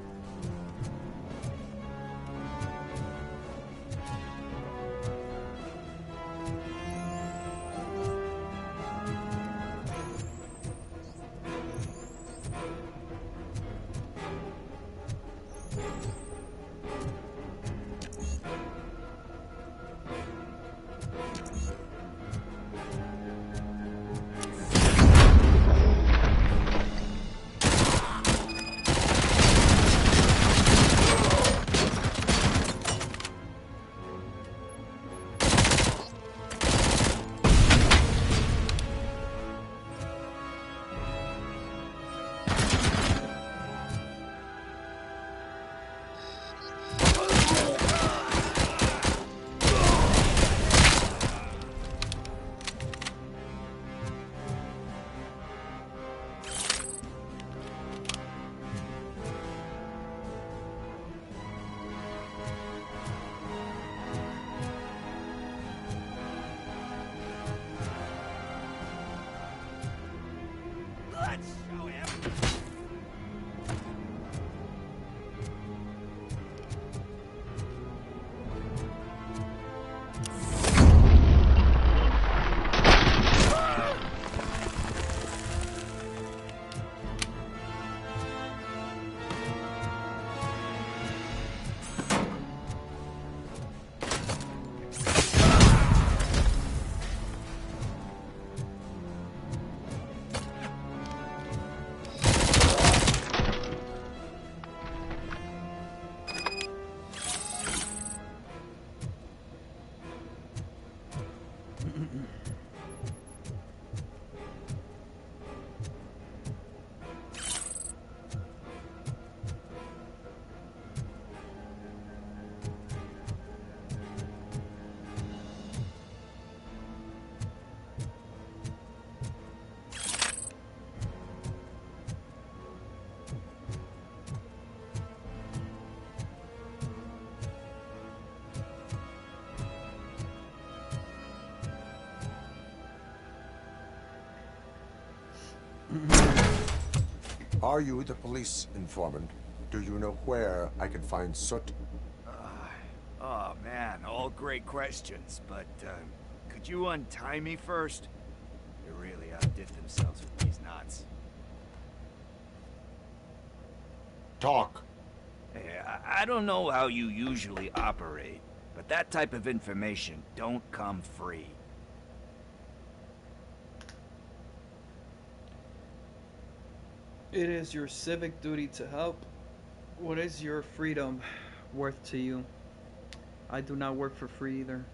Are you the police informant? Do you know where I can find Soot? Oh man, all great questions, but could you untie me first? They really outdid themselves with these knots. Talk. Hey, I don't know how you usually operate, but that type of information don't come free. It is your civic duty to help. What is your freedom worth to you? I do not work for free either.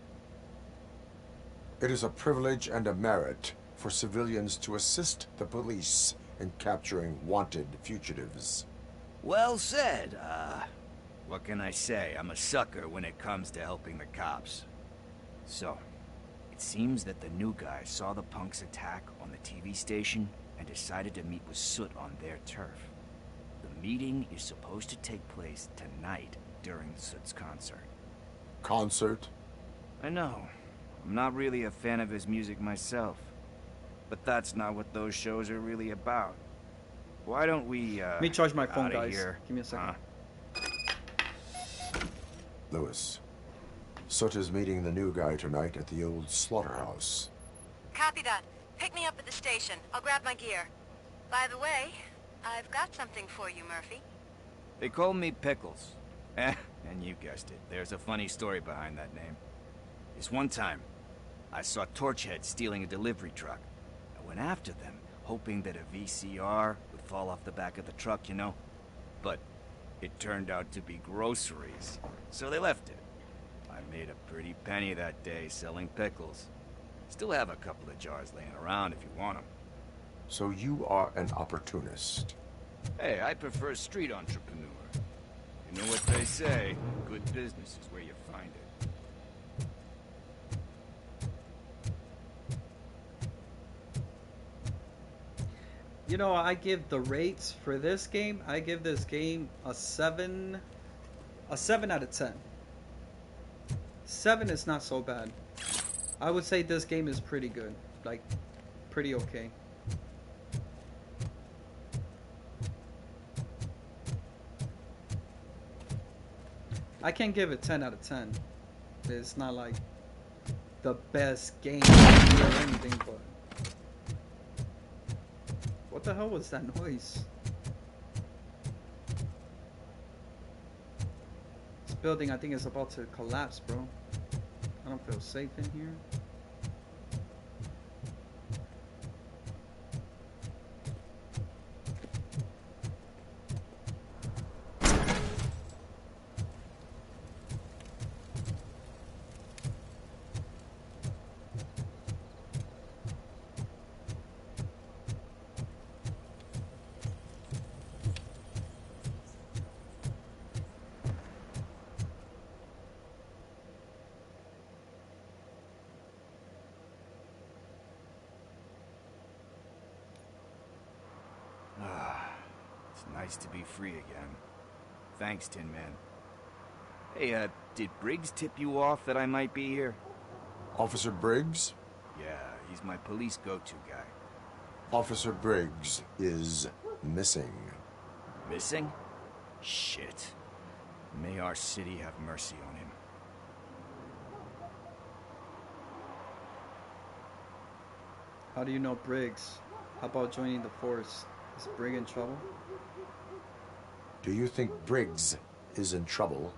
It is a privilege and a merit for civilians to assist the police in capturing wanted fugitives. Well said. What can I say? I'm a sucker when it comes to helping the cops. So, it seems that the new guy saw the punks attack on the TV station and decided to meet with Soot on their turf. The meeting is supposed to take place tonight during Soot's concert. Concert? I know. I'm not really a fan of his music myself. But that's not what those shows are really about. Why don't we, Let me charge my phone, guys. Here. Give me a second. Lewis, Soot is meeting the new guy tonight at the old slaughterhouse. Copy that. Pick me up at the station. I'll grab my gear. By the way, I've got something for you, Murphy. They call me Pickles. And you guessed it. There's a funny story behind that name. This one time, I saw Torchhead stealing a delivery truck. I went after them, hoping that a VCR would fall off the back of the truck, you know? But it turned out to be groceries, so they left it. I made a pretty penny that day selling pickles. Still have a couple of jars laying around if you want them. So you are an opportunist. Hey, I prefer street entrepreneur. You know what they say, good business is where you find it. You know, I give the rates for this game, I give this game a 7 out of 10. 7 is not so bad. I would say this game is pretty good. Like, pretty okay. I can't give it 10 out of 10. It's not like the best game or anything, but... What the hell was that noise? This building, I think, is about to collapse, bro. I don't feel safe in here. Nice to be free again. Thanks, Tin Man. Hey, did Briggs tip you off that I might be here? Officer Briggs? Yeah, he's my police go-to guy. Officer Briggs is missing. Missing? Shit. May our city have mercy on him. How do you know Briggs? How about joining the force? Is Briggs in trouble? Do you think Briggs is in trouble?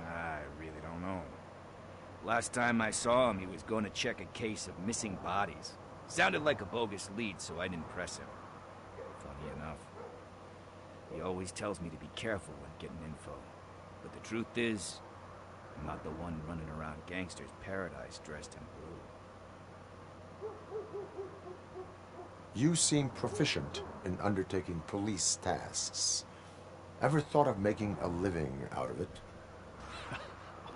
I really don't know. Last time I saw him, he was going to check a case of missing bodies. Sounded like a bogus lead, so I didn't press him. Funny enough. He always tells me to be careful when getting info. But the truth is, I'm not the one running around gangsters' paradise dressed in blue. You seem proficient in undertaking police tasks. Ever thought of making a living out of it?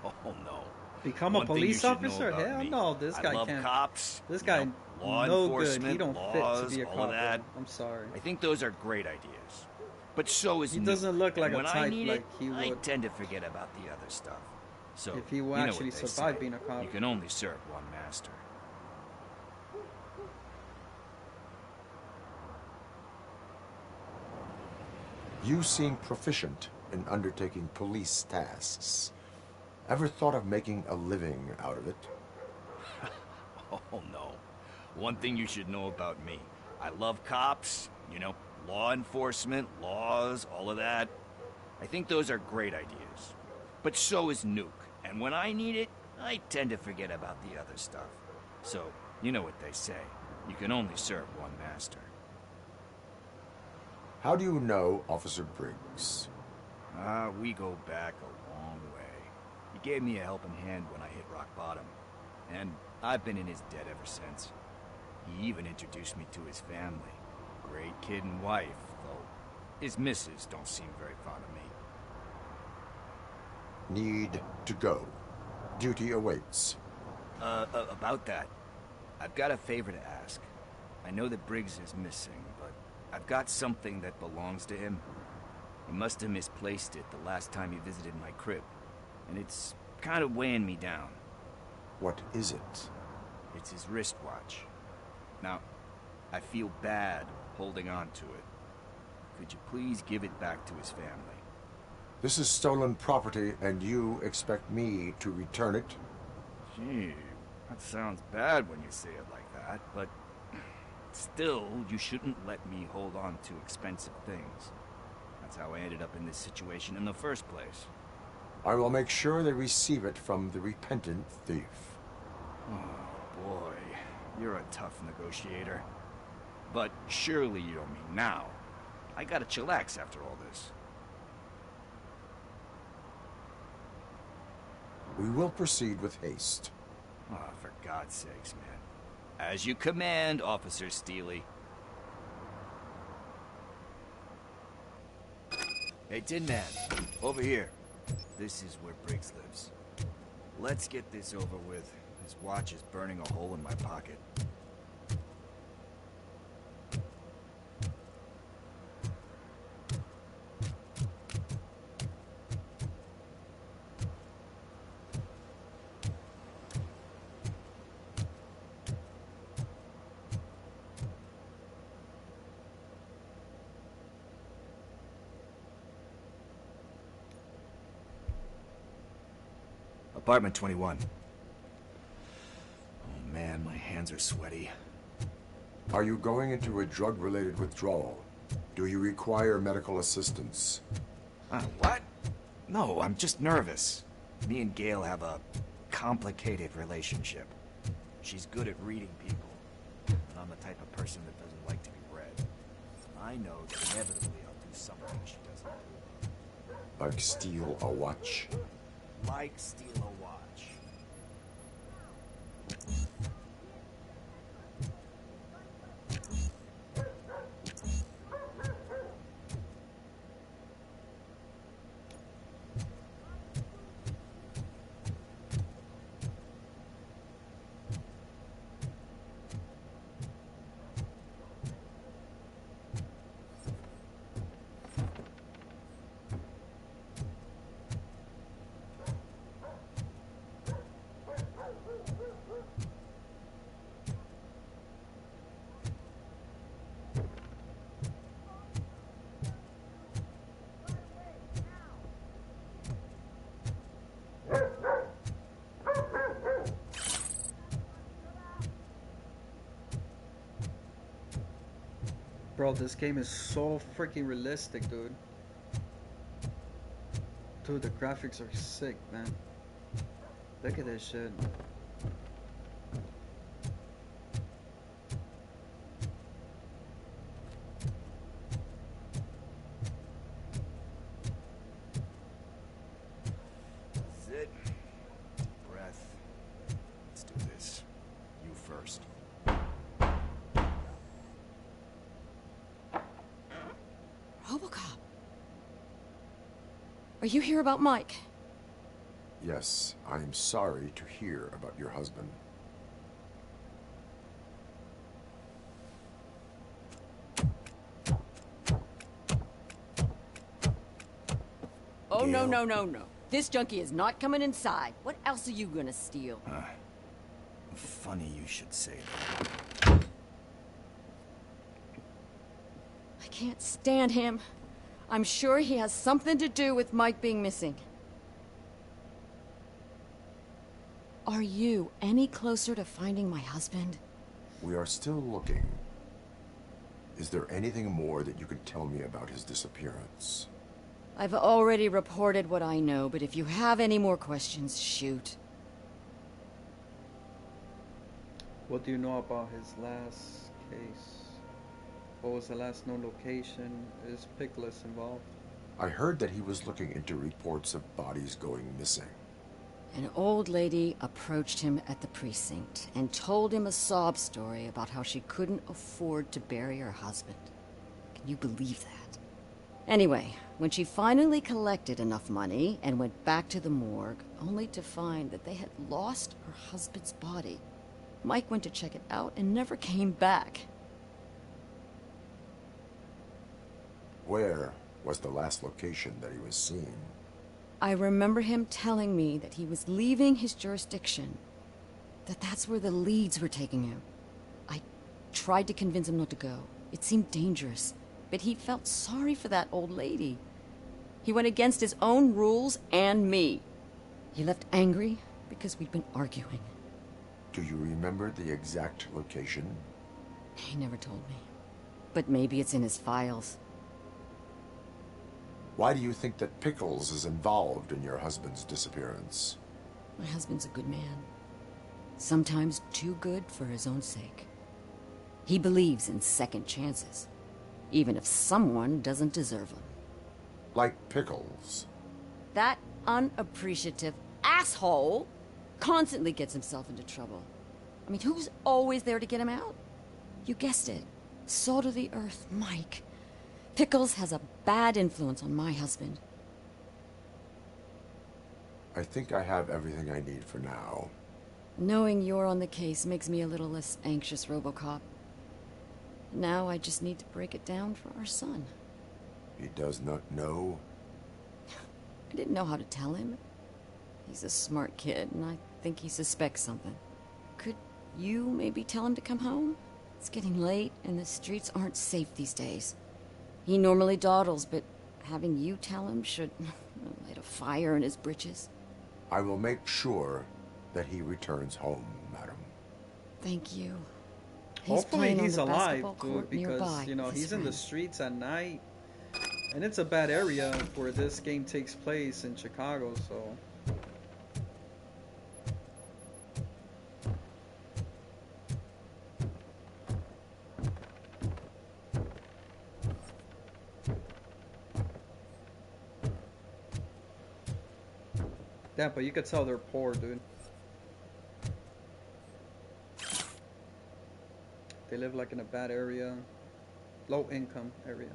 Oh, no. Become a police officer? Hell no, this guy love can't. Cops, This guy, law no enforcement, good. He don't laws, fit to be a all cop. of that. I'm sorry. I think those are great ideas. But so is He Nuke. doesn't look like And a when I type need like it, he I would. tend to forget about the other stuff. So, If he will you know actually what they survive say. being a cop. You can only serve one master. You seem proficient in undertaking police tasks. Ever thought of making a living out of it? Oh, no. One thing you should know about me. I love cops, you know, law enforcement, laws, all of that. I think those are great ideas. But so is Nuke. And when I need it, I tend to forget about the other stuff. So, you know what they say. You can only serve one master. How do you know Officer Briggs? We go back a long way. He gave me a helping hand when I hit rock bottom. And I've been in his debt ever since. He even introduced me to his family. Great kid and wife, though his missus don't seem very fond of me. Need to go. Duty awaits. About that, I've got a favor to ask. I know that Briggs is missing, but I've got something that belongs to him. He must have misplaced it the last time he visited my crib, and it's kind of weighing me down. What is it? It's his wristwatch. Now, I feel bad holding on to it. Could you please give it back to his family? This is stolen property, and you expect me to return it? Gee, that sounds bad when you say it like that, but still, you shouldn't let me hold on to expensive things. That's how I ended up in this situation in the first place. I will make sure they receive it from the repentant thief. Oh, boy. You're a tough negotiator. But surely you don't mean now. I gotta chillax after all this. We will proceed with haste. Oh, for God's sakes, man. As you command, Officer Steely. Hey, Tin Man, over here. This is where Briggs lives. Let's get this over with. His watch is burning a hole in my pocket. Apartment 21. Oh man, my hands are sweaty. Are you going into a drug-related withdrawal? Do you require medical assistance? What? No, I'm just nervous. Me and Gail have a complicated relationship. She's good at reading people, and I'm the type of person that doesn't like to be read. I know that inevitably I'll do something she doesn't do. Like steal a watch? Like steal a watch. Bro, this game is so freaking realistic, dude. Dude, the graphics are sick, man. Look at this shit. That's it. Breath. Let's do this. You first. RoboCop. Are you here about Mike? Yes, I am sorry to hear about your husband. Oh, no, no, no, no. This junkie is not coming inside. What else are you gonna steal? Funny you should say that. I can't stand him. I'm sure he has something to do with Mike being missing. Are you any closer to finding my husband? We are still looking. Is there anything more that you could tell me about his disappearance? I've already reported what I know, but if you have any more questions, shoot. What do you know about his last case? What was the last known location? Is Pickles involved? I heard that he was looking into reports of bodies going missing. An old lady approached him at the precinct and told him a sob story about how she couldn't afford to bury her husband. Can you believe that? Anyway, when she finally collected enough money and went back to the morgue, only to find that they had lost her husband's body, Mike went to check it out and never came back. Where was the last location that he was seen? I remember him telling me that he was leaving his jurisdiction, that that's where the leads were taking him. I tried to convince him not to go. It seemed dangerous, but he felt sorry for that old lady. He went against his own rules and me. He left angry because we'd been arguing. Do you remember the exact location? He never told me, but maybe it's in his files. Why do you think that Pickles is involved in your husband's disappearance? My husband's a good man. Sometimes too good for his own sake. He believes in second chances, even if someone doesn't deserve them. Like Pickles? That unappreciative asshole constantly gets himself into trouble. I mean, who's always there to get him out? You guessed it. Salt of the earth, Mike. Pickles has a bad influence on my husband. I think I have everything I need for now. Knowing you're on the case makes me a little less anxious, RoboCop. Now I just need to break it down for our son. He does not know? I didn't know how to tell him. He's a smart kid, and I think he suspects something. Could you maybe tell him to come home? It's getting late, and the streets aren't safe these days. He normally dawdles, but having you tell him should light a fire in his britches. I will make sure that he returns home, madam. Thank you. Hopefully he's on the alive, basketball dude, court because, nearby you know, with his he's in the friend. streets at night. And it's a bad area where this game takes place in Chicago, so... Yeah, but you could tell they're poor, dude. They live like in a bad area, low income area.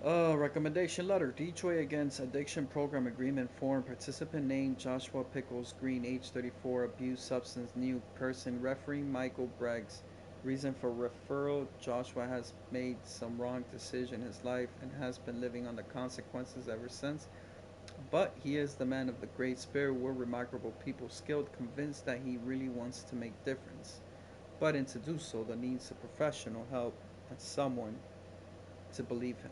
Recommendation letter. Detroit Against Addiction Program Agreement form. Participant name Joshua Pickles Green, age 34, abused substance, new person. Referee Michael Braggs. Reason for referral. Joshua has made some wrong decision in his life and has been living on the consequences ever since. But he is the man of the great spirit. We're remarkable people, skilled, convinced that he really wants to make difference. But in to do so, that needs a professional help and someone to believe him.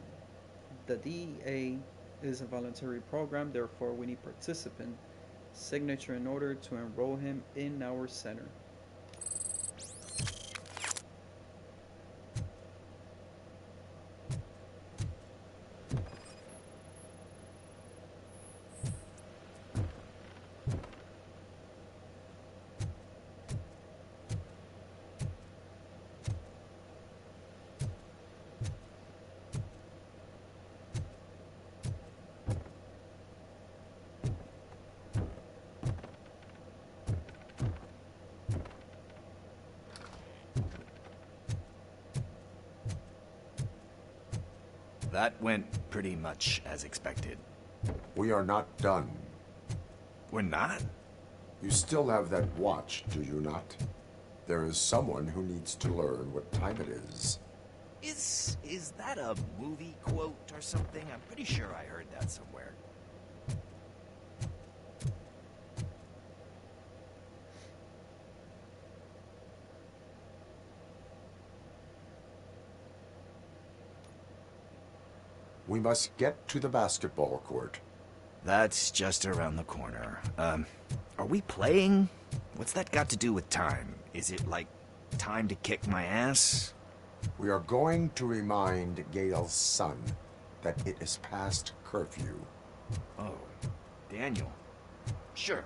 The DEA is a voluntary program, therefore we need participant signature in order to enroll him in our center. That went pretty much as expected. We are not done. We're not? You still have that watch, do you not? There is someone who needs to learn what time it is. Is that a movie quote or something? I'm pretty sure I heard that somewhere. We must get to the basketball court. That's just around the corner. Are we playing? What's that got to do with time? Is it like time to kick my ass? We are going to remind Gail's son that it is past curfew. Oh, Daniel. Sure.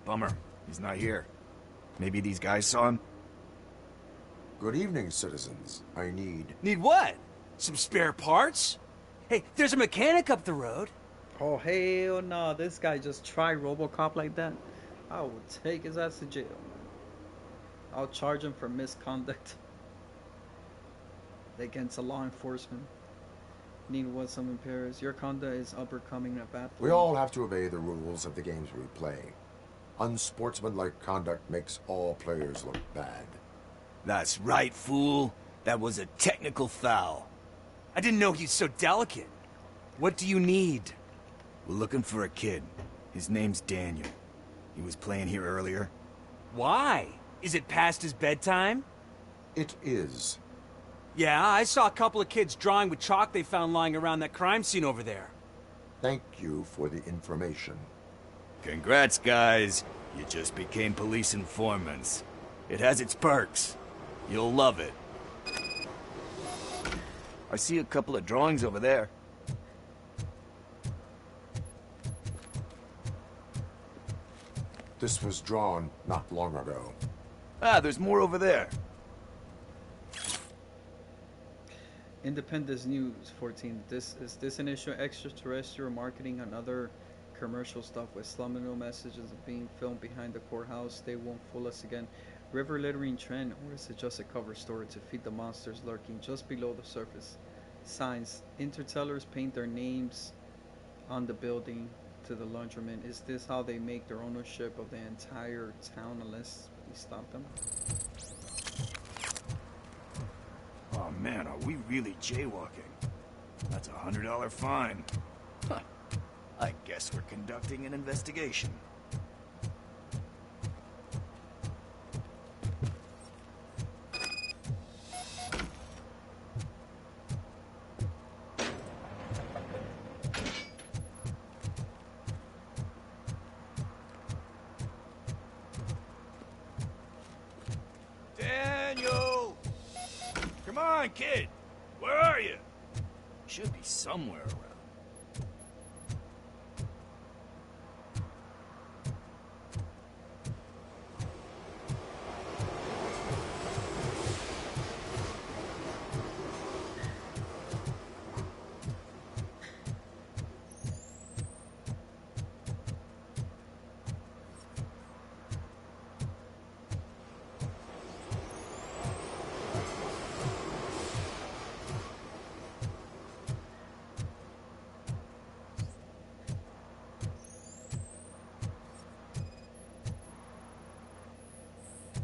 Bummer. He's not here. Maybe these guys saw him? Good evening, citizens. I need... Need what? Some spare parts? Hey, there's a mechanic up the road. Oh, hell no. This guy just tried RoboCop like that. I will take his ass to jail. I'll charge him for misconduct against a law enforcement. Need what some in Paris. Your conduct is uppercoming a bad. We all have to obey the rules of the games we play. Unsportsmanlike conduct makes all players look bad. That's right, fool. That was a technical foul. I didn't know he's so delicate. What do you need? We're looking for a kid. His name's Daniel. He was playing here earlier. Why? Is it past his bedtime? It is. Yeah, I saw a couple of kids drawing with chalk they found lying around that crime scene over there. Thank you for the information. Congrats, guys. You just became police informants. It has its perks. You'll love it. I see a couple of drawings over there. This was drawn not long ago. Ah, there's more over there. Independence News 14. This initial extraterrestrial marketing and other commercial stuff with subliminal messages being filmed behind the courthouse. They won't fool us again. River littering trend, or is it just a cover story to feed the monsters lurking just below the surface? Signs. Intertellers paint their names on the building to the laundromat. Is this how they make their ownership of the entire town unless we stop them? Oh man, are we really jaywalking? That's $100 fine. Huh. I guess we're conducting an investigation. Daniel! Come on, kid! Where are you? Should be somewhere around.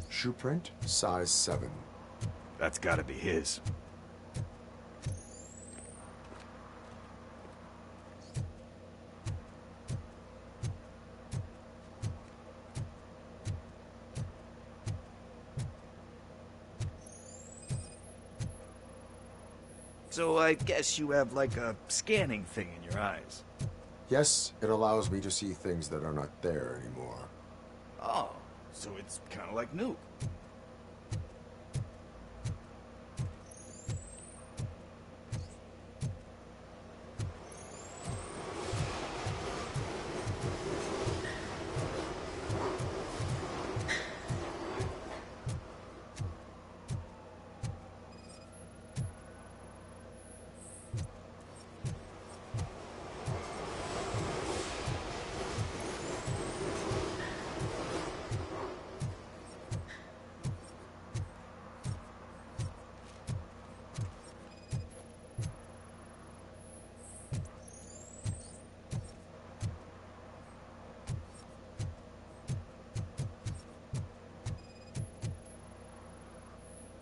Shoe print, size 7. That's gotta be his. So I guess you have like a scanning thing in your eyes. Yes, it allows me to see things that are not there anymore. Oh, so it's kind of like Nuke.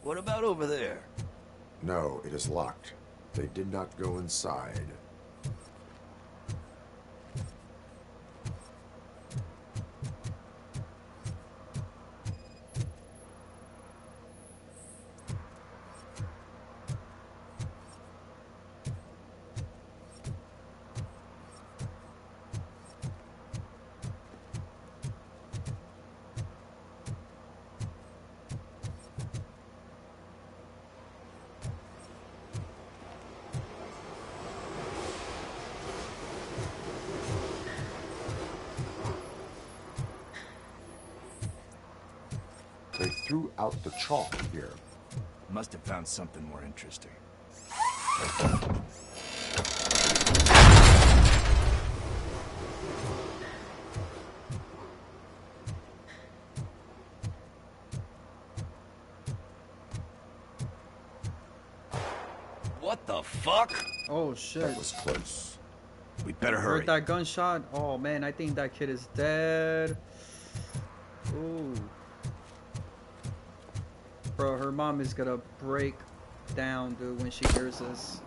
What about over there? No, it is locked. They did not go inside. They threw out the chalk here. Must have found something more interesting. What the fuck? Oh shit. That was close. We better hurry. Heard that gunshot? Oh man, I think that kid is dead. Ooh. Bro, her mom is gonna break down, dude, when she hears this.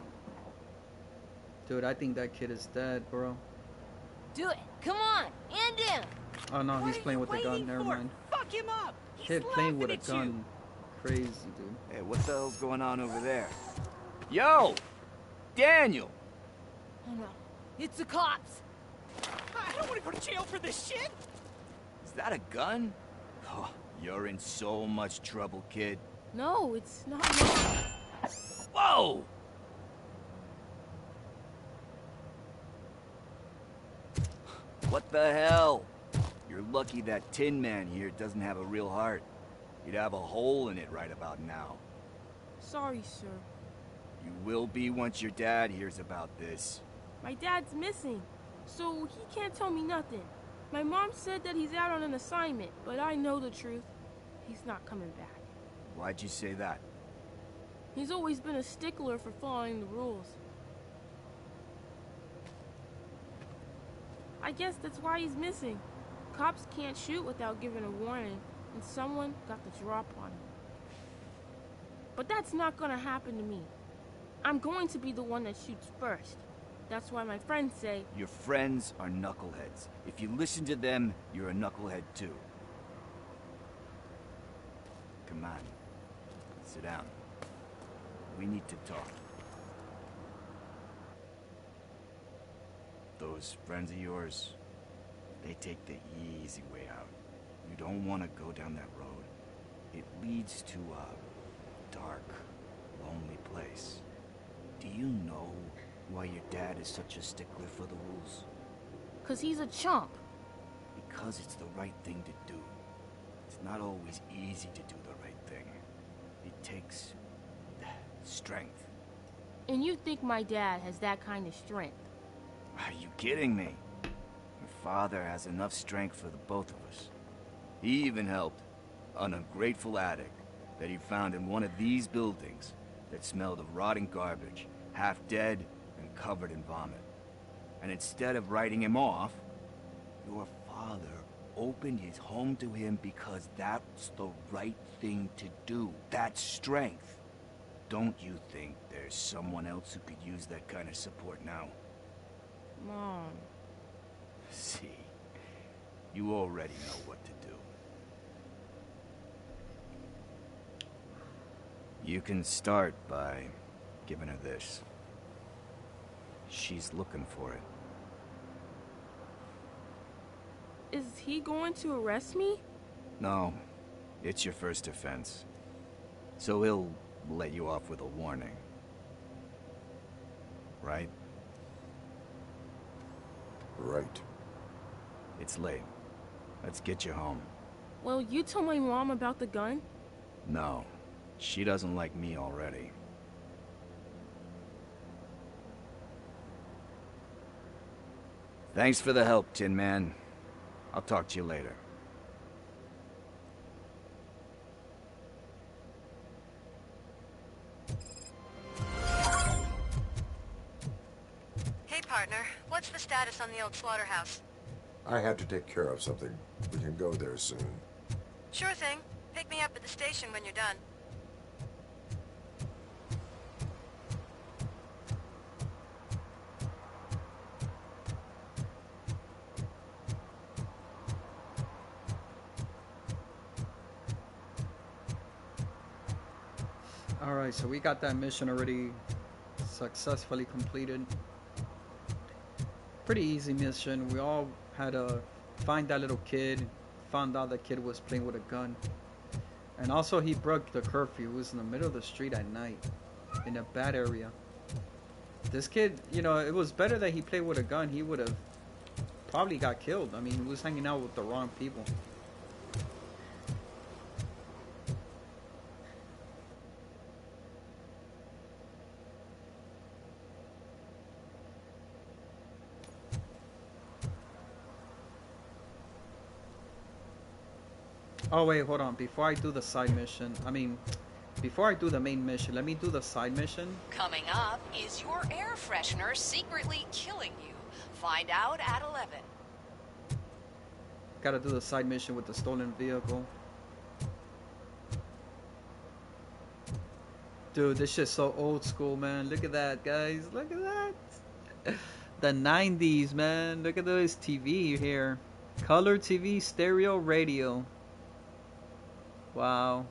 Dude, I think that kid is dead, bro. Do it. Come on. End him. Oh no, he's playing with a gun. Never mind. Fuck him up. Kid playing with a gun. Crazy, dude. Hey, what the hell's going on over there? Yo! Daniel! Oh no. It's the cops. I don't want to go to jail for this shit. Is that a gun? Oh, you're in so much trouble, kid. No, it's not. Whoa! What the hell? You're lucky that Tin Man here doesn't have a real heart. You'd have a hole in it right about now. Sorry, sir. You will be once your dad hears about this. My dad's missing, so he can't tell me nothing. My mom said that he's out on an assignment, but I know the truth. He's not coming back. Why'd you say that? He's always been a stickler for following the rules. I guess that's why he's missing. Cops can't shoot without giving a warning, and someone got the drop on him. But that's not gonna happen to me. I'm going to be the one that shoots first. That's why my friends say... Your friends are knuckleheads. If you listen to them, you're a knucklehead too. Come on. Sit down. We need to talk. Those friends of yours, they take the easy way out. You don't want to go down that road. It leads to a dark, lonely place. Do you know why your dad is such a stickler for the rules? 'Cause he's a chump. Because it's the right thing to do. It's not always easy to do the right thing. It takes strength. And you think my dad has that kind of strength? Are you kidding me? Your father has enough strength for the both of us. He even helped an ungrateful addict that he found in one of these buildings that smelled of rotting garbage, half dead and covered in vomit. And instead of writing him off, your father opened his home to him because that's the right thing to do. That's strength. Don't you think there's someone else who could use that kind of support now? Mom. See, you already know what to do. You can start by giving her this. She's looking for it. Is he going to arrest me? No, it's your first offense. So he'll let you off with a warning. Right? Right. It's late. Let's get you home. Well, you told my mom about the gun? No, she doesn't like me already. Thanks for the help, Tin Man. I'll talk to you later. Hey, partner. What's the status on the old slaughterhouse? I had to take care of something. We can go there soon. Sure thing. Pick me up at the station when you're done. Alright, so we got that mission already successfully completed. Pretty easy mission. We all had to find that little kid. Found out that kid was playing with a gun. And also he broke the curfew. He was in the middle of the street at night. In a bad area. This kid, you know, it was better that he played with a gun. He would have probably got killed. I mean, he was hanging out with the wrong people. Oh wait, hold on. Before I do the side mission, before I do the main mission, let me do the side mission. Coming up, is your air freshener secretly killing you? Find out at 11. Gotta do the side mission with the stolen vehicle. Dude, this shit's so old school, man. Look at that, guys. Look at that. The 90s, man. Look at this TV here. Color TV, stereo, radio. Wow.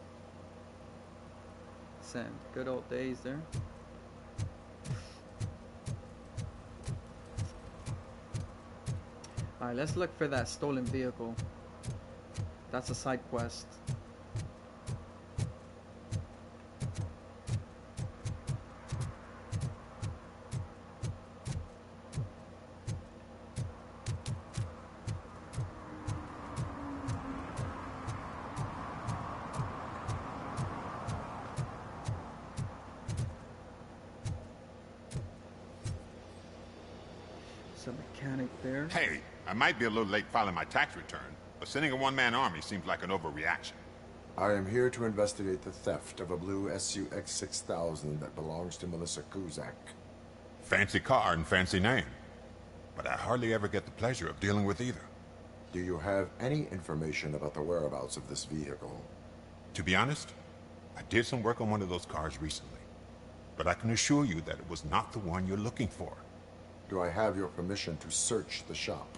Sam, good old days there. Alright, let's look for that stolen vehicle. That's a side quest. There's a mechanic there. Hey, I might be a little late filing my tax return, but sending a one-man army seems like an overreaction. I am here to investigate the theft of a blue SUX 6000 that belongs to Melissa Kuzak. Fancy car and fancy name. But I hardly ever get the pleasure of dealing with either. Do you have any information about the whereabouts of this vehicle? To be honest, I did some work on one of those cars recently. But I can assure you that it was not the one you're looking for. Do I have your permission to search the shop?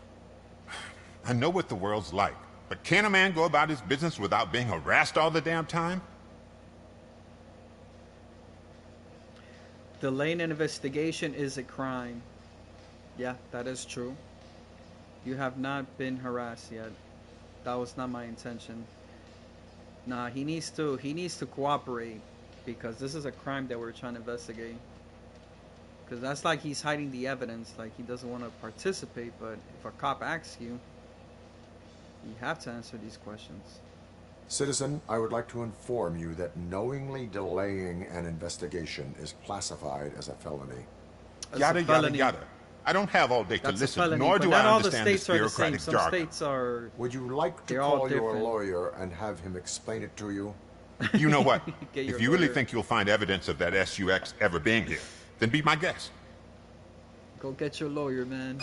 I know what the world's like, but can a man go about his business without being harassed all the damn time? Delaying an investigation is a crime. Yeah, that is true. You have not been harassed yet. That was not my intention. Nah, he needs to cooperate, because this is a crime that we're trying to investigate. Because that's like he's hiding the evidence, like he doesn't want to participate, but if a cop asks you, you have to answer these questions. Citizen, I would like to inform you that knowingly delaying an investigation is classified as a felony. Yada, yada, yada. I don't have all day to listen, nor do I understand this bureaucratic jargon. Some states are... Would you like to call your lawyer and have him explain it to you? You know what? If you really think you'll find evidence of that SUX ever being here, then be my guest. Go get your lawyer, man.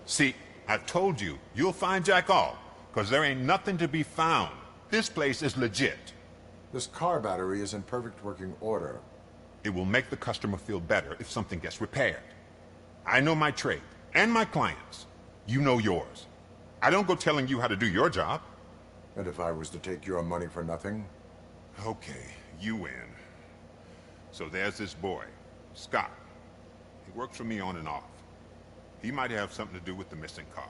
See, I've told you, you'll find Jack all, because there ain't nothing to be found. This place is legit. This car battery is in perfect working order. It will make the customer feel better if something gets repaired. I know my trade, and my clients. You know yours. I don't go telling you how to do your job. And if I was to take your money for nothing? Okay, you win. So there's this boy, Scott. He works for me on and off. He might have something to do with the missing car.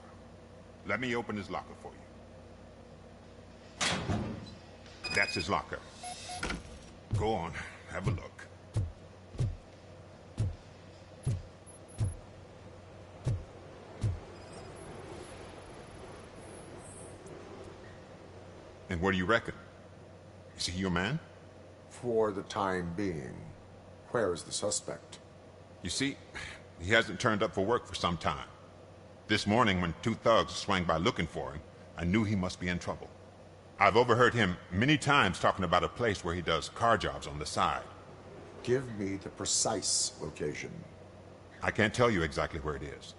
Let me open his locker for you. That's his locker. Go on, have a look. And what do you reckon? Is he your man? For the time being. Where is the suspect? You see, he hasn't turned up for work for some time. This morning, when two thugs swang by looking for him, I knew he must be in trouble. I've overheard him many times talking about a place where he does car jobs on the side. Give me the precise location. I can't tell you exactly where it is.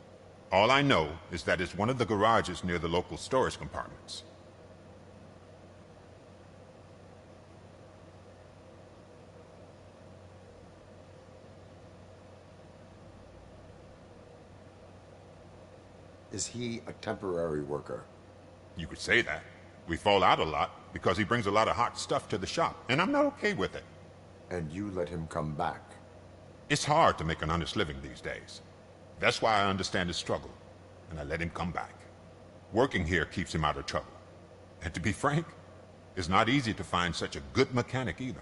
All I know is that it's one of the garages near the local storage compartments. Is he a temporary worker? You could say that. We fall out a lot because he brings a lot of hot stuff to the shop, and I'm not okay with it. And you let him come back? It's hard to make an honest living these days. That's why I understand his struggle, and I let him come back. Working here keeps him out of trouble. And to be frank, it's not easy to find such a good mechanic either.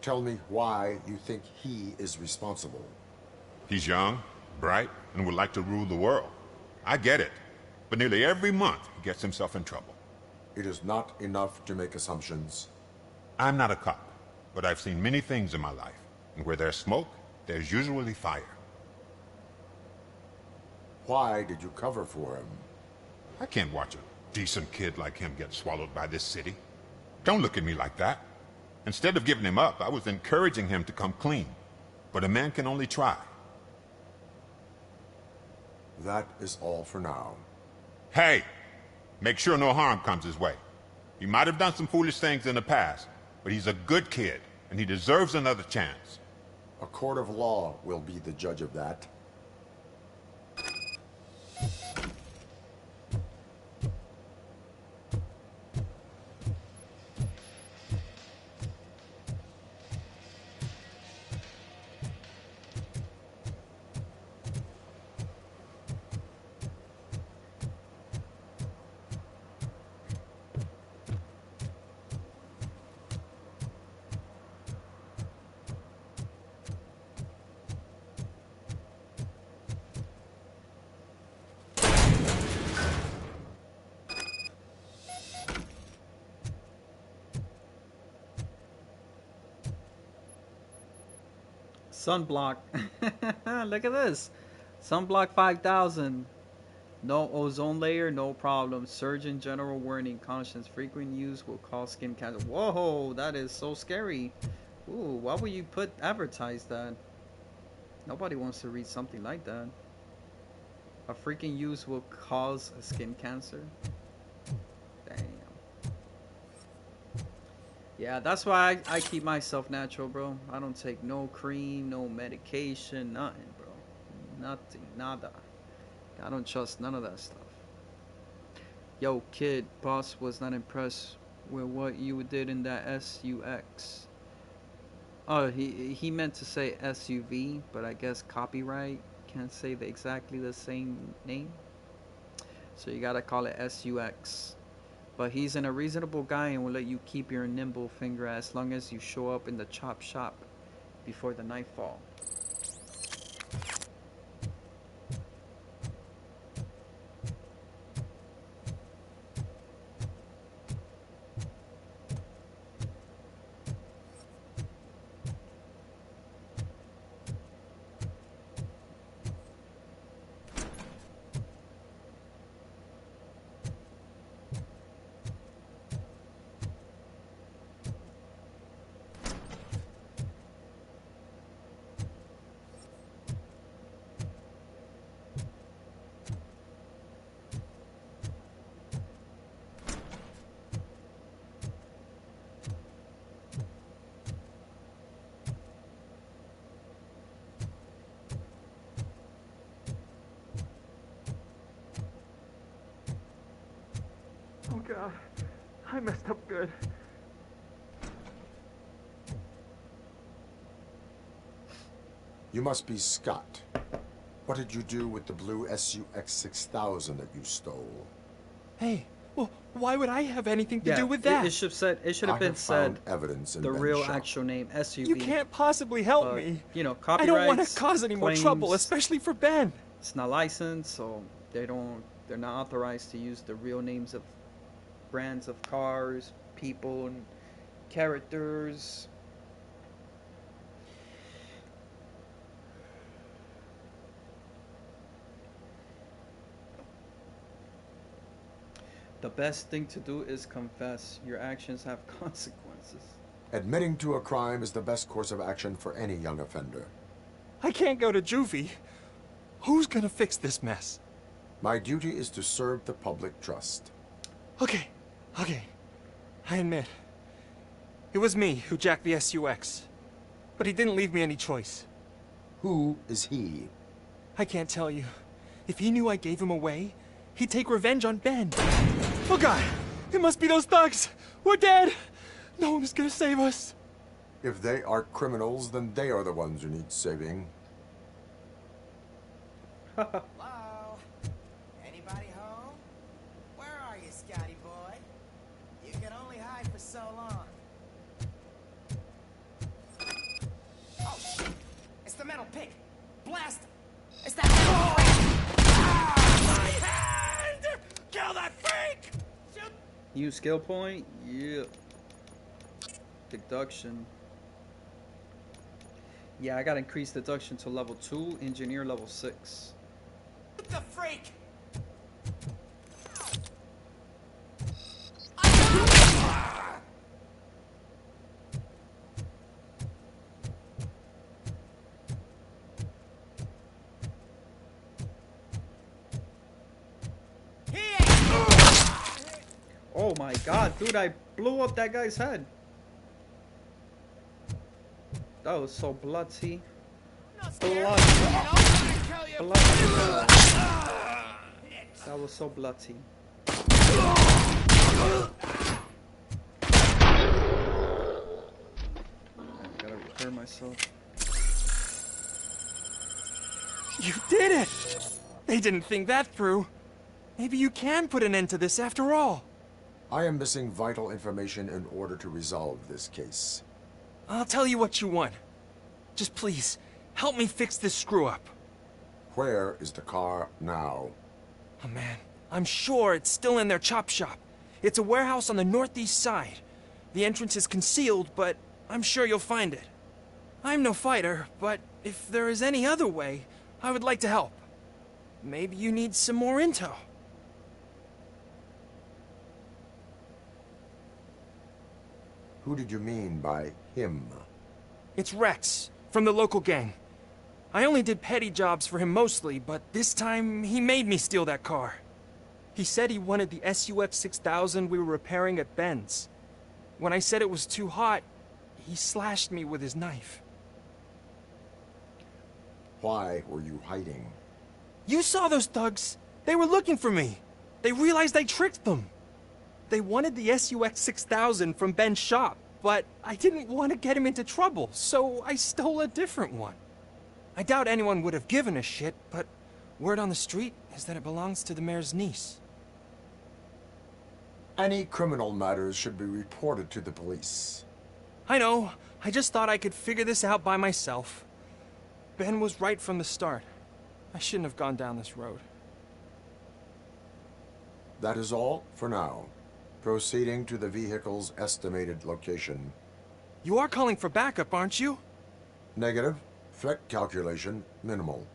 Tell me why you think he is responsible. He's young, bright, and would like to rule the world. I get it. But nearly every month, he gets himself in trouble. It is not enough to make assumptions. I'm not a cop, but I've seen many things in my life. And where there's smoke, there's usually fire. Why did you cover for him? I can't watch a decent kid like him get swallowed by this city? Don't look at me like that. Instead of giving him up, I was encouraging him to come clean. But a man can only try. That is all for now. Hey! Make sure no harm comes his way. He might have done some foolish things in the past, but he's a good kid, and he deserves another chance. A court of law will be the judge of that. Sunblock. Look at this. Sunblock 5000. No ozone layer, no problem. Surgeon General warning. Conscience. Frequent use will cause skin cancer. Whoa, that is so scary. Ooh, why would you advertise that? Nobody wants to read something like that. A frequent use will cause skin cancer. Damn. Yeah, that's why I keep myself natural, bro. I don't take no cream, no medication, nothing, bro. Nothing, nada. I don't trust none of that stuff. Yo, kid, boss was not impressed with what you did in that SUX. Oh, he meant to say SUV, but I guess copyright can't say exactly the same name. So you gotta call it SUX. But he's a reasonable guy and will let you keep your nimble finger as long as you show up in the chop shop before the nightfall. Oh God, I messed up good. You must be Scott. What did you do with the blue SUX 6000 that you stole? Hey, well, why would I have anything to do with that? It should have been said evidence in the Ben's real shop. actual name, SUV. You can't possibly help But, me. You know, I copyrights, don't want to cause any more claims, trouble, especially for Ben. It's not licensed, so they're not authorized to use the real names of brands of cars, people, and characters. The best thing to do is confess. Your actions have consequences. Admitting to a crime is the best course of action for any young offender. I can't go to juvie. Who's gonna fix this mess? My duty is to serve the public trust. Okay. I admit. It was me who jacked the SUX. But he didn't leave me any choice. Who is he? I can't tell you. If he knew I gave him away, he'd take revenge on Ben. Oh God! It must be those thugs! We're dead! No one is gonna save us! If they are criminals, then they are the ones who need saving. Hello? Anybody home? Where are you, Scotty boy? You can only hide for so long. Oh, shit! It's the metal pig! Blast him! It's that metal freak! Ah, my hand! Kill that freak! Shoot! Use skill point? Yeah. Deduction. Yeah, I gotta increase deduction to level 2, engineer level 6. The freak! Oh my god, dude, I blew up that guy's head. That was so bloody. Bloody. That was so bloody. I gotta repair myself. You did it! They didn't think that through. Maybe you can put an end to this after all. I am missing vital information in order to resolve this case. I'll tell you what you want. Just please, help me fix this screw-up. Where is the car now? Oh man, I'm sure it's still in their chop shop. It's a warehouse on the northeast side. The entrance is concealed, but I'm sure you'll find it. I'm no fighter, but if there is any other way, I would like to help. Maybe you need some more intel. Who did you mean by him? It's Rex, from the local gang. I only did petty jobs for him mostly, but this time he made me steal that car. He said he wanted the SUX 6000 we were repairing at Ben's. When I said it was too hot, he slashed me with his knife. Why were you hiding? You saw those thugs. They were looking for me. They realized I tricked them. They wanted the SUX 6000 from Ben's shop, but I didn't want to get him into trouble, so I stole a different one. I doubt anyone would have given a shit, but word on the street is that it belongs to the mayor's niece. Any criminal matters should be reported to the police. I know. I just thought I could figure this out by myself. Ben was right from the start. I shouldn't have gone down this road. That is all for now. Proceeding to the vehicle's estimated location. You are calling for backup, aren't you? Negative. Threat calculation minimal.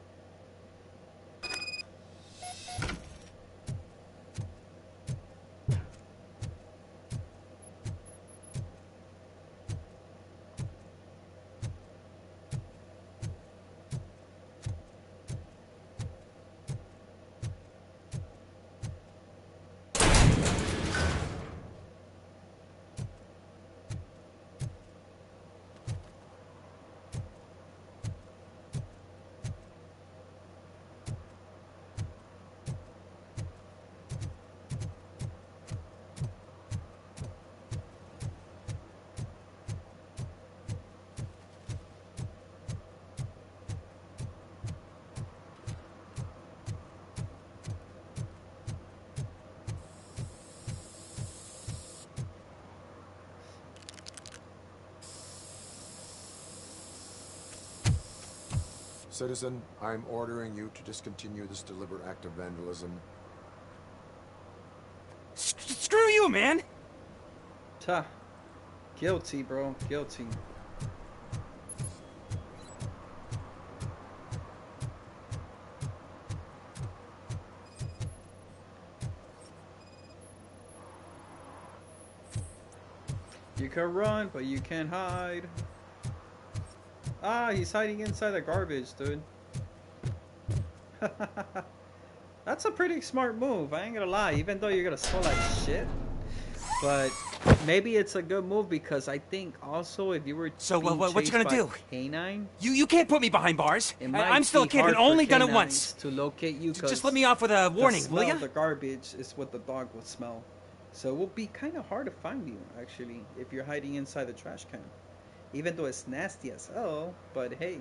Citizen, I'm ordering you to discontinue this deliberate act of vandalism. Screw you, man! Ta. Guilty, bro. Guilty. You can run, but you can't hide. Ah, he's hiding inside the garbage, dude. That's a pretty smart move, I ain't gonna lie, even though you're gonna smell like shit. But maybe it's a good move because I think also if you were what you gonna do? Canine, You can't put me behind bars. I'm still a kid hard and only for done it canines once. to locate you. Just let me off with a warning, will ya? The garbage is what the dog would smell. So it will be kind of hard to find you, actually, if you're hiding inside the trash can. Even though it's nasty as hell, but hey,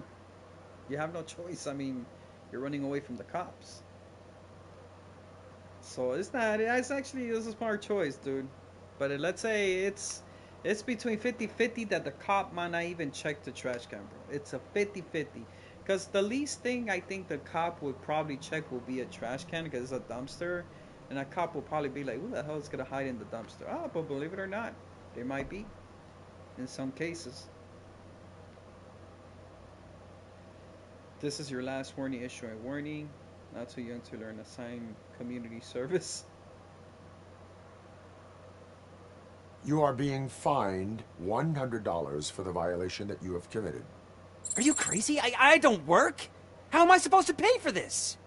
you have no choice. I mean, you're running away from the cops. So it's actually a smart choice, dude. But let's say it's between 50-50 that the cop might not even check the trash can, bro. It's a 50-50. Because the least thing I think the cop would probably check will be a trash can because it's a dumpster. And a cop will probably be like, who the hell is going to hide in the dumpster? Ah, but believe it or not, they might be. In some cases. This is your last warning. Issue a warning. Not too young to learn. Assign community service. You are being fined $100 for the violation that you have committed. Are you crazy? I don't work. How am I supposed to pay for this?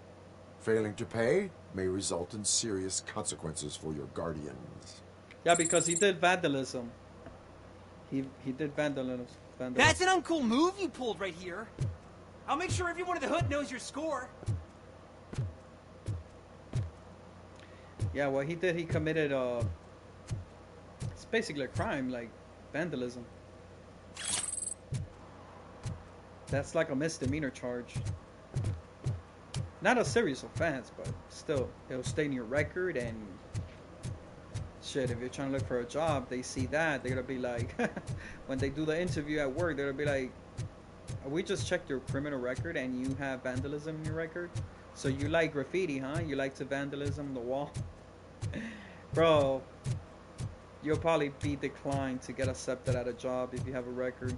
Failing to pay may result in serious consequences for your guardians. Yeah, because he did vandalism. He did vandalism. That's an uncool move you pulled right here. I'll make sure everyone in the hood knows your score. Yeah, what he did, he committed it's basically a crime, like vandalism. That's like a misdemeanor charge. Not a serious offense, but still, it'll stay in your record. And shit, if you're trying to look for a job, they see that, they're gonna be like, when they do the interview at work, they're gonna be like, we just checked your criminal record and you have vandalism in your record. So you like graffiti, huh? You like to vandalism the wall? Bro, you'll probably be declined to get accepted at a job if you have a record.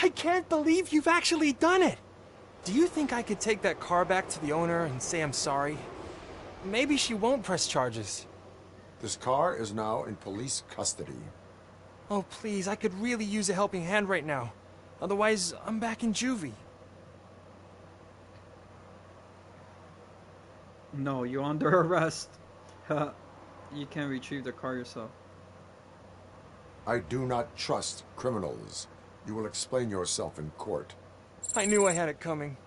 I can't believe you've actually done it! Do you think I could take that car back to the owner and say I'm sorry? Maybe she won't press charges. This car is now in police custody. Oh, please, I could really use a helping hand right now. Otherwise, I'm back in juvie. No, you're under arrest. You can't retrieve the car yourself. I do not trust criminals. You will explain yourself in court. I knew I had it coming.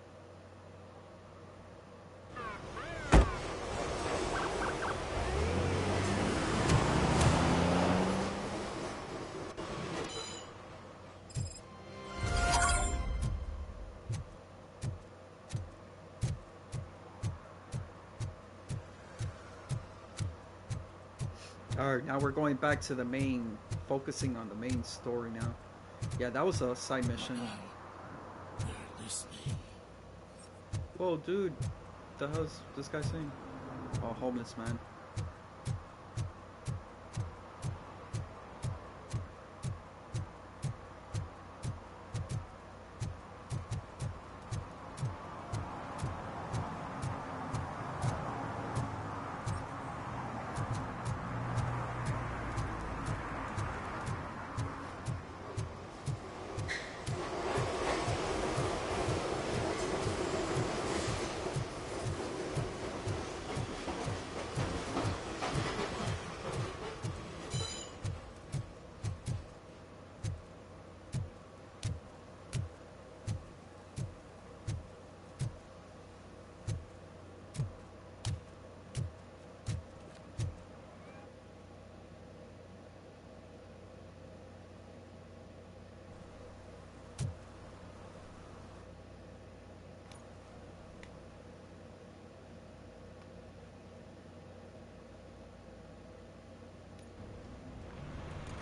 Alright, now we're going back to the main, focusing on the main story now. Yeah, that was a side mission. Whoa, dude. The hell's this guy saying? Oh, homeless man.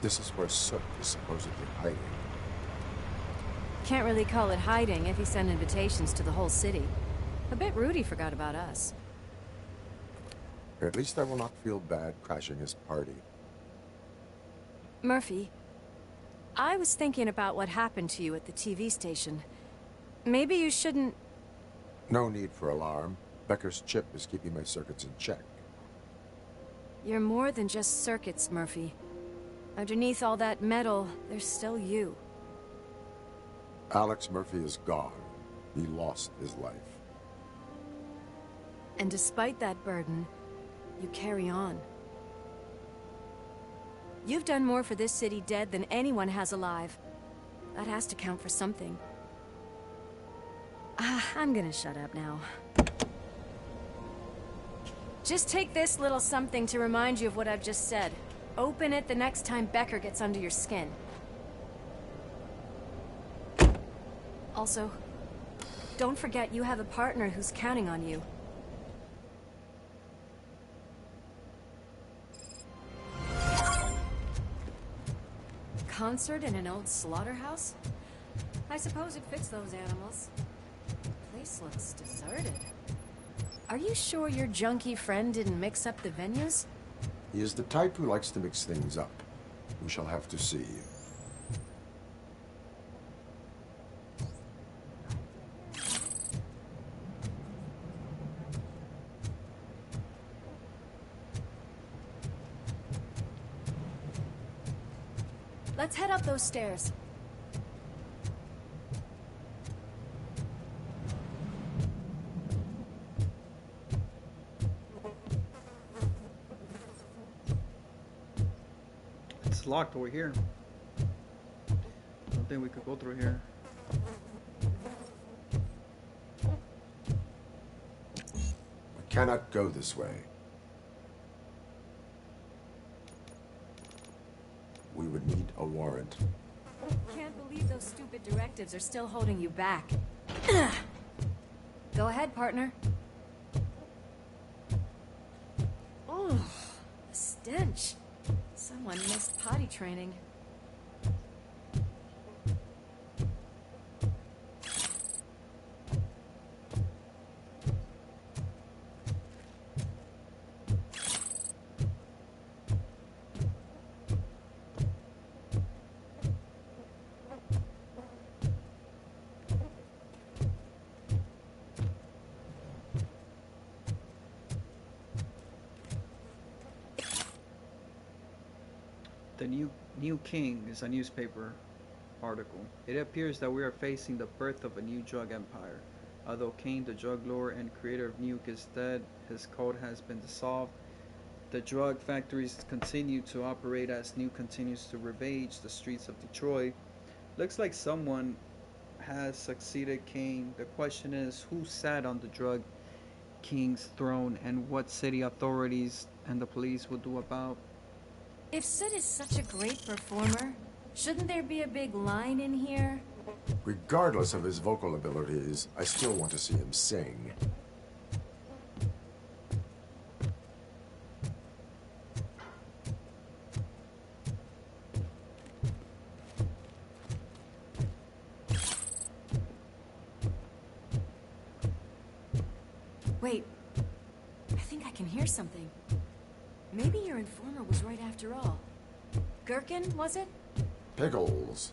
This is where Soot is supposedly hiding. Can't really call it hiding if he sent invitations to the whole city. A bit rude he forgot about us. At least I will not feel bad crashing his party. Murphy, I was thinking about what happened to you at the TV station. Maybe you shouldn't... No need for alarm. Becker's chip is keeping my circuits in check. You're more than just circuits, Murphy. Underneath all that metal, there's still you. Alex Murphy is gone. He lost his life. And despite that burden, you carry on. You've done more for this city dead than anyone has alive. That has to count for something. I'm gonna shut up now. Just take this little something to remind you of what I've just said. Open it the next time Becker gets under your skin. Also, don't forget you have a partner who's counting on you. Concert in an old slaughterhouse? I suppose it fits those animals. The place looks deserted. Are you sure your junkie friend didn't mix up the venues? He is the type who likes to mix things up. We shall have to see. Let's head up those stairs. It's locked over here. I don't think we could go through here. We cannot go this way. We would need a warrant. Can't believe those stupid directives are still holding you back. Go ahead, partner. Oh, the stench. Someone missed potty training. The new king is a newspaper article. It appears that we are facing the birth of a new drug empire. Although Kane, the drug lord and creator of Nuke, is dead, his cult has been dissolved. The drug factories continue to operate as Nuke continues to ravage the streets of Detroit. Looks like someone has succeeded Kane. The question is, who sat on the drug king's throne, and what city authorities and the police will do about? If Sid is such a great performer, shouldn't there be a big line in here? Regardless of his vocal abilities, I still want to see him sing. Wait, I think I can hear something. Maybe your informer was right after all. Gherkin, was it? Pickles.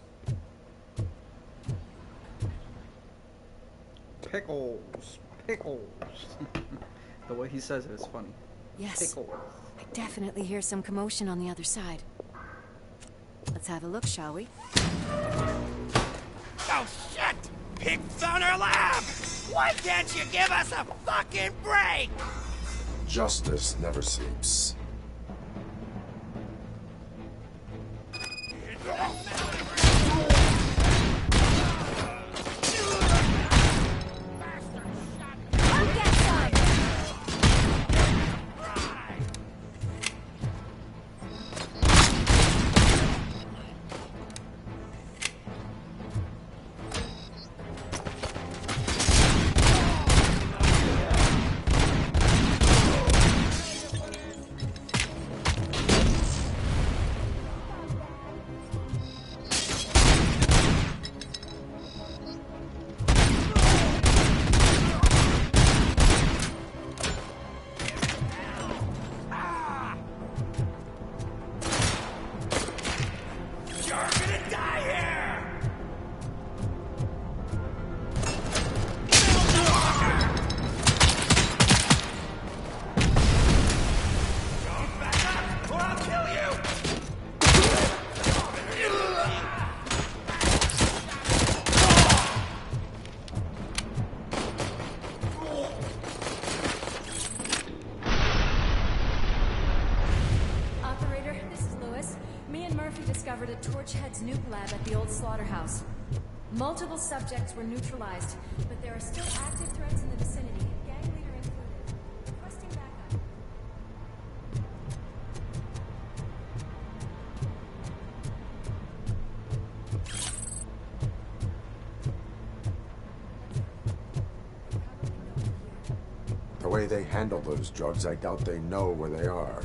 Pickles. Pickles. The way he says it is funny. Yes. Pickles. I definitely hear some commotion on the other side. Let's have a look, shall we? Oh, shit! Pigs on our lab! Why can't you give us a fucking break? Justice never sleeps. Discovered a Torchhead's nuke lab at the old slaughterhouse. Multiple subjects were neutralized, but there are still active threats in the vicinity, gang leader included. Requesting backup. The way they handle those drugs, I doubt they know where they are.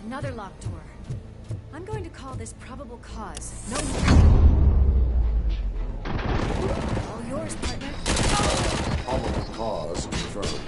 Another locked door. I'm going to call this probable cause. No. All yours, partner. Probable cause confirmed.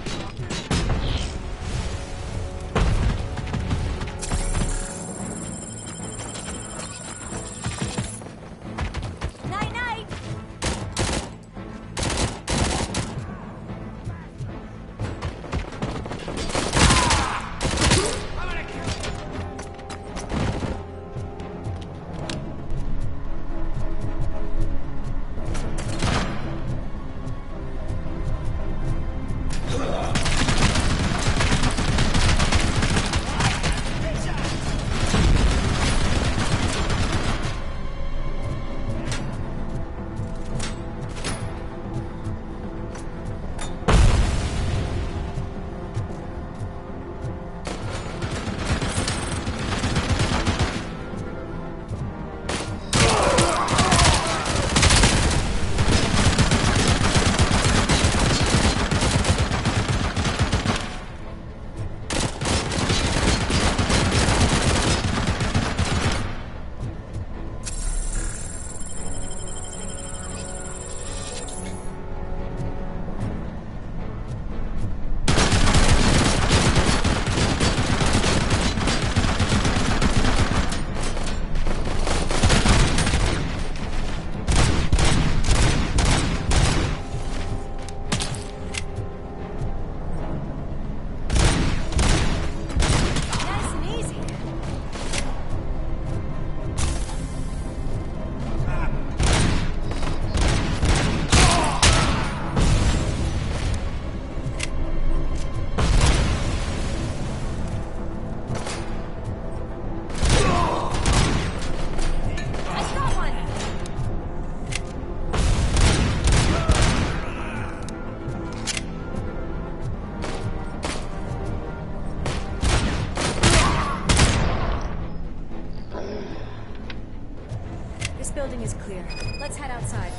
building is clear. Let's head outside.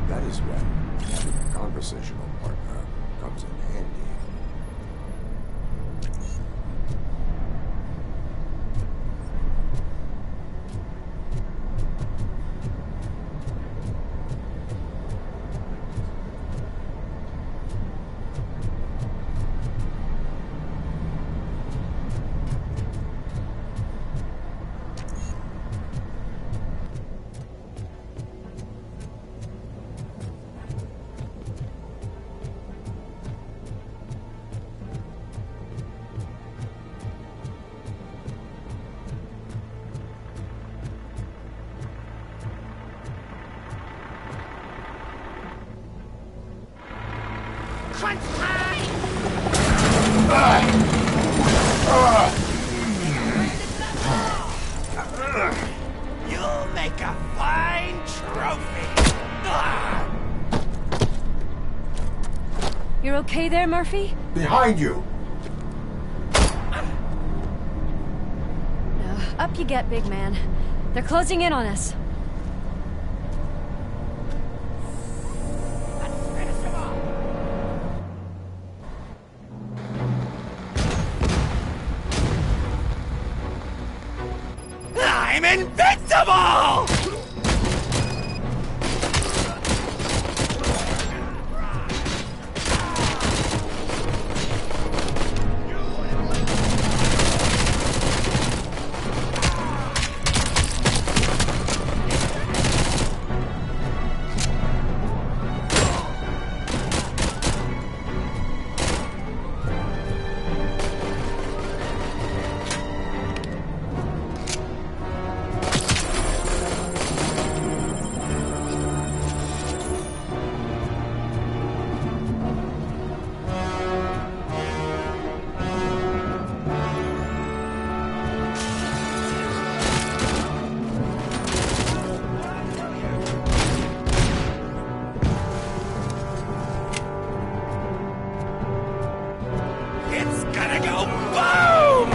That is when having a conversational partner comes in handy. Crunch time! You'll make a fine trophy! You're okay there, Murphy? Behind you! Up you get, big man. They're closing in on us. I'm invincible! It's gonna go boom!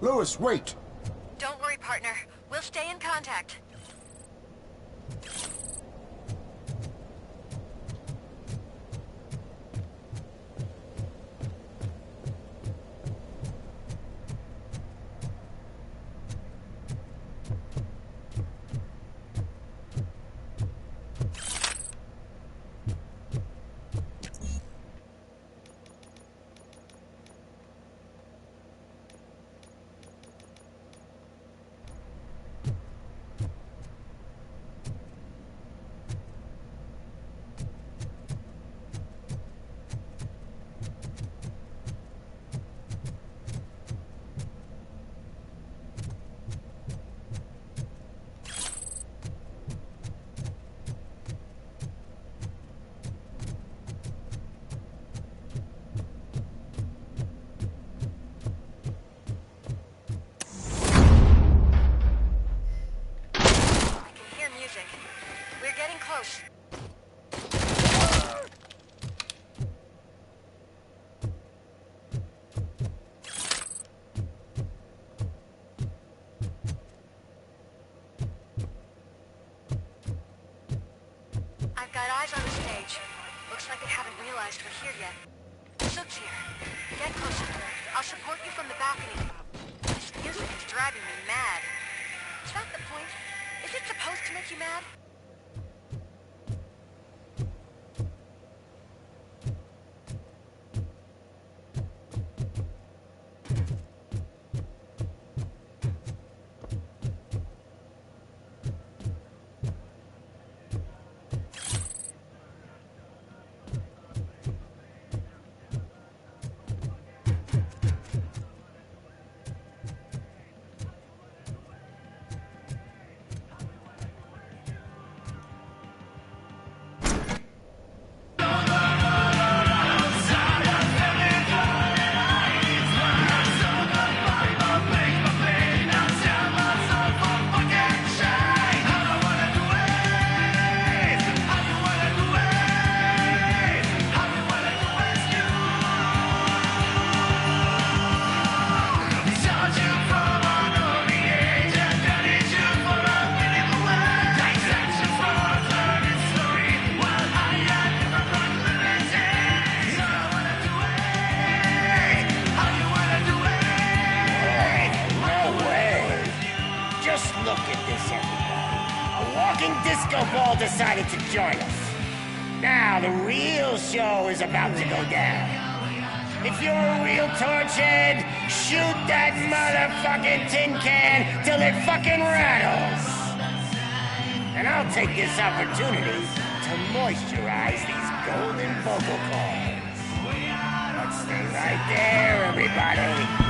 Lewis, wait! Don't worry, partner. We'll stay in contact. interesting. We're getting close. I've got eyes on the stage. Looks like they haven't realized we're here yet. Sook's here. Get closer. I'll support you from the balcony. This music is driving me mad. Is that the point? Is it supposed to make you mad? Decided to join us. Now the real show is about to go down. If you're a real torchhead, shoot that motherfucking tin can till it fucking rattles. And I'll take this opportunity to moisturize these golden vocal cords. Let's stay right there, everybody.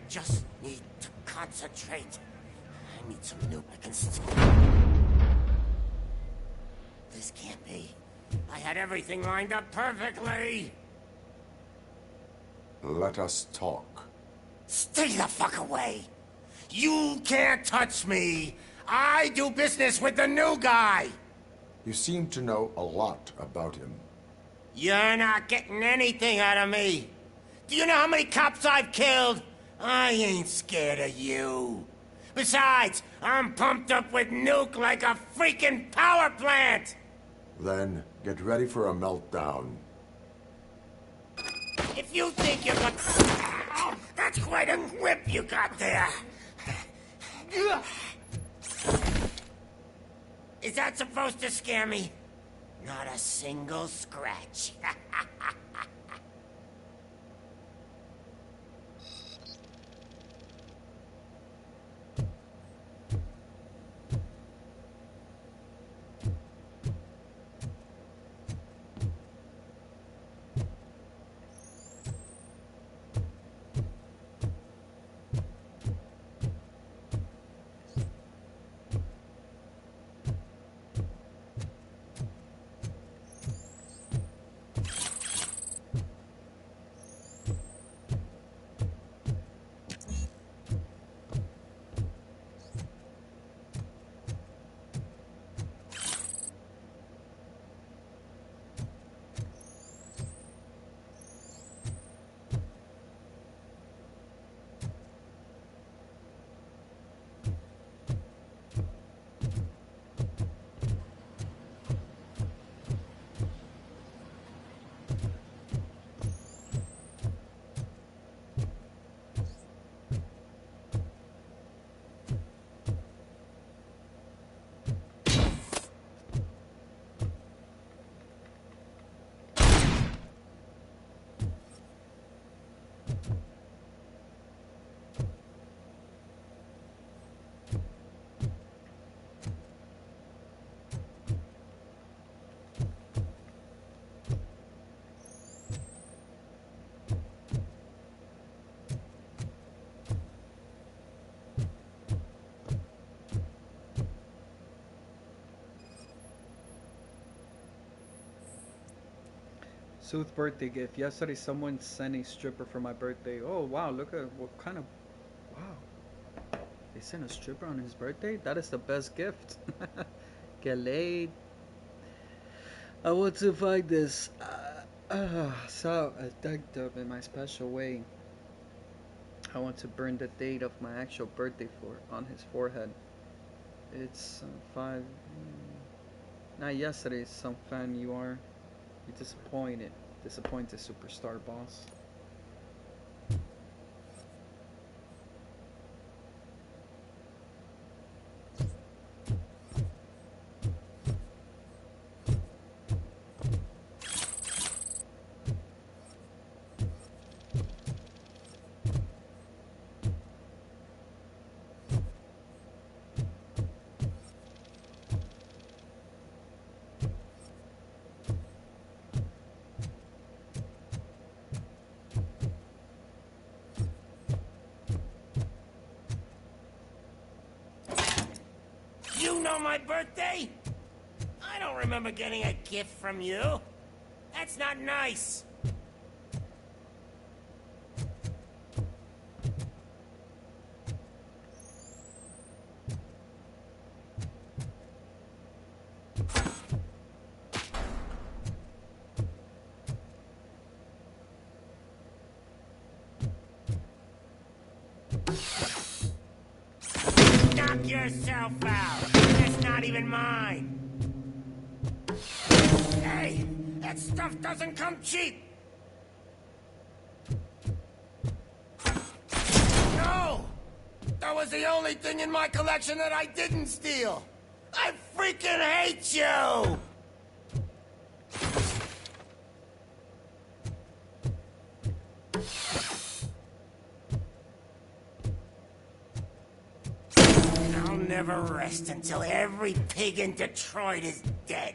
Just need to concentrate. I need some lubricants. This can't be. I had everything lined up perfectly. Let us talk. Stay the fuck away. You can't touch me. I do business with the new guy. You seem to know a lot about him. You're not getting anything out of me. Do you know how many cops I've killed? I ain't scared of you. Besides, I'm pumped up with nuke like a freaking power plant! Then, get ready for a meltdown. If you think you're gonna... Oh, that's quite a grip you got there. Is that supposed to scare me? Not a single scratch. Sooth's birthday gift. Yesterday someone sent a stripper for my birthday. Oh wow, look at what kind of... Wow. They sent a stripper on his birthday? That is the best gift. Get laid. I want to find this. So addictive in my special way. I want to burn the date of my actual birthday on his forehead. It's 5... Not yesterday, some fan you are. You're disappointed. Disappointed superstar boss. You know my birthday? I don't remember getting a gift from you. That's not nice. Knock yourself out. That's not even mine. Hey, that stuff doesn't come cheap. No! That was the only thing in my collection that I didn't steal. I freaking hate you! I'll never rest until every pig in Detroit is dead.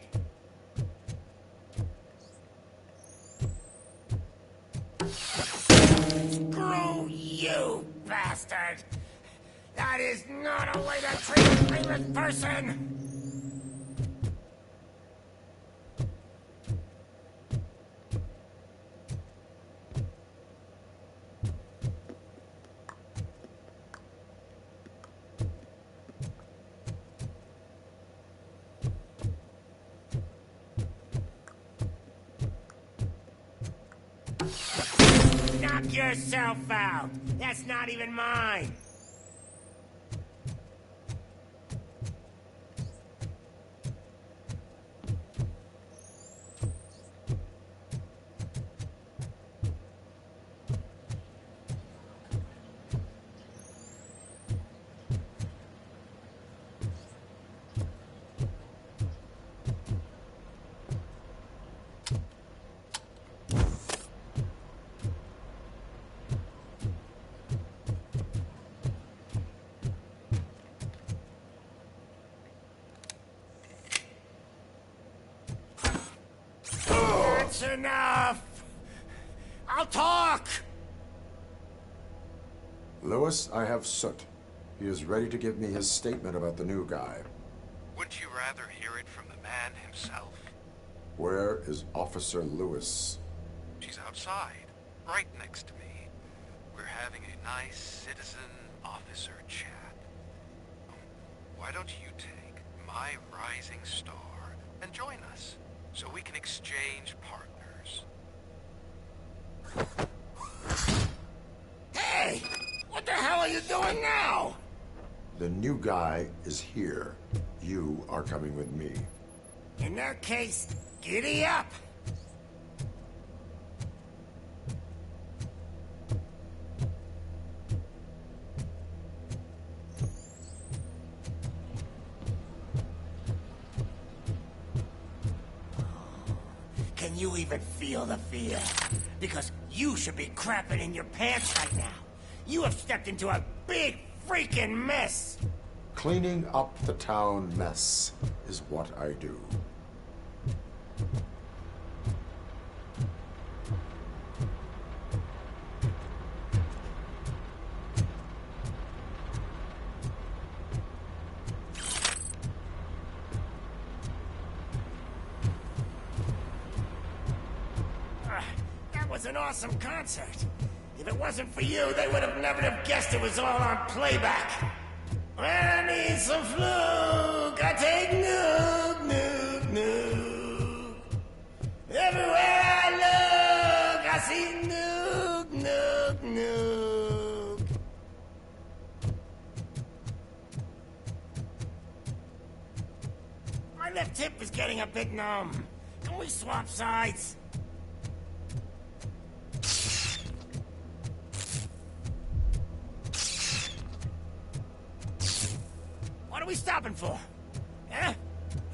Screw you, bastard! That is not a way to treat a famous person! Knock yourself out. That's not even mine. That's enough! I'll talk! Lewis, I have Soot. He is ready to give me his statement about the new guy. Wouldn't you rather hear it from the man himself? Where is Officer Lewis? She's outside, right next to me. We're having a nice citizen-officer chat. Why don't you take my rising star and join us, so we can exchange partners? Hey! What the hell are you doing now? The new guy is here. You are coming with me. In that case, giddy up! Can you even feel the fear? Because you should be crapping in your pants right now. You have stepped into a big freaking mess! Cleaning up the town mess is what I do. That was an awesome concert. If it wasn't for you, they would have never have guessed it was all on playback. When I need some fluke, I take nuke, nuke, nuke. Everywhere I look, I see nuke, nuke, nuke. My left hip is getting a bit numb. Can we swap sides? What are we stopping for? Huh?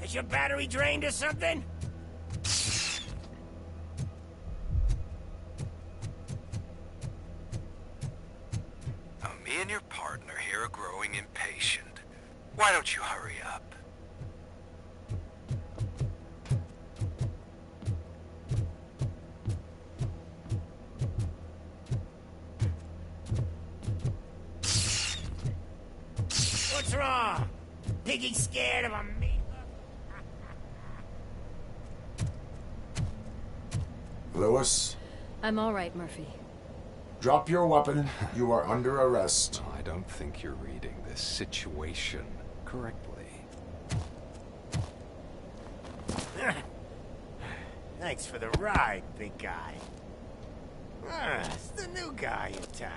Is your battery drained or something? Now, me and your partner here are growing impatient. Why don't you hurry up? What's wrong? Piggy scared of a meat? Lewis, I'm all right, Murphy. drop your weapon. You are under arrest. I don't think you're reading this situation correctly. Thanks for the ride, big guy. It's the new guy in town.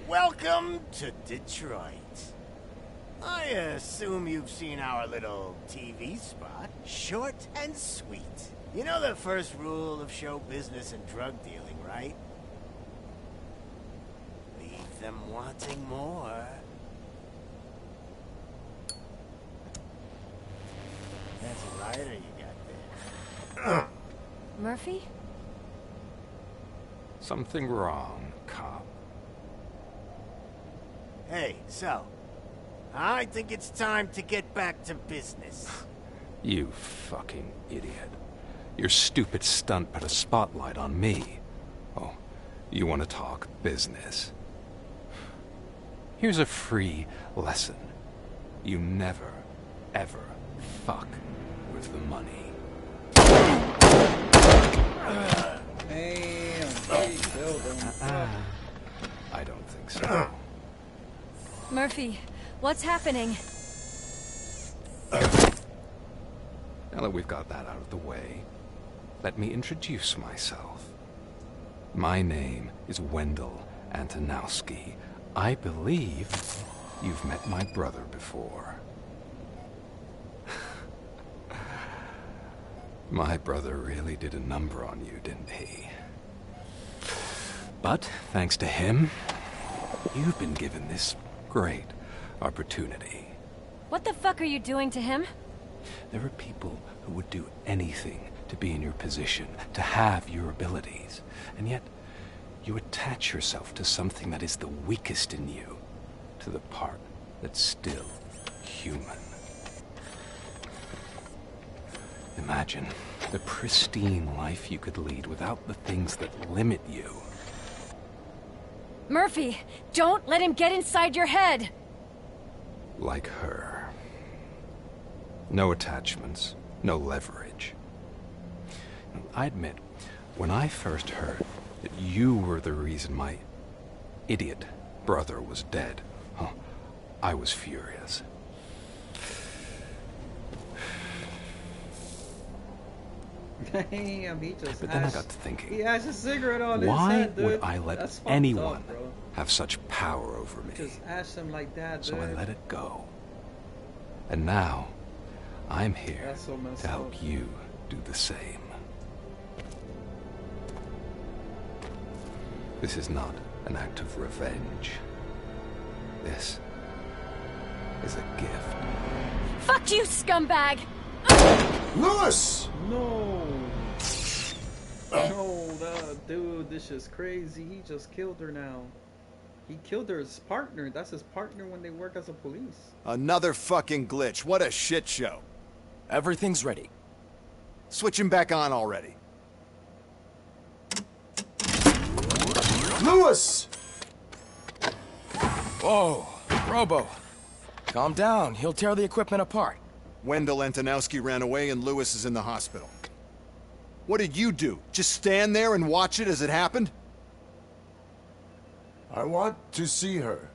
Welcome to Detroit. I assume you've seen our little TV spot. Short and sweet. You know the first rule of show business and drug dealing, right? Leave them wanting more. That's a lighter you got there. Murphy? Something wrong, cop. Hey, so, I think it's time to get back to business. You fucking idiot. Your stupid stunt put a spotlight on me. Oh, you want to talk business? Here's a free lesson. You never, ever fuck with the money. Damn, he killed him. I don't think so. Murphy, what's happening? Now that we've got that out of the way, let me introduce myself. My name is Wendell Antonowski. I believe you've met my brother before. My brother really did a number on you, didn't he? But thanks to him, you've been given this great opportunity. What the fuck are you doing to him? There are people who would do anything to be in your position, to have your abilities, and yet you attach yourself to something that is the weakest in you, to the part that's still human. Imagine the pristine life you could lead without the things that limit you. Murphy, don't let him get inside your head! Like her. No attachments, no leverage. I admit, when I first heard that you were the reason my idiot brother was dead, I was furious. Damn, he just But then I got to thinking, he has a cigarette on his why head, dude. would I let That's fucked anyone up, bro. have such power over me? Just ash him like that, dude. So I let it go. And now, I'm here That's so messed to help up. you do the same. This is not an act of revenge. This is a gift. Fuck you, scumbag! Lewis! No. No, dude, this is crazy. He just killed her now. He killed her as partner. That's his partner when they work as a police. Another fucking glitch. What a shit show. Everything's ready. Switch him back on already. Lewis! Whoa, Robo. Calm down. He'll tear the equipment apart. Wendell Antonowski ran away and Lewis is in the hospital. What did you do? Just stand there and watch it as it happened? I want to see her.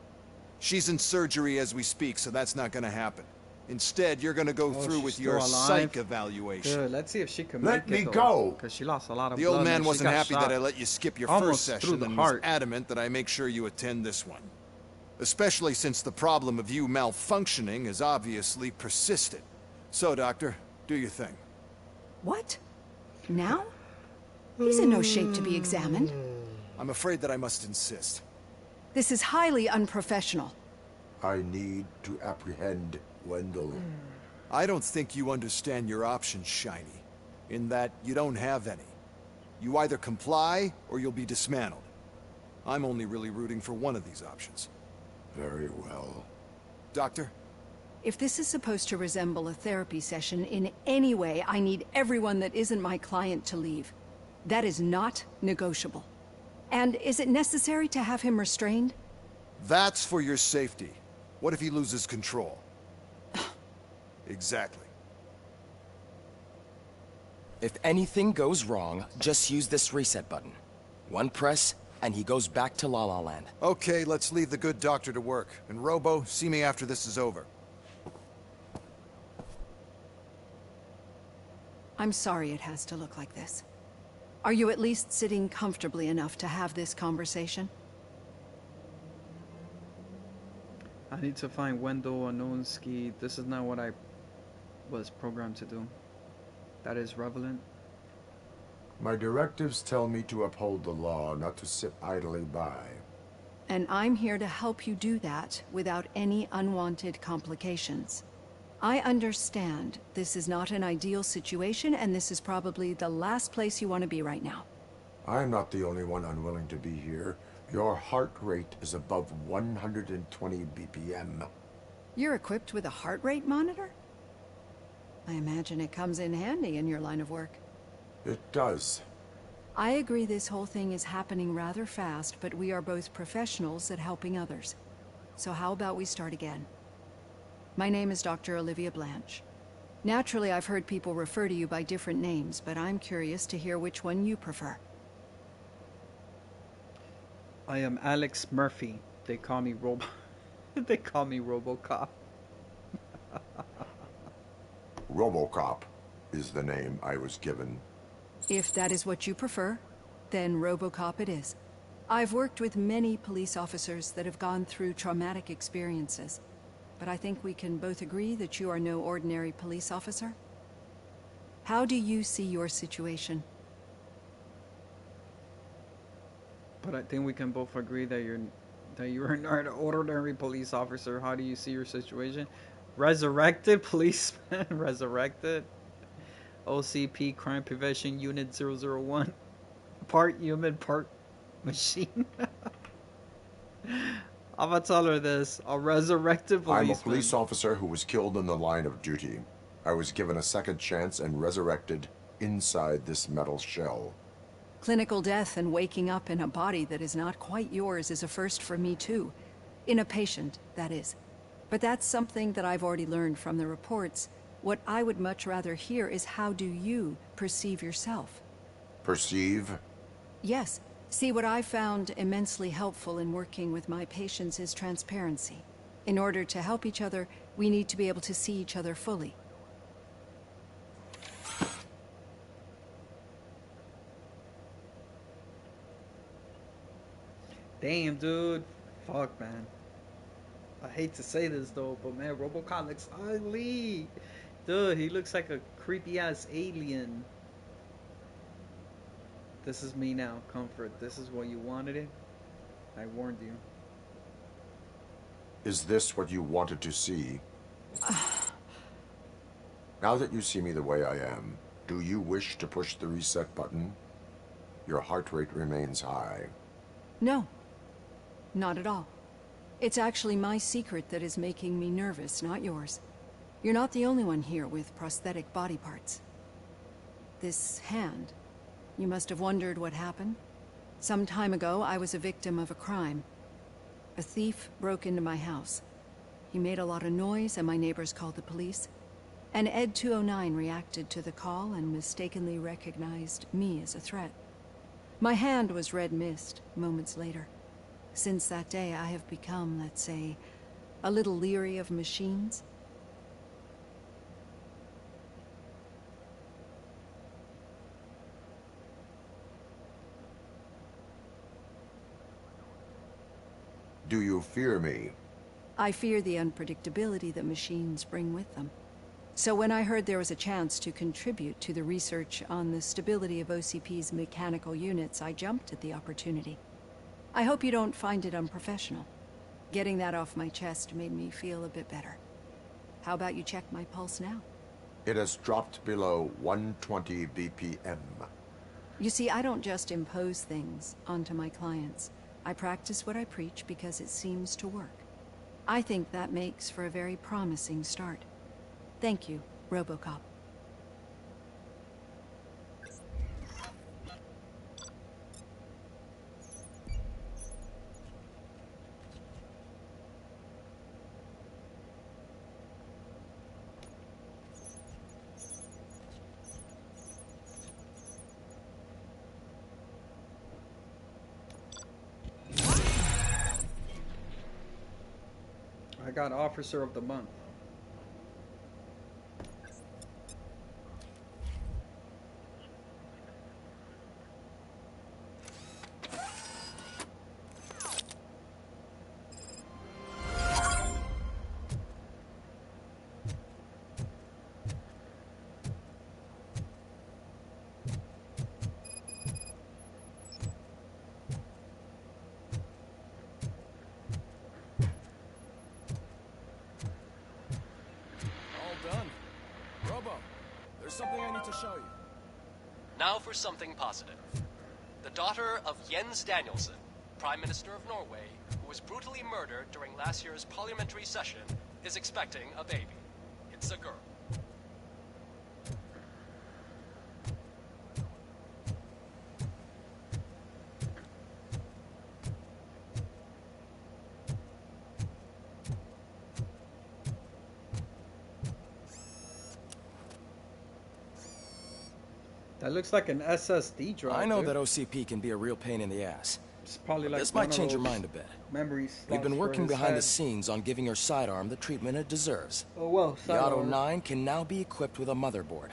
She's in surgery as we speak, so that's not gonna happen. Instead, you're gonna go through she's with still your alive? psych evaluation. Good. Let's see if she can Let make it. me go. Because she lost a lot of The blood. old man and she wasn't got happy shot that I let you skip your almost first through session the and heart. was adamant that I make sure you attend this one. Especially since the problem of you malfunctioning is obviously persistent. So, Doctor, do your thing. What? Now? He's in no shape to be examined. I'm afraid that I must insist. This is highly unprofessional. I need to apprehend Wendell. I don't think you understand your options, Shiny. In that you don't have any. You either comply or you'll be dismantled. I'm only really rooting for one of these options. Very well. Doctor? If this is supposed to resemble a therapy session in any way, I need everyone that isn't my client to leave. That is not negotiable. And is it necessary to have him restrained? That's for your safety. What if he loses control? Exactly. If anything goes wrong, just use this reset button. One press, and he goes back to La La Land. Okay, let's leave the good doctor to work. And Robo, see me after this is over. I'm sorry it has to look like this. Are you at least sitting comfortably enough to have this conversation? I need to find Wendell Antonowski. This is not what I was programmed to do. That is relevant. My directives tell me to uphold the law, not to sit idly by. And I'm here to help you do that without any unwanted complications. I understand this is not an ideal situation, and this is probably the last place you want to be right now. I'm not the only one unwilling to be here. Your heart rate is above 120 BPM. You're equipped with a heart rate monitor? I imagine it comes in handy in your line of work. It does. I agree this whole thing is happening rather fast, but we are both professionals at helping others. So how about we start again? My name is Dr. Olivia Blanche. Naturally, I've heard people refer to you by different names, but I'm curious to hear which one you prefer. I am Alex Murphy. They call me They call me RoboCop. RoboCop is the name I was given. If that is what you prefer. Then RoboCop it is. I've worked with many police officers that have gone through traumatic experiences, but I think we can both agree that you are no ordinary police officer. How do you see your situation? But I think we can both agree that you're not an ordinary police officer. How do you see your situation? Resurrected policeman, resurrected. OCP Crime Prevention Unit 001. Part human, part machine. I'm gonna tell her this. A resurrected policeman. I'm a police officer who was killed in the line of duty. I was given a second chance and resurrected inside this metal shell. Clinical death and waking up in a body that is not quite yours is a first for me too. In a patient, that is. But that's something that I've already learned from the reports. What I would much rather hear is how do you perceive yourself? Perceive? Yes. See, what I found immensely helpful in working with my patients is transparency. In order to help each other, we need to be able to see each other fully. Damn, dude. Fuck, man. I hate to say this, though, but man, RoboCop looks ugly. Dude, he looks like a creepy-ass alien. This is me now, Comfort. This is what you wanted it. I warned you. Is this what you wanted to see? Now that you see me the way I am, do you wish to push the reset button? Your heart rate remains high. No. Not at all. It's actually my secret that is making me nervous, not yours. You're not the only one here with prosthetic body parts. This hand, you must have wondered what happened. Some time ago, I was a victim of a crime. A thief broke into my house. He made a lot of noise and my neighbors called the police. And Ed 209 reacted to the call and mistakenly recognized me as a threat. My hand was red mist moments later. Since that day, I have become, let's say, a little leery of machines. Do you fear me? I fear the unpredictability that machines bring with them. So when I heard there was a chance to contribute to the research on the stability of OCP's mechanical units, I jumped at the opportunity. I hope you don't find it unprofessional. Getting that off my chest made me feel a bit better. How about you check my pulse now? It has dropped below 120 BPM. You see, I don't just impose things onto my clients. I practice what I preach because it seems to work. I think that makes for a very promising start. Thank you, RoboCop. I got Officer of the Month. Something I need to show you. Now for something positive. The daughter of Jens Danielson, Prime Minister of Norway, who was brutally murdered during last year's parliamentary session, is expecting a baby. It's a girl. That looks like an SSD drive. I know dude. that OCP can be a real pain in the ass. It's probably like this might change your mind a bit. Memories. We've been working behind the scenes on giving her sidearm the treatment it deserves. Oh well, the Auto 9 can now be equipped with a motherboard.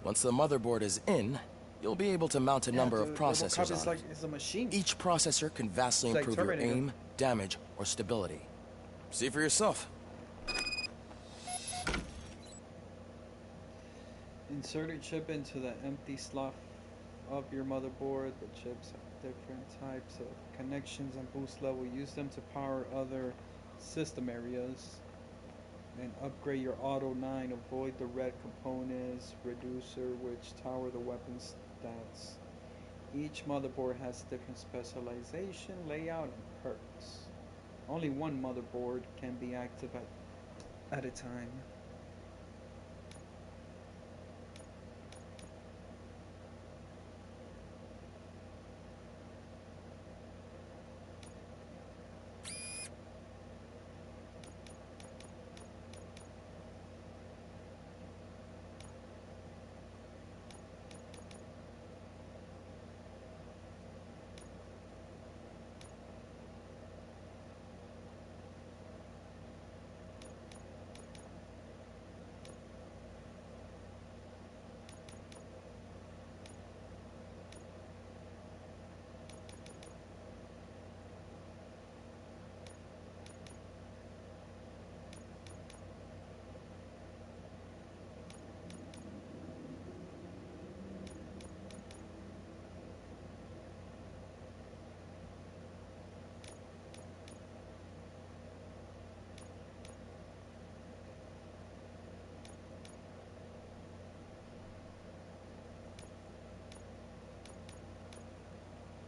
Once the motherboard is in, You'll be able to mount a number of processors is on like it's a machine. Each processor can vastly It's like improve your Terminator. aim, damage, or stability. See for yourself. Insert a chip into the empty slot of your motherboard. The chips have different types of connections and boost level. Use them to power other system areas. And upgrade your Auto 9. Avoid the red components reducer which tower the weapon stats. Each motherboard has different specialization, layout, and perks. Only one motherboard can be active at a time.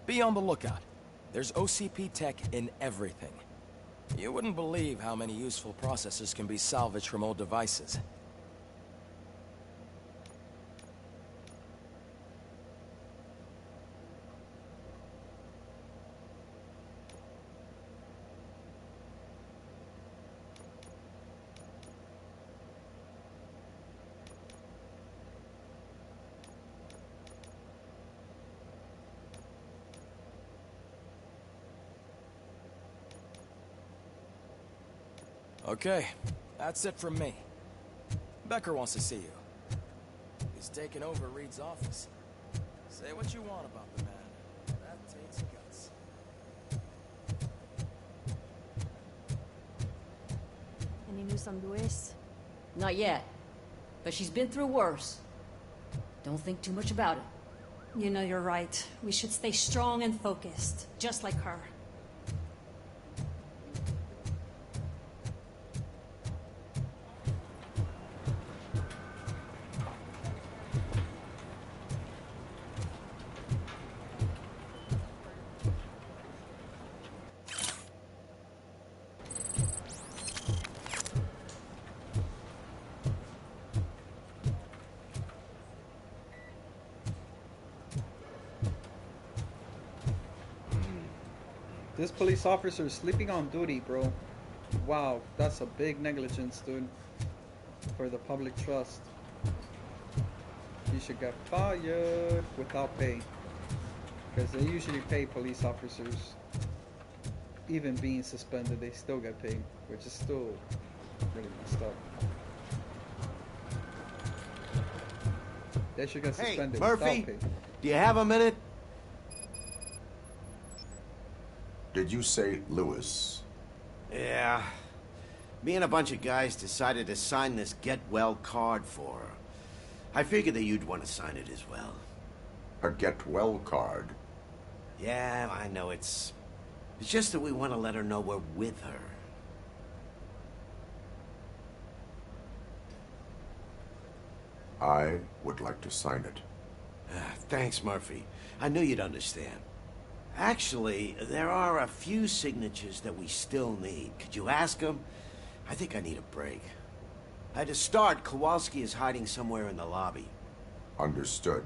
Be on the lookout. There's OCP tech in everything. You wouldn't believe how many useful processors can be salvaged from old devices. Okay, that's it from me. Becker wants to see you. He's taken over Reed's office. Say what you want about the man. That takes guts. Any news on Luis? Not yet, but she's been through worse. Don't think too much about it. You know, you're right. We should stay strong and focused, just like her. This police officer is sleeping on duty, bro. Wow, that's a big negligence, dude. For the public trust. He should get fired without pay. Because they usually pay police officers. Even being suspended, they still get paid. Which is still really messed up. They should get suspended Murphy, without pay. do you have a minute? Did you say Lewis? Yeah. Me and a bunch of guys decided to sign this get well card for her. I figured that you'd want to sign it as well. A get well card? Yeah, I know it's just that we want to let her know we're with her. I would like to sign it. Thanks, Murphy. I knew you'd understand. Actually, there are a few signatures that we still need. Could you ask them? I think I need a break. To start, Kowalski is hiding somewhere in the lobby. Understood.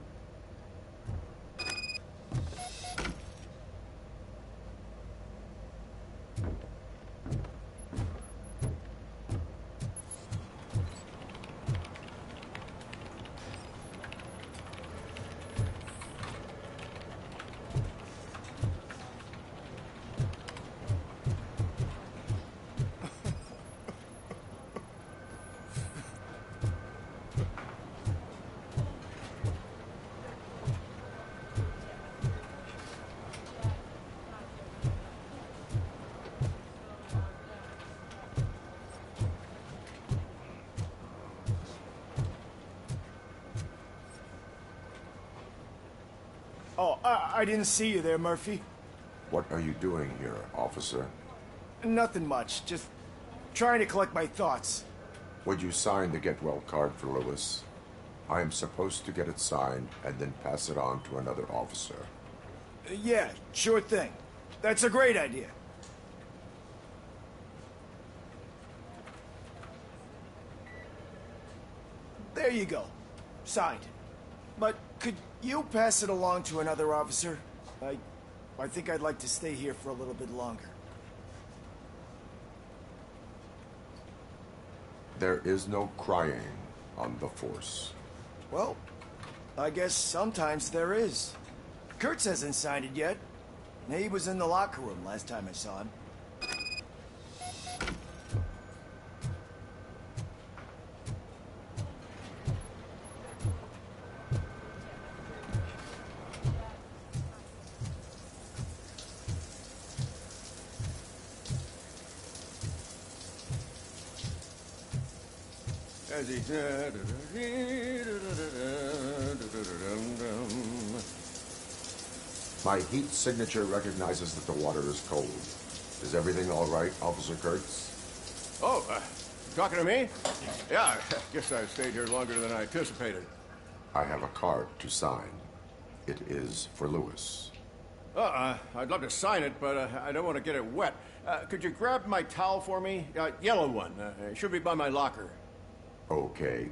I didn't see you there, Murphy. What are you doing here, officer? Nothing much, just trying to collect my thoughts. Would you sign the get well card for Lewis? I am supposed to get it signed and then pass it on to another officer. Yeah, sure thing. That's a great idea. There you go. Signed. But could you pass it along to another officer? I think I'd like to stay here for a little bit longer. There is no crying on the force. Well, I guess sometimes there is. Kurtz hasn't signed it yet. He was in the locker room last time I saw him. My heat signature recognizes that the water is cold. Is everything all right, Officer Kurtz? Oh, talking to me? Yeah, I guess I stayed here longer than I anticipated. I have a card to sign. It is for Lewis. I'd love to sign it, but I don't want to get it wet. Could you grab my towel for me? Yellow one. It should be by my locker. Okay.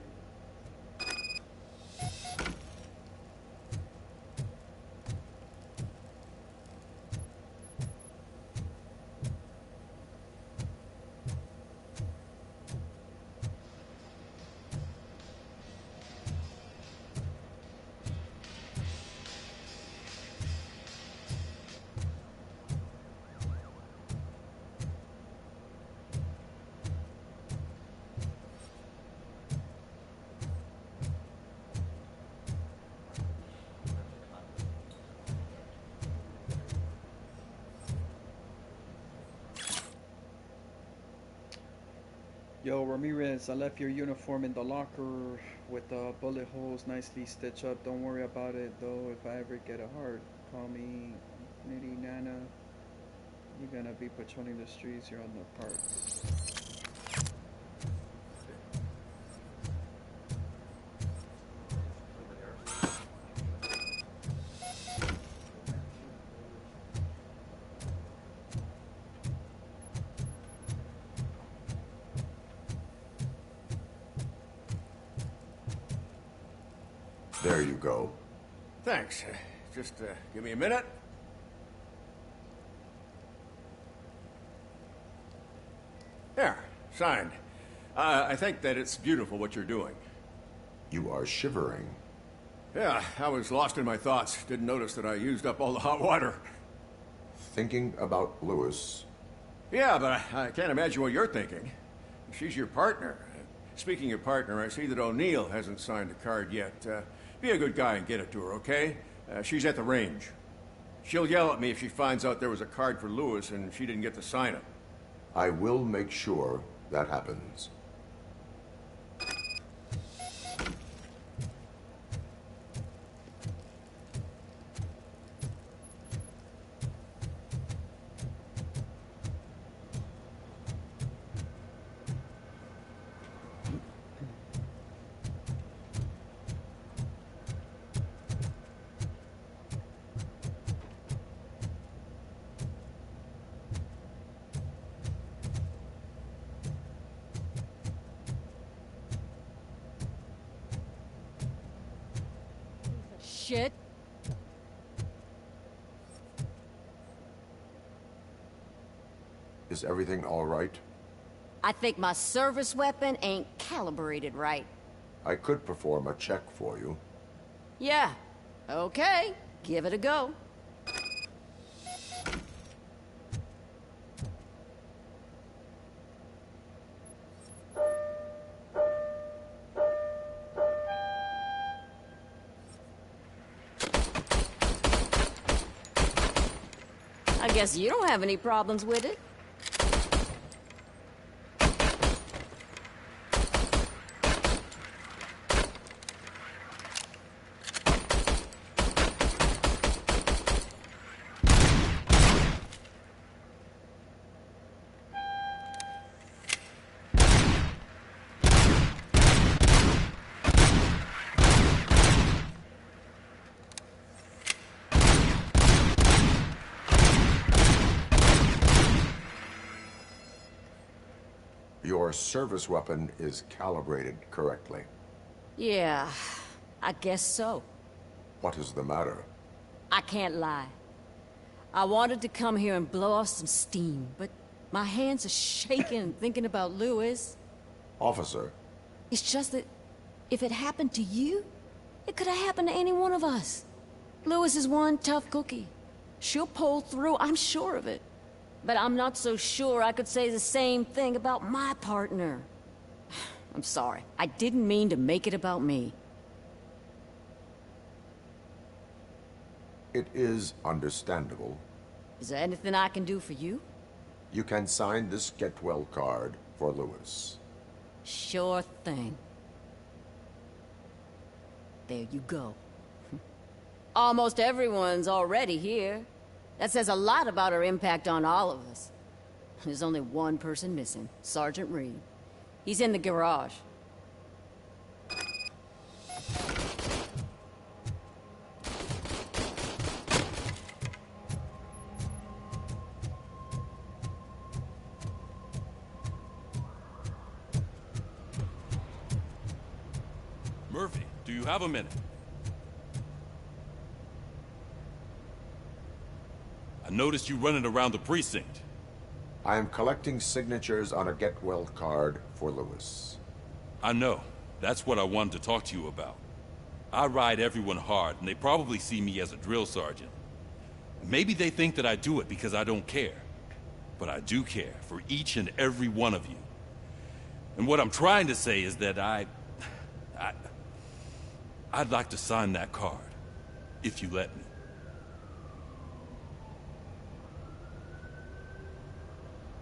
Yo, Ramirez, I left your uniform in the locker with the bullet holes nicely stitched up. Don't worry about it, though. If I ever get a heart, call me Nitty Nana. You're gonna be patrolling the streets here on the park. There you go. Thanks. Just give me a minute. There, signed. I think that it's beautiful what you're doing. You are shivering. Yeah, I was lost in my thoughts. Didn't notice that I used up all the hot water. Thinking about Lewis? Yeah, but I can't imagine what you're thinking. She's your partner. Speaking of partner, I see that O'Neill hasn't signed a card yet. Be a good guy and get it to her, okay? She's at the range. She'll yell at me if she finds out there was a card for Lewis and she didn't get to sign it. I will make sure that happens. Shit. Is everything all right? I think my service weapon ain't calibrated right. I could perform a check for you. Yeah. Okay. Give it a go. I guess you don't have any problems with it. Your service weapon is calibrated correctly. Yeah, I guess so. What is the matter? I can't lie. I wanted to come here and blow off some steam, but my hands are shaking thinking about Lewis. Officer. It's just that if it happened to you, it could have happened to any one of us. Lewis is one tough cookie. She'll pull through, I'm sure of it. But I'm not so sure I could say the same thing about my partner. I'm sorry. I didn't mean to make it about me. It is understandable. Is there anything I can do for you? You can sign this Get Well card for Lewis. Sure thing. There you go. Almost everyone's already here. That says a lot about her impact on all of us. There's only one person missing, Sergeant Reed. He's in the garage. Murphy, do you have a minute? I noticed you running around the precinct. I am collecting signatures on a Get Well card for Lewis. I know. That's what I wanted to talk to you about. I ride everyone hard, and they probably see me as a drill sergeant. Maybe they think that I do it because I don't care. But I do care for each and every one of you. And what I'm trying to say is that I'd like to sign that card, if you let me.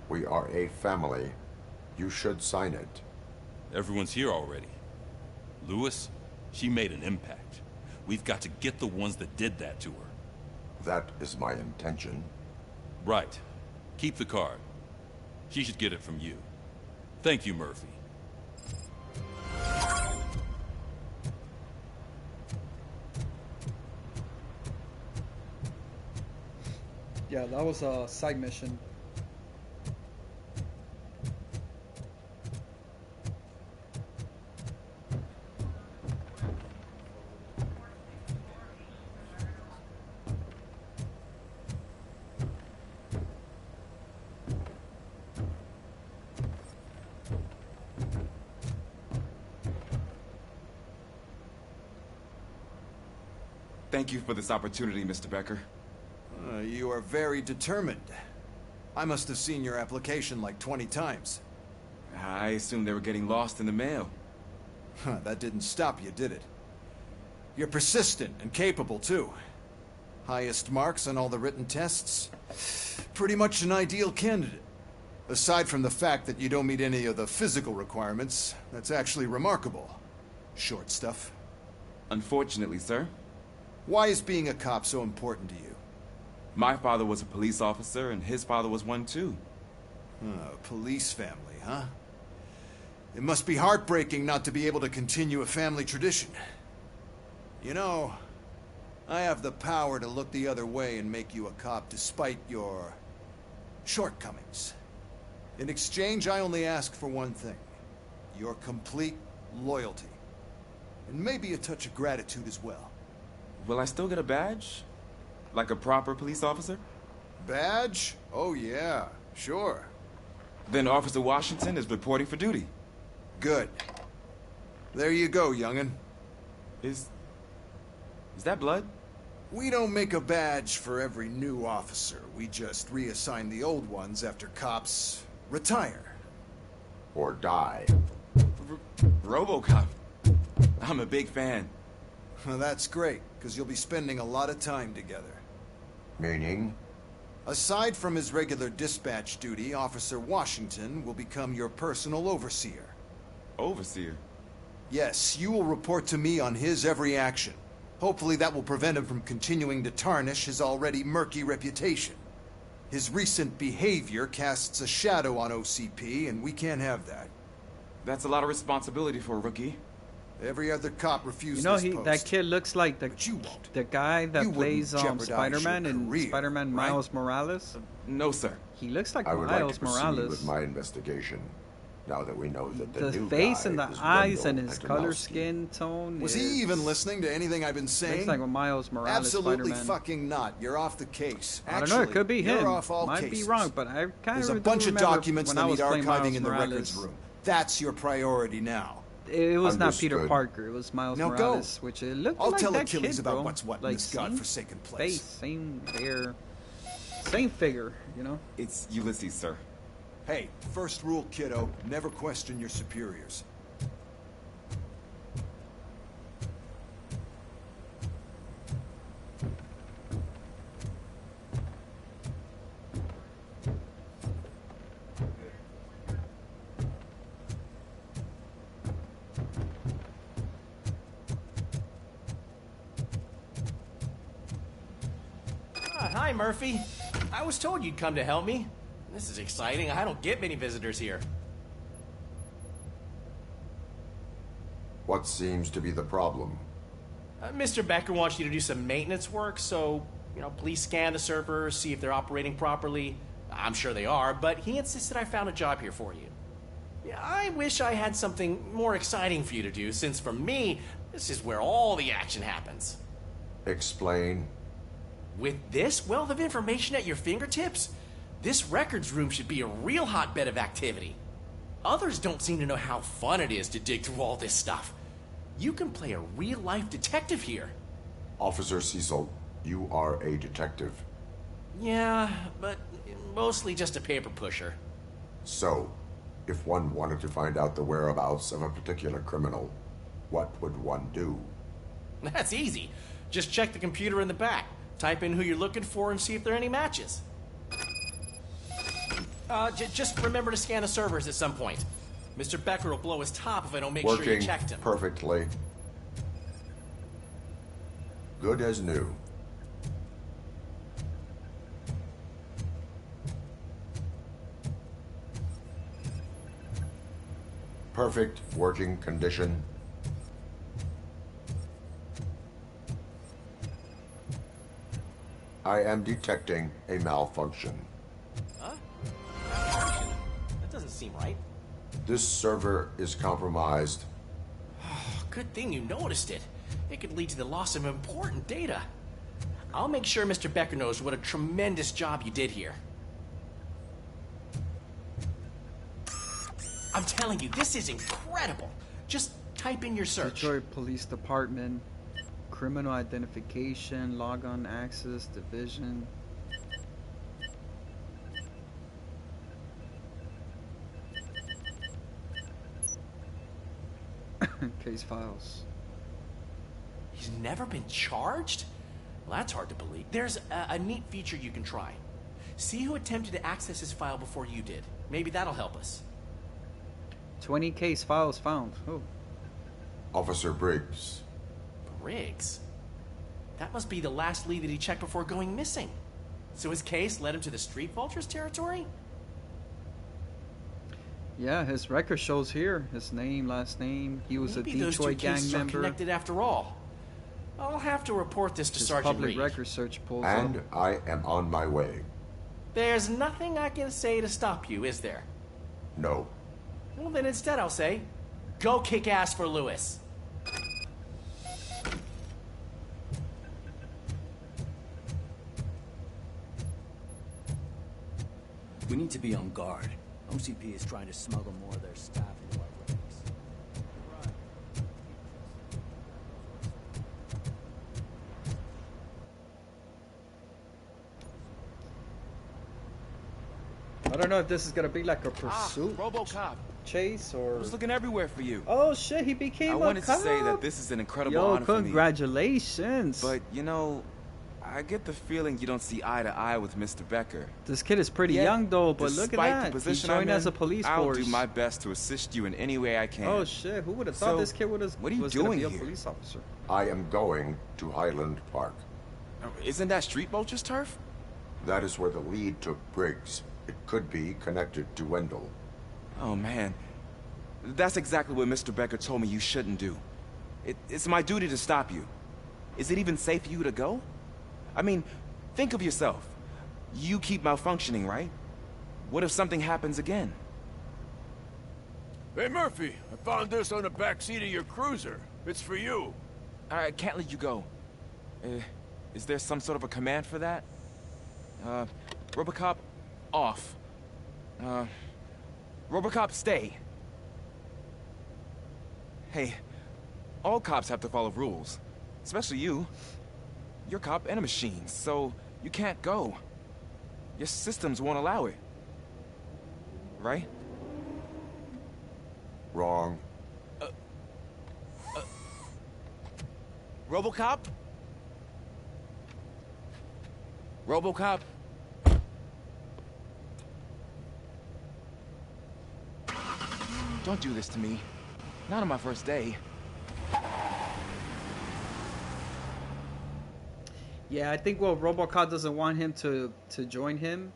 We are a family. You should sign it. Everyone's here already. Lewis, she made an impact. We've got to get the ones that did that to her. That is my intention. Right. Keep the card. She should get it from you. Thank you, Murphy. Yeah, that was a side mission. Thank you for this opportunity, Mr. Becker. You are very determined. I must have seen your application like 20 times. I assumed they were getting lost in the mail. That didn't stop you, did it? You're persistent and capable, too. Highest marks on all the written tests. Pretty much an ideal candidate. Aside from the fact that you don't meet any of the physical requirements, that's actually remarkable. Short stuff. Unfortunately, sir. Why is being a cop so important to you? My father was a police officer, and his father was one, too. Police family, huh? It must be heartbreaking not to be able to continue a family tradition. You know, I have the power to look the other way and make you a cop despite your shortcomings. In exchange, I only ask for one thing. Your complete loyalty. And maybe a touch of gratitude as well. Will I still get a badge? Like a proper police officer? Badge? Oh yeah, sure. Then Officer Washington is reporting for duty. Good. There you go, young'un. Is that blood? We don't make a badge for every new officer. We just reassign the old ones after cops retire. Or die. RoboCop. I'm a big fan. Well, that's great, because you'll be spending a lot of time together. Meaning? Aside from his regular dispatch duty, Officer Washington will become your personal overseer. Overseer? Yes, you will report to me on his every action. Hopefully that will prevent him from continuing to tarnish his already murky reputation. His recent behavior casts a shadow on OCP, and we can't have that. That's a lot of responsibility for a rookie. Every other cop refuses this post. You know, that kid looks like the guy that plays Spider-Man in career, Spider-Man Miles Morales. No, sir. He looks like I would Miles like to proceed Morales. with my investigation. now that we know that The new face guy and the is eyes Wendell and his color Antonowski. skin tone. Was he even listening to anything I've been saying? Looks like a Miles Morales Absolutely Spider-Man. fucking not. You're off the case. I don't know. It could be you're him. off all Might cases. be wrong, but I kind There's of a bunch of documents when that I need was playing archiving Miles in the Morales. records room. That's your priority now. It was not Peter Understood. Parker. It was Miles Now Morales, which it looked I'll like tell that Achilles kid, about bro. what's what in like, this same godforsaken place. Face, same hair, same figure. You know. It's Ulysses, sir. Hey, first rule, kiddo, never question your superiors. Hi, Murphy. I was told you'd come to help me. This is exciting. I don't get many visitors here. What seems to be the problem? Mr. Becker wants you to do some maintenance work, so, please scan the servers, see if they're operating properly. I'm sure they are, but he insisted I found a job here for you. Yeah, I wish I had something more exciting for you to do, since for me, this is where all the action happens. Explain. With this wealth of information at your fingertips, this records room should be a real hotbed of activity. Others don't seem to know how fun it is to dig through all this stuff. You can play a real-life detective here. Officer Cecil, you are a detective. Yeah, but mostly just a paper pusher. So, if one wanted to find out the whereabouts of a particular criminal, what would one do? That's easy. Just check the computer in the back. Type in who you're looking for and see if there are any matches. Just remember to scan the servers at some point. Mr. Becker will blow his top if I don't make sure you checked him. Working perfectly. Good as new. Perfect working condition. I am detecting a malfunction. Huh? That doesn't seem right. This server is compromised. Good thing you noticed it. It could lead to the loss of important data. I'll make sure Mr. Becker knows what a tremendous job you did here. I'm telling you, this is incredible. Just type in your search. Detroit Police Department, criminal identification, logon access, division. Case files. He's never been charged? Well, that's hard to believe. There's a neat feature you can try. See who attempted to access his file before you did. Maybe that'll help us. 20 case files found. Oh. Officer Briggs. Briggs? That must be the last lead that he checked before going missing. So his case led him to the Street Vultures territory? Yeah, his record shows here. His name, last name. He was Maybe a those two Detroit gang cases are member. connected after all. I'll have to report this to His Sergeant public Reed. record search pulls And up. I am on my way. There's nothing I can say to stop you, is there? No. Well, then instead I'll say, go kick ass for Lewis. We need to be on guard. OCP is trying to smuggle more of their staff into our ranks. I don't know if this is gonna be like a pursuit RoboCop. chase or. I was looking everywhere for you. Oh shit! He became I a wanted cop. to say that this is an incredible Yo, honor for me. congratulations! But I get the feeling you don't see eye to eye with Mr. Becker. This kid is pretty Yet, young though, but look at despite that. The position He joined I'm as a in, police I'll force. do my best to assist you in any way I can. Oh shit! Who would have thought So, this kid was what are you gonna doing be a here? police officer? I am going to Highland Park. Isn't that Street Vulture's turf? That is where the lead took Briggs. It could be connected to Wendell. Oh man, that's exactly what Mr. Becker told me you shouldn't do. It's my duty to stop you. Is it even safe for you to go? I mean, think of yourself. You keep malfunctioning, right? What if something happens again? Hey, Murphy, I found this on the back seat of your cruiser. It's for you. I can't let you go. Is there some sort of a command for that? Robocop, off. Robocop, stay. Hey, all cops have to follow rules. Especially you. You're a cop and a machine, so you can't go. Your systems won't allow it. Right? Wrong. Robocop? Robocop? Don't do this to me. Not on my first day. Yeah, I think what RoboCop doesn't want him to join him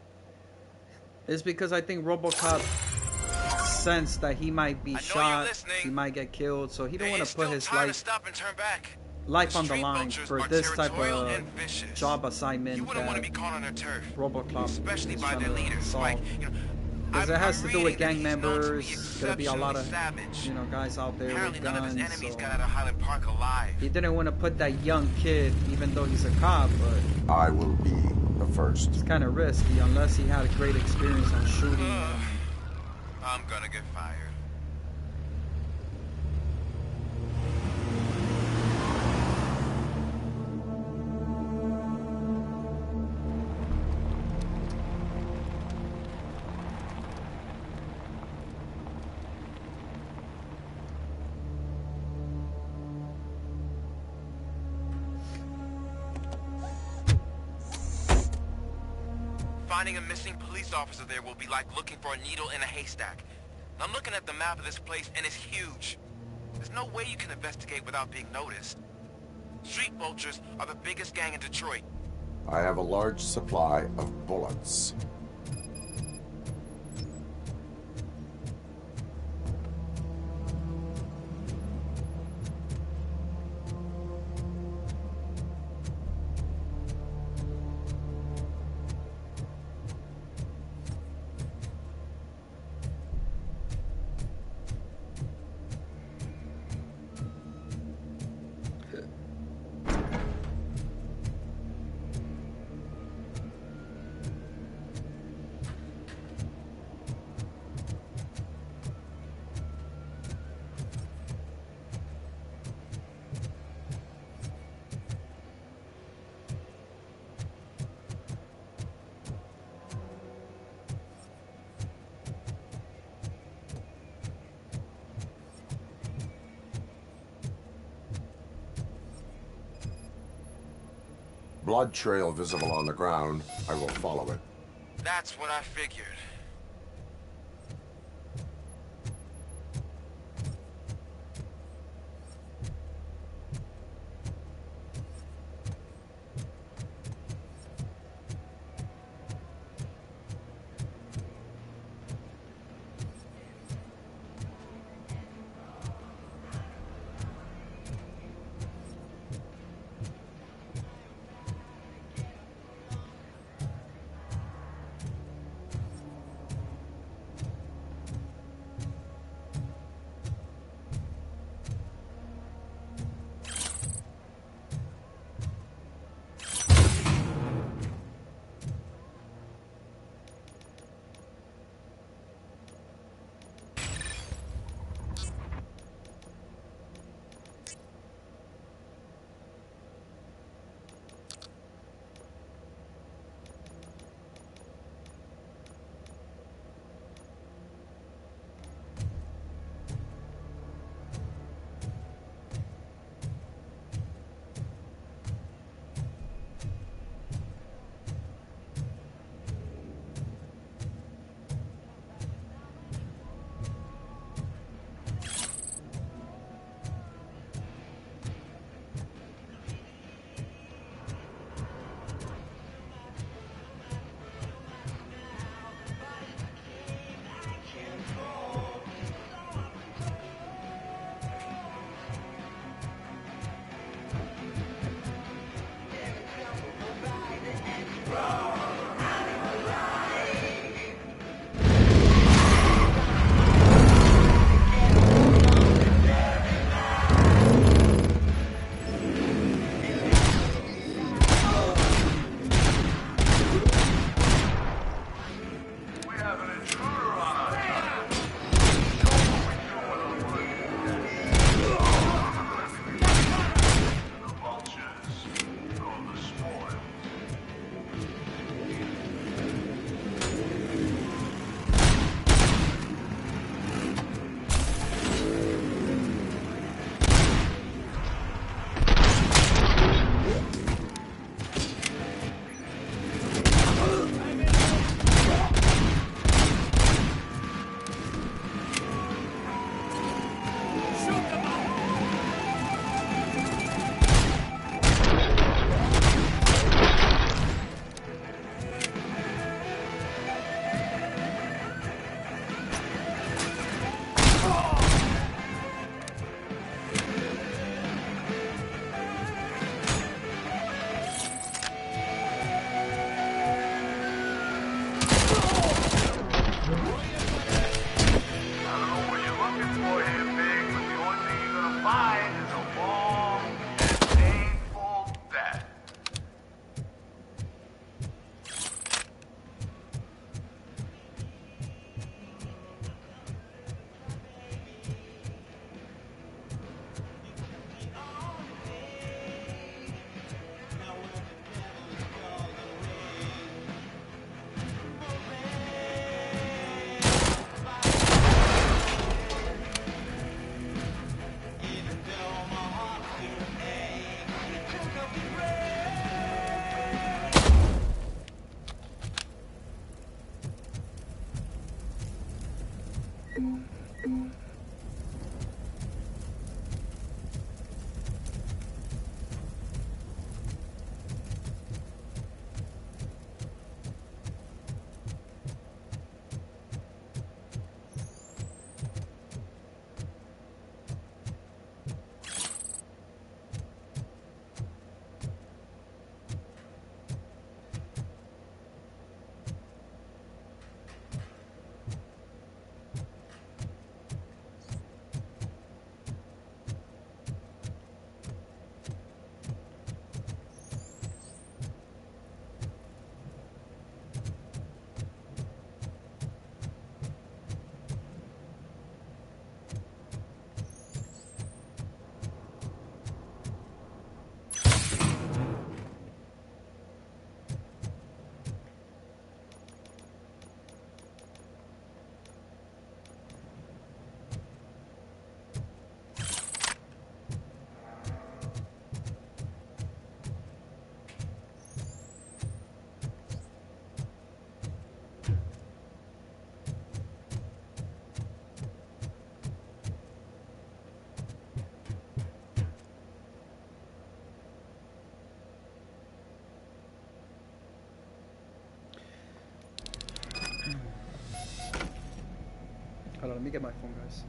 is because I think RoboCop sensed that he might be shot, he might get killed, so he don't want to put his life on the line for this type of job assignment that RoboCop is trying to solve. Because it has to do with gang members, gonna be a lot of, guys out there with guns, so he didn't want to put that young kid, even though he's a cop, but I will be the first. It's kind of risky unless he had a great experience on shooting. I'm gonna get fired. Finding a missing police officer there will be like looking for a needle in a haystack. I'm looking at the map of this place, and it's huge. There's no way you can investigate without being noticed. Street vultures are the biggest gang in Detroit. I have a large supply of bullets. Blood trail visible on the ground. I will follow it. That's what I figured. Hold on, let me get my phone, guys.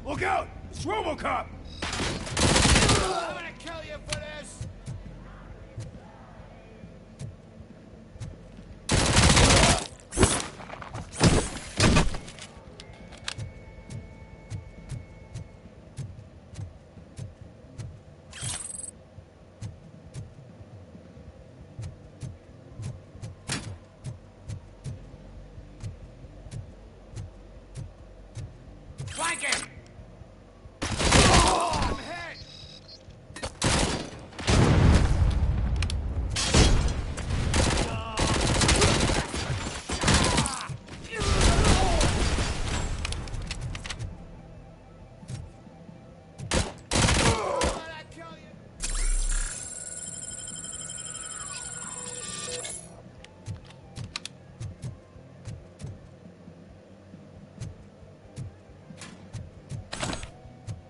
Look out! It's RoboCop! I'm gonna kill you for this! Flank him! I'm hit!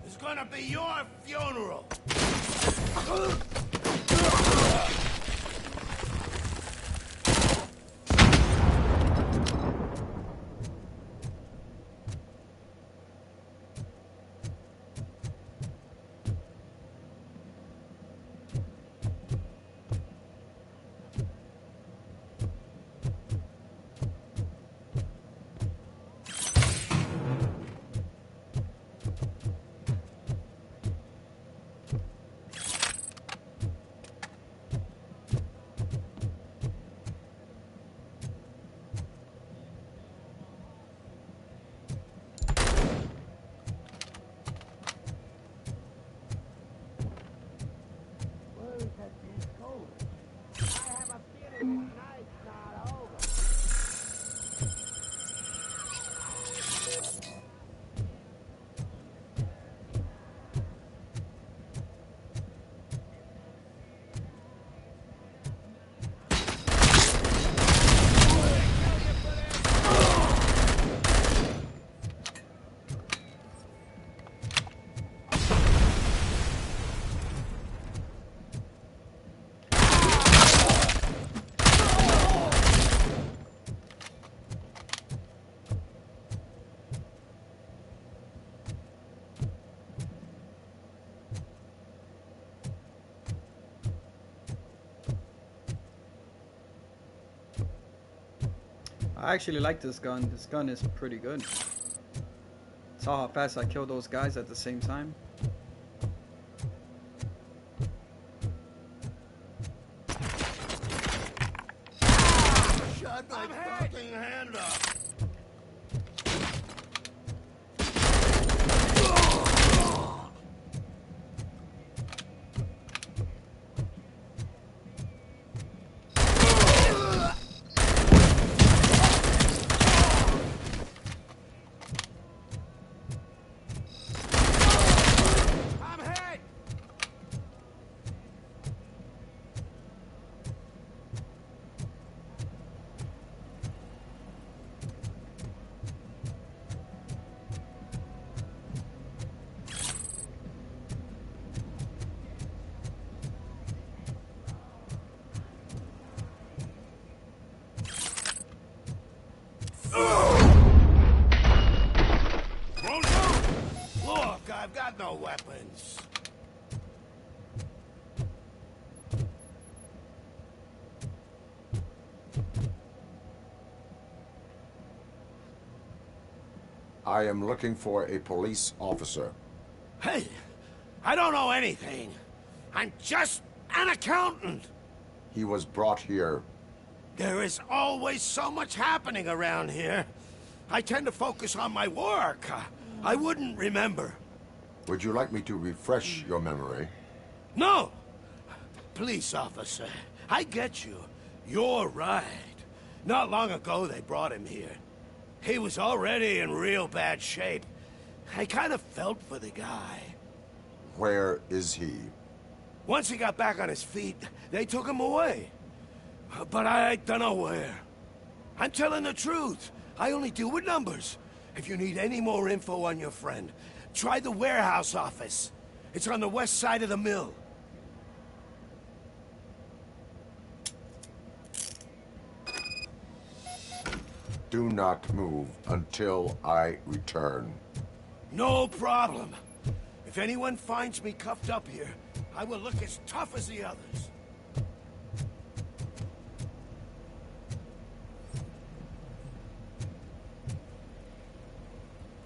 It's gonna be your funeral! I actually like this gun. This gun is pretty good. Saw how fast I killed those guys at the same time. Shut my fucking hand up! Look, I've got no weapons. I am looking for a police officer. Hey, I don't know anything. I'm just an accountant. He was brought here. There is always so much happening around here. I tend to focus on my work. I wouldn't remember. Would you like me to refresh your memory? No! Police officer, I get you. You're right. Not long ago they brought him here. He was already in real bad shape. I kind of felt for the guy. Where is he? Once he got back on his feet, they took him away. But I don't know where. I'm telling the truth. I only deal with numbers. If you need any more info on your friend, try the warehouse office. It's on the west side of the mill. Do not move until I return. No problem. If anyone finds me cuffed up here, I will look as tough as the others.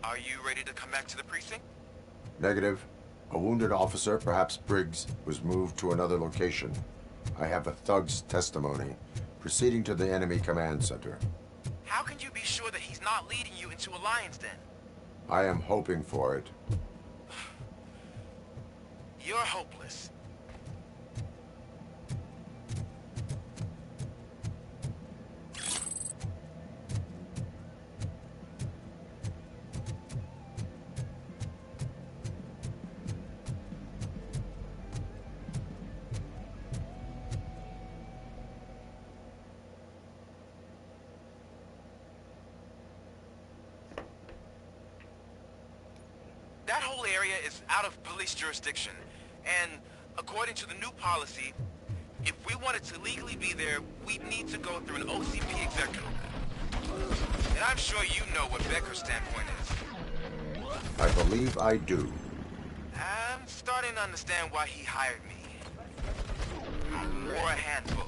Are you ready to come back to the precinct? Negative. A wounded officer, perhaps Briggs, was moved to another location. I have a thug's testimony, proceeding to the enemy command center. How can you be sure that he's not leading you into a lion's den? I am hoping for it. You're hopeless. That whole area is out of police jurisdiction, and according to the new policy, if we wanted to legally be there, we'd need to go through an OCP executive. And I'm sure you know what Becker's standpoint is. I believe I do. I'm starting to understand why he hired me. Or a handful.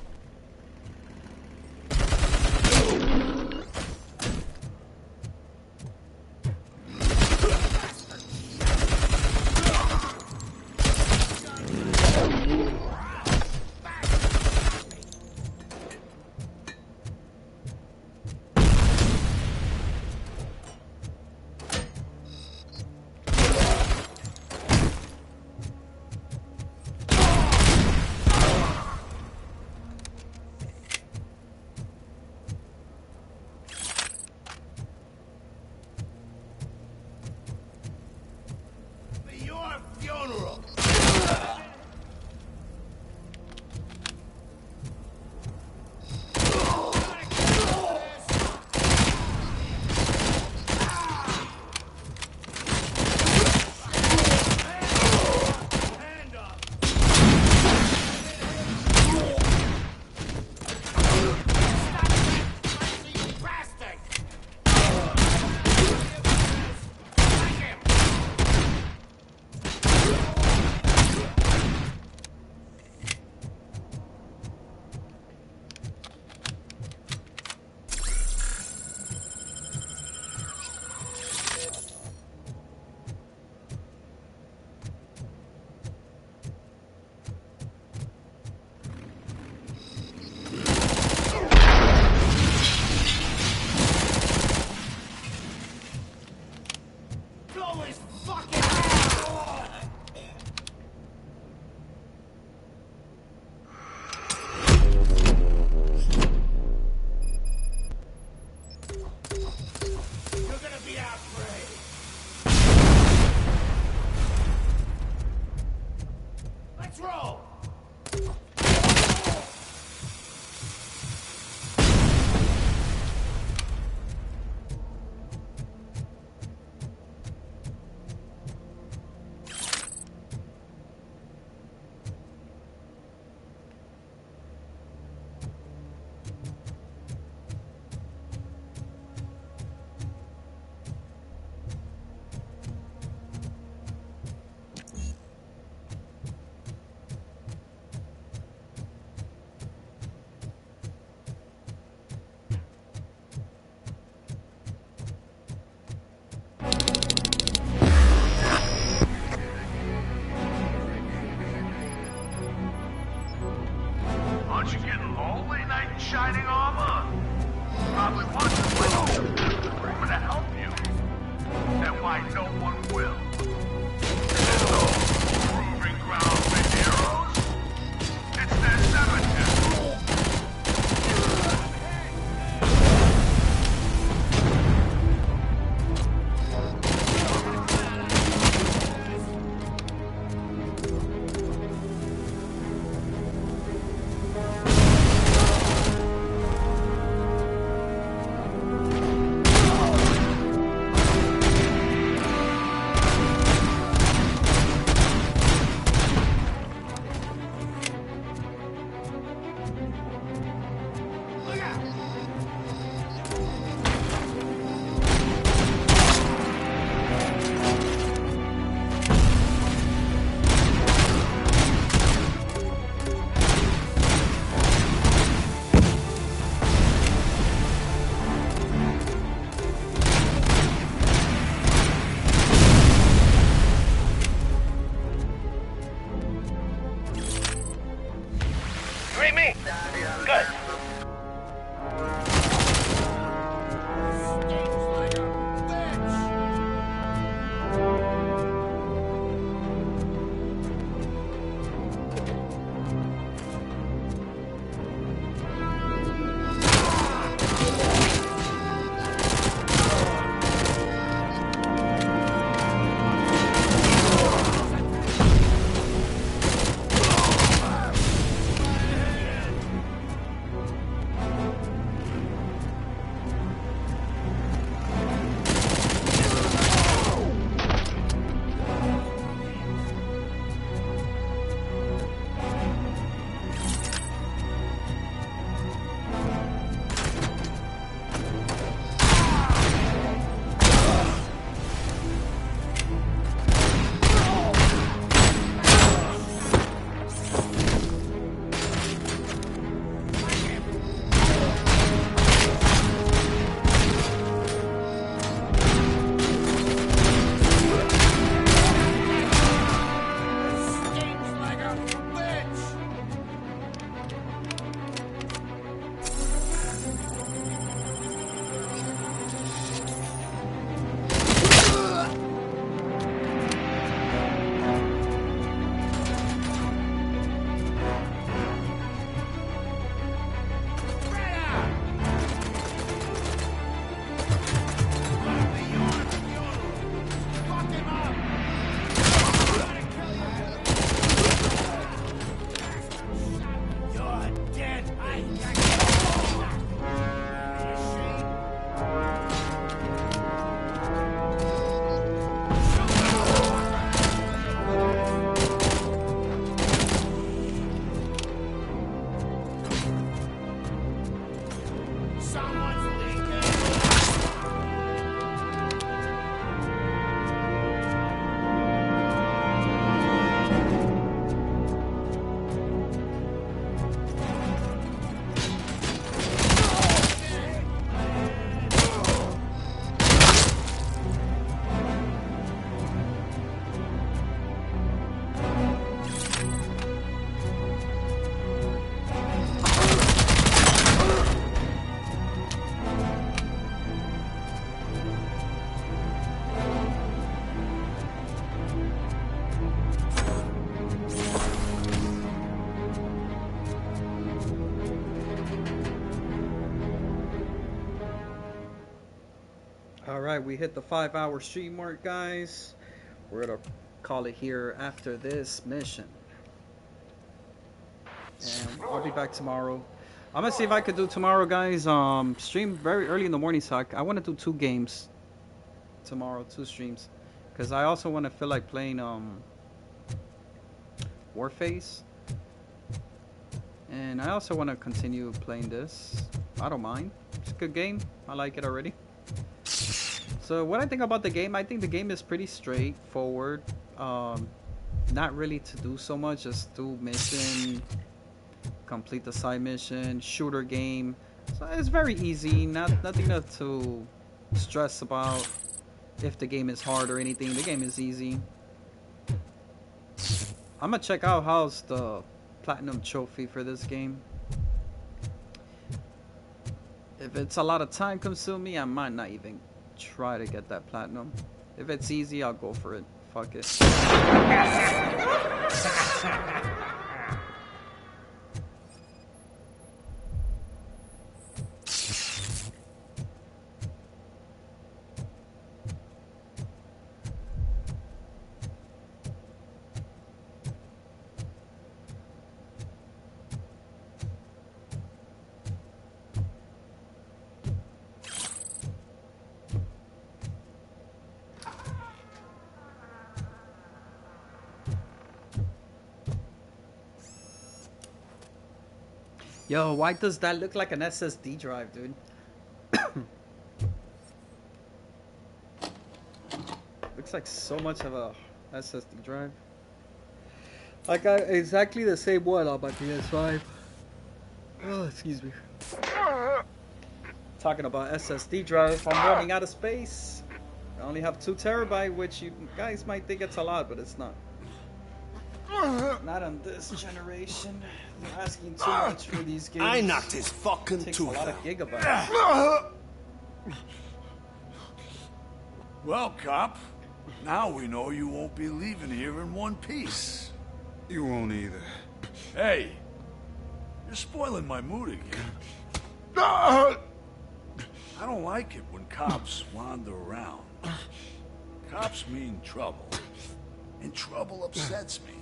Alright, we hit the 5-hour stream mark, guys. We're gonna call it here after this mission. And I'll be back tomorrow. I'm gonna see if I could do tomorrow, guys. Stream very early in the morning, so I want to do 2 games tomorrow, 2 streams, because I also want to feel like playing Warface, and I also want to continue playing this. I don't mind. It's a good game. I like it already. So what I think about the game, I think the game is pretty straightforward. Not really to do so much, just do mission, complete the side mission, shooter game. So it's very easy, nothing to stress about if the game is hard or anything. The game is easy. I'm gonna check out how's the platinum trophy for this game. If it's a lot of time consuming, I might not even try to get that platinum. If it's easy, I'll go for it. Fuck it. Yo, why does that look like an SSD drive, dude? Looks like so much of a SSD drive. I got exactly the same one on my PS5. Oh, excuse me. Talking about SSD drive, I'm running out of space. I only have 2 terabytes, which you guys might think it's a lot, but it's not. Not on this generation. They're asking too much for these games. I knocked his fucking Takes tooth a lot of out. gigabytes. Well, cop, now we know you won't be leaving here in one piece. You won't either. Hey, you're spoiling my mood again. I don't like it when cops wander around. Cops mean trouble, and trouble upsets me.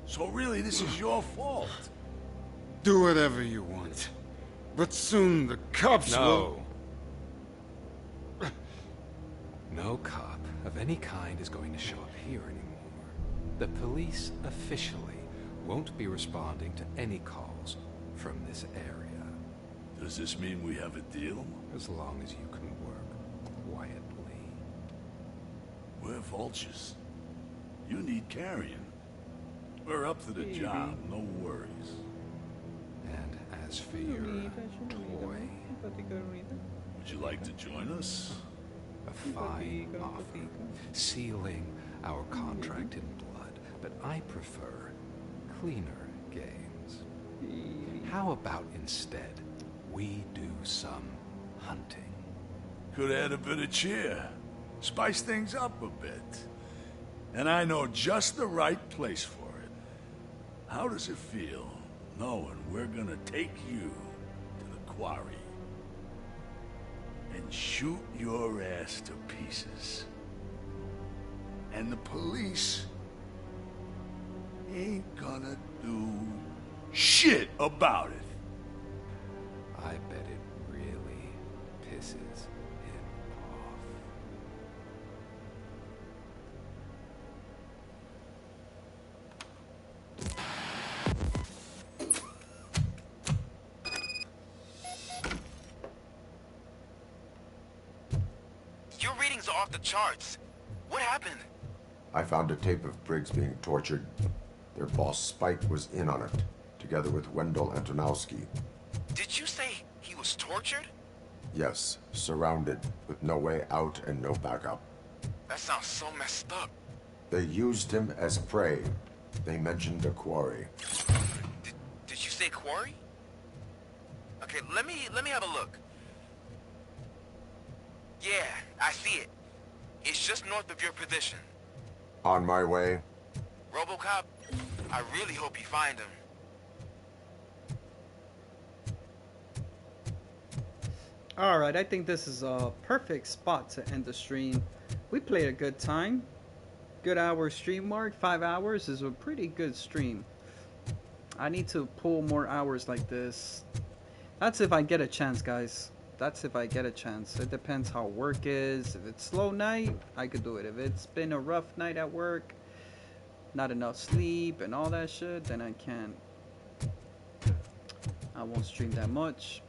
So really, this is your fault. Do whatever you want. But soon the cops will... No cop of any kind is going to show up here anymore. The police officially won't be responding to any calls from this area. Does this mean we have a deal? As long as you can work quietly. We're vultures. You need carrying. We're up to the job, no worries. And as for your toy, would you like to join us? a fine offer, sealing our contract in blood, but I prefer cleaner games. How about instead we do some hunting? Could add a bit of cheer. Spice things up a bit. And I know just the right place for it. How does it feel knowing we're gonna take you to the quarry and shoot your ass to pieces? And the police ain't gonna do shit about it. I bet it really pisses him off. Your readings are off the charts. What happened? I found a tape of Briggs being tortured. Their boss Spike was in on it, together with Wendell Antonowski. Did you say he was tortured? Yes, surrounded, with no way out and no backup. That sounds so messed up. They used him as prey. They mentioned a quarry. Did you say quarry? Okay, let me have a look. Yeah, I see it. It's just north of your position. On my way. RoboCop, I really hope you find him. Alright, I think this is a perfect spot to end the stream. We played a good time. Good hour stream mark. 5 hours is a pretty good stream. I need to pull more hours like this. That's if I get a chance, guys. That's if I get a chance. It depends how work is. If it's slow night, I could do it. If it's been a rough night at work, not enough sleep and all that shit, then I can't. I won't stream that much.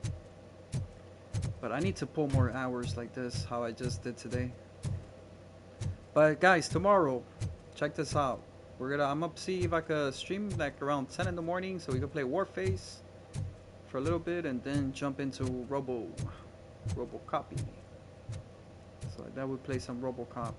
But I need to pull more hours like this, how I just did today. But guys, tomorrow, check this out. I'm up to see if I could stream like around 10 in the morning so we can play Warface for a little bit and then jump into RoboCopy. So that would play some RoboCop.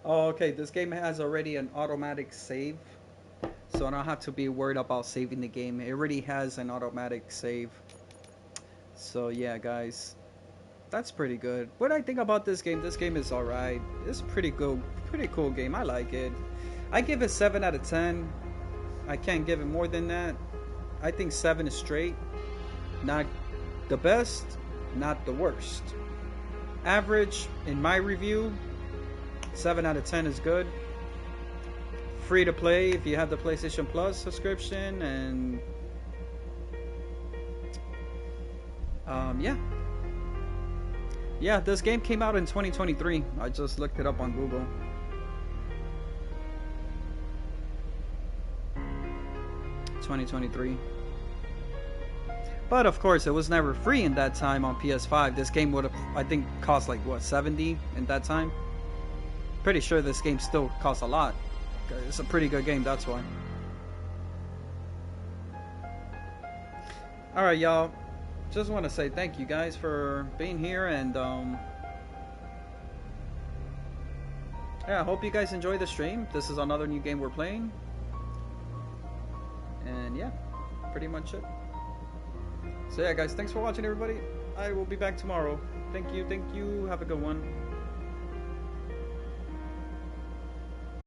Oh, okay, this game has already an automatic save, so I don't have to be worried about saving the game. It already has an automatic save. So yeah, guys, that's pretty good. What I think about this game is alright. It's pretty good, pretty cool game. I like it. I give it 7 out of 10. I can't give it more than that. I think 7 is straight. Not the best, not the worst. Average, in my review, 7 out of 10 is good. Free to play if you have the PlayStation Plus subscription, and yeah, this game came out in 2023. I just looked it up on Google. $2023. But of course, it was never free in that time on PS5. This game would have, I think, cost like what, $70 in that time. Pretty sure this game still costs a lot. It's a pretty good game, that's why. Alright, y'all. Just want to say thank you guys for being here, and yeah, I hope you guys enjoy the stream. This is another new game we're playing. And yeah, pretty much it. So yeah, guys, thanks for watching, everybody. I will be back tomorrow. Thank you, have a good one.